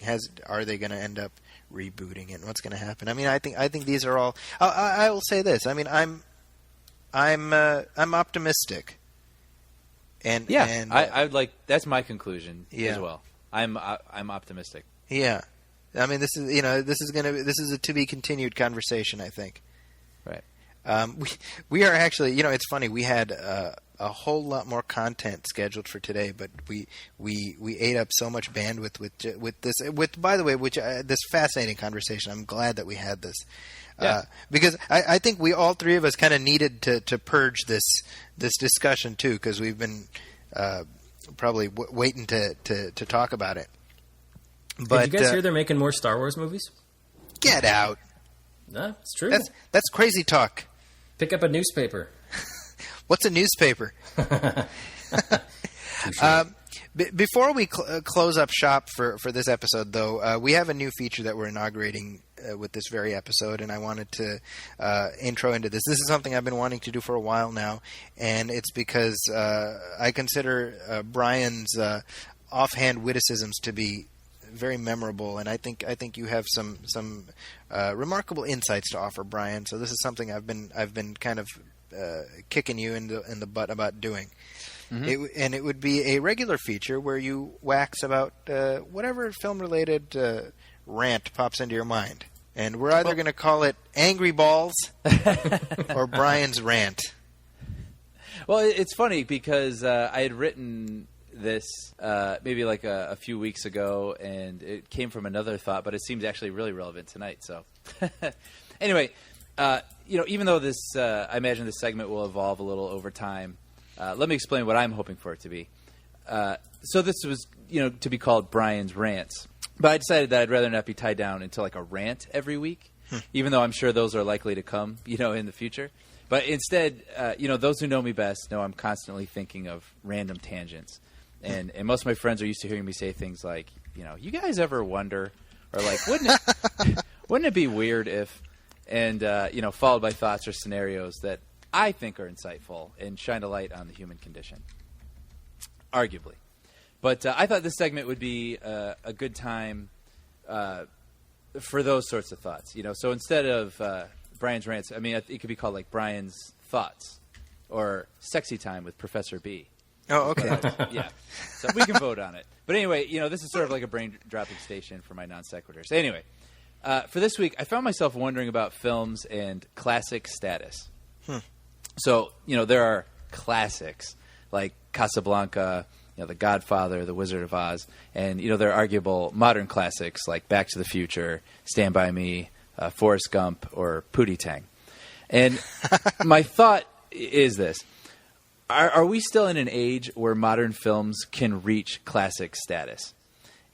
Are they going to end up rebooting it? And what's going to happen? I mean, I think these are all. I will say this. I mean, I'm optimistic. And I would like, that's my conclusion as well. I'm optimistic. Yeah, I mean, this is a to be continued conversation, I think. Right. We are actually, you know, it's funny. We had a whole lot more content scheduled for today, but we ate up so much bandwidth with by the way, this fascinating conversation. I'm glad that we had this. Because I think we all 3 of us kind of needed to purge this discussion too, because we've been probably waiting to talk about it. But did you guys hear they're making more Star Wars movies? Get out! No, it's true. That's crazy talk. Pick up a newspaper. What's a newspaper? Before we close up shop for this episode, though, we have a new feature that we're inaugurating with this very episode, and I wanted to intro into this. This is something I've been wanting to do for a while now, and it's because I consider Brian's offhand witticisms to be very memorable, and I think you have some remarkable insights to offer, Brian. So this is something I've been kind of kicking you in the butt about doing. Mm-hmm. It would be a regular feature where you wax about whatever film-related rant pops into your mind. And we're either going to call it Angry Balls or Brian's Rant. Well, it's funny because I had written this maybe like a few weeks ago, and it came from another thought, but it seems actually really relevant tonight. So anyway, you know, even though this, I imagine this segment will evolve a little over time, let me explain what I'm hoping for it to be. So this was, you know, to be called Brian's Rants. But I decided that I'd rather not be tied down into like a rant every week, even though I'm sure those are likely to come, you know, in the future. But instead, you know, those who know me best know I'm constantly thinking of random tangents. And most of my friends are used to hearing me say things like, you know, you guys ever wonder, or like, wouldn't it be weird if, and followed by thoughts or scenarios that I think are insightful and shine a light on the human condition, arguably. But I thought this segment would be a good time for those sorts of thoughts. So instead of Brian's rants, I mean, it could be called like Brian's thoughts or Sexy Time with Professor B. Oh, okay. Yeah, so we can vote on it. But anyway, this is sort of like a brain-dropping station for my non-sequiturs. Anyway, for this week, I found myself wondering about films and classic status. So, there are classics like Casablanca, The Godfather, The Wizard of Oz, and, there are arguable modern classics like Back to the Future, Stand By Me, Forrest Gump, or Pootie Tang. And my thought is this. Are we still in an age where modern films can reach classic status?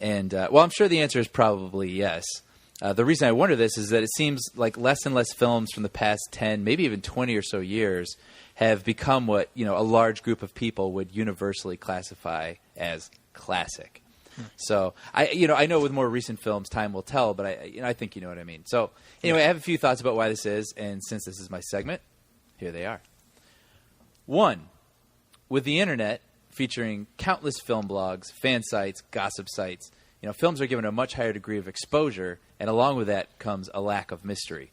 And, I'm sure the answer is probably yes. The reason I wonder this is that it seems like less and less films from the past 10, maybe even 20 or so years have become what, a large group of people would universally classify as classic. So, I know with more recent films, time will tell, but I think you know what I mean. So, anyway, I have a few thoughts about why this is, and since this is my segment, here they are. 1. With the internet featuring countless film blogs, fan sites, gossip sites, films are given a much higher degree of exposure, and along with that comes a lack of mystery.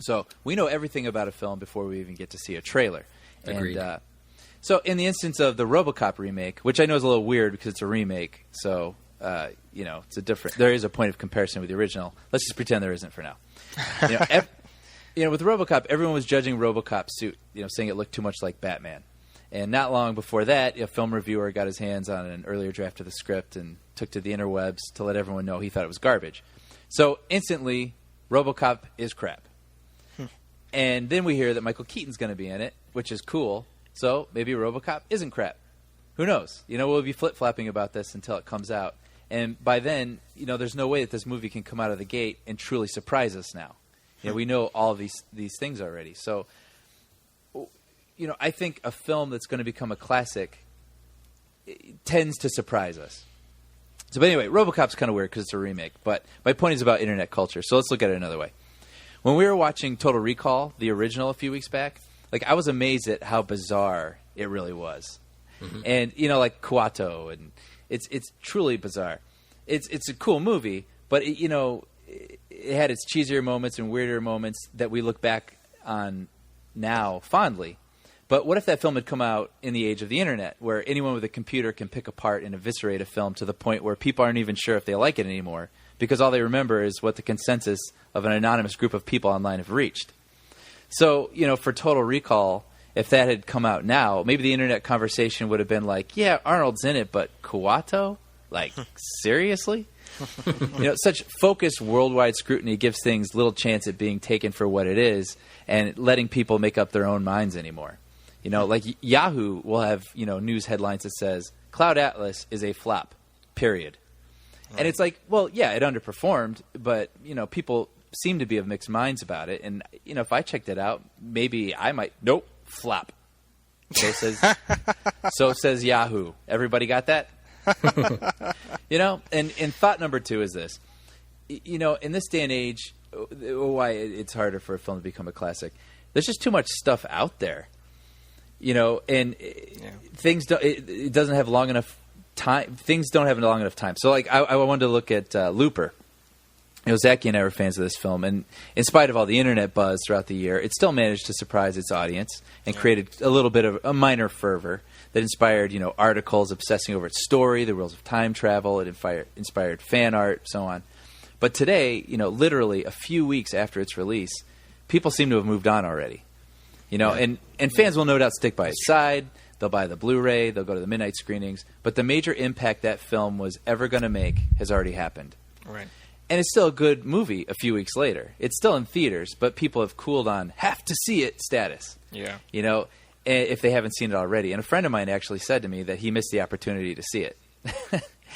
So we know everything about a film before we even get to see a trailer. Agreed. And, so in the instance of the RoboCop remake, which I know is a little weird because it's a remake, so it's a different. There is a point of comparison with the original. Let's just pretend there isn't for now. With RoboCop, everyone was judging RoboCop's suit, saying it looked too much like Batman. And not long before that, a film reviewer got his hands on an earlier draft of the script and took to the interwebs to let everyone know he thought it was garbage. So instantly, RoboCop is crap. And then we hear that Michael Keaton's going to be in it, which is cool. So maybe RoboCop isn't crap. Who knows? We'll be flip-flopping about this until it comes out. And by then, there's no way that this movie can come out of the gate and truly surprise us now. We know all of these things already. So, I think a film that's going to become a classic tends to surprise us. So, but anyway, RoboCop's kind of weird because it's a remake. But my point is about internet culture. So let's look at it another way. When we were watching Total Recall, the original, a few weeks back, I was amazed at how bizarre it really was. Mm-hmm. And like Kuato, and it's truly bizarre. It's a cool movie, but it had its cheesier moments and weirder moments that we look back on now fondly. But what if that film had come out in the age of the internet, where anyone with a computer can pick apart and eviscerate a film to the point where people aren't even sure if they like it anymore, because all they remember is what the consensus of an anonymous group of people online have reached. So, for Total Recall, if that had come out now, maybe the internet conversation would have been like, yeah, Arnold's in it, but Kuato? Like, seriously? Such focused worldwide scrutiny gives things little chance at being taken for what it is and letting people make up their own minds anymore. Like Yahoo will have, news headlines that says, Cloud Atlas is a flop, period. Right. And it's like, well, yeah, it underperformed, but, people seem to be of mixed minds about it. And, if I checked it out, maybe I might, nope, flop. So says Yahoo. Everybody got that? And thought number 2 is this. In this day and age, why it's harder for a film to become a classic, there's just too much stuff out there. Things don't. It doesn't have long enough time. Things don't have long enough time. So, I wanted to look at Looper. Zachy and I were fans of this film, and in spite of all the internet buzz throughout the year, it still managed to surprise its audience and created a little bit of a minor fervor that inspired, articles obsessing over its story, the rules of time travel. It inspired fan art, so on. But today, literally a few weeks after its release, people seem to have moved on already. And fans will no doubt stick by its side. They'll buy the Blu-ray. They'll go to the midnight screenings. But the major impact that film was ever going to make has already happened. Right. And it's still a good movie a few weeks later. It's still in theaters, but people have cooled on have-to-see-it status. Yeah. If they haven't seen it already. And a friend of mine actually said to me that he missed the opportunity to see it.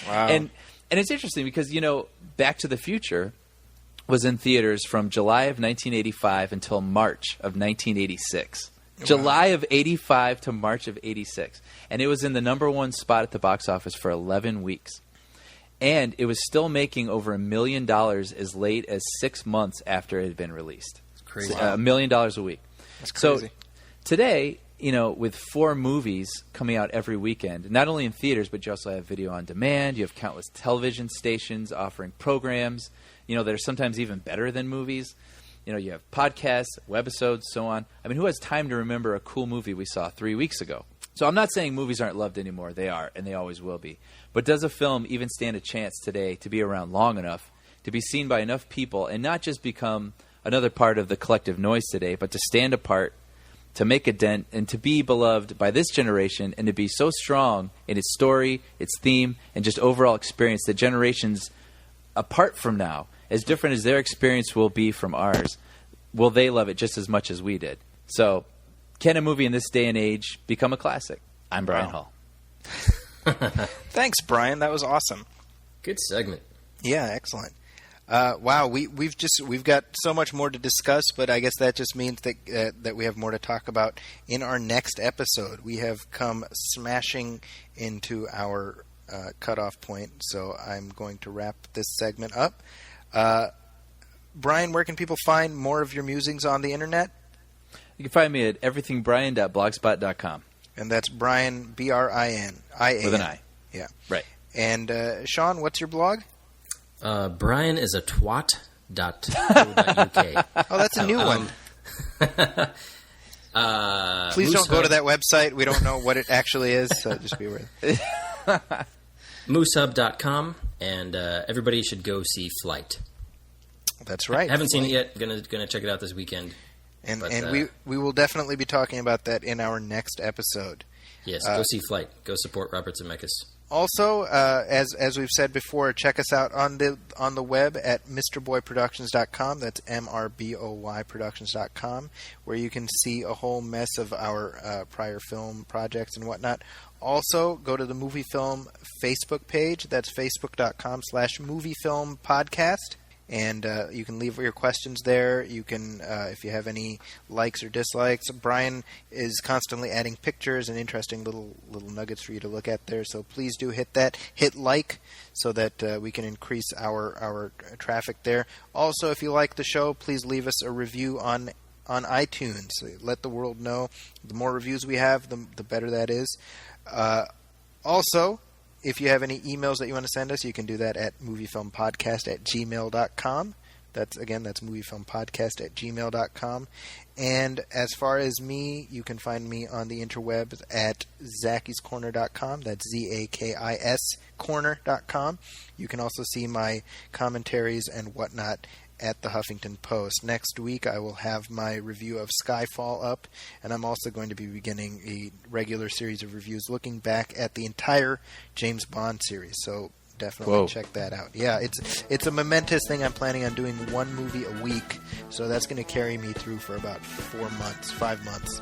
Wow. And it's interesting because, Back to the Future was in theaters from July of 1985 until March of 1986. Wow. July of 85 to March of 86. And it was in the #1 spot at the box office for 11 weeks. And it was still making over $1 million as late as 6 months after it had been released. Crazy. $1 million a week. That's So crazy. today, with 4 movies coming out every weekend, not only in theaters, but you also have video on demand. You have countless television stations offering programs, that are sometimes even better than movies. You have podcasts, webisodes, so on. I mean, who has time to remember a cool movie we saw 3 weeks ago? So I'm not saying movies aren't loved anymore. They are, and they always will be. But does a film even stand a chance today to be around long enough, to be seen by enough people, and not just become another part of the collective noise today, but to stand apart, to make a dent, and to be beloved by this generation, and to be so strong in its story, its theme, and just overall experience that generations apart from now, as different as their experience will be from ours, will they love it just as much as we did? So, can a movie in this day and age become a classic? I'm Brian Hall. Thanks, Brian. That was awesome. Good segment. Yeah, excellent. Wow, we've got so much more to discuss, but I guess that just means that we have more to talk about in our next episode. We have come smashing into our cutoff point, so I'm going to wrap this segment up. Brian, where can people find more of your musings on the internet? You can find me at everythingbrian.blogspot.com. And that's Brian, B-R-I-N, I-A-N. With an I. Yeah. Right. And Sean, what's your blog? Brian is a twat.co.uk. Oh, that's a new one. Please don't go to that website. We don't know what it actually is, so just be aware. Moosehub.com, and everybody should go see Flight. That's right. I haven't seen it yet. Gonna check it out this weekend. And But, we will definitely be talking about that in our next episode. Yes, go see Flight. Go support Robert Zemeckis. Also, as we've said before, check us out on the web at MrBoyProductions.com. That's MRBOY Productions.com, where you can see a whole mess of our prior film projects and whatnot. Also, go to the Movie Film Facebook page. That's Facebook.com/MovieFilmPodcast. And you can leave your questions there. You can, if you have any likes or dislikes. Brian is constantly adding pictures and interesting little nuggets for you to look at there. So please do hit that. Hit like so that we can increase our traffic there. Also, if you like the show, please leave us a review on iTunes. Let the world know. The more reviews we have, the better that is. Also, if you have any emails that you want to send us, you can do that at moviefilmpodcast@gmail.com. That's moviefilmpodcast@gmail.com. And as far as me, you can find me on the interwebs at ZakisCorner.com. That's ZAKIS Corner.com. You can also see my commentaries and whatnot at the Huffington Post. Next week, I will have my review of Skyfall up, and I'm also going to be beginning a regular series of reviews looking back at the entire James Bond series. So definitely check that out. Yeah, it's a momentous thing. I'm planning on doing one movie a week, so that's going to carry me through for about 5 months.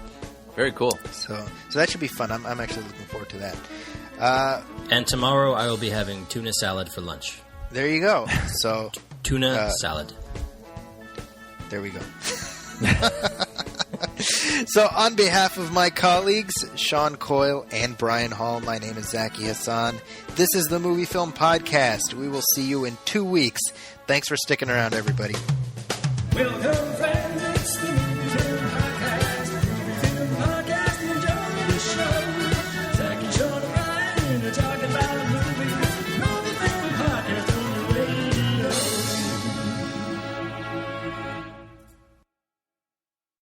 Very cool. So that should be fun. I'm actually looking forward to that. And tomorrow I will be having tuna salad for lunch. There you go. So tuna salad. There we go. So on behalf of my colleagues, Sean Coyle and Brian Hall, my name is Zaki Hassan. This is the Movie Film Podcast. We will see you in 2 weeks. Thanks for sticking around, everybody. Welcome,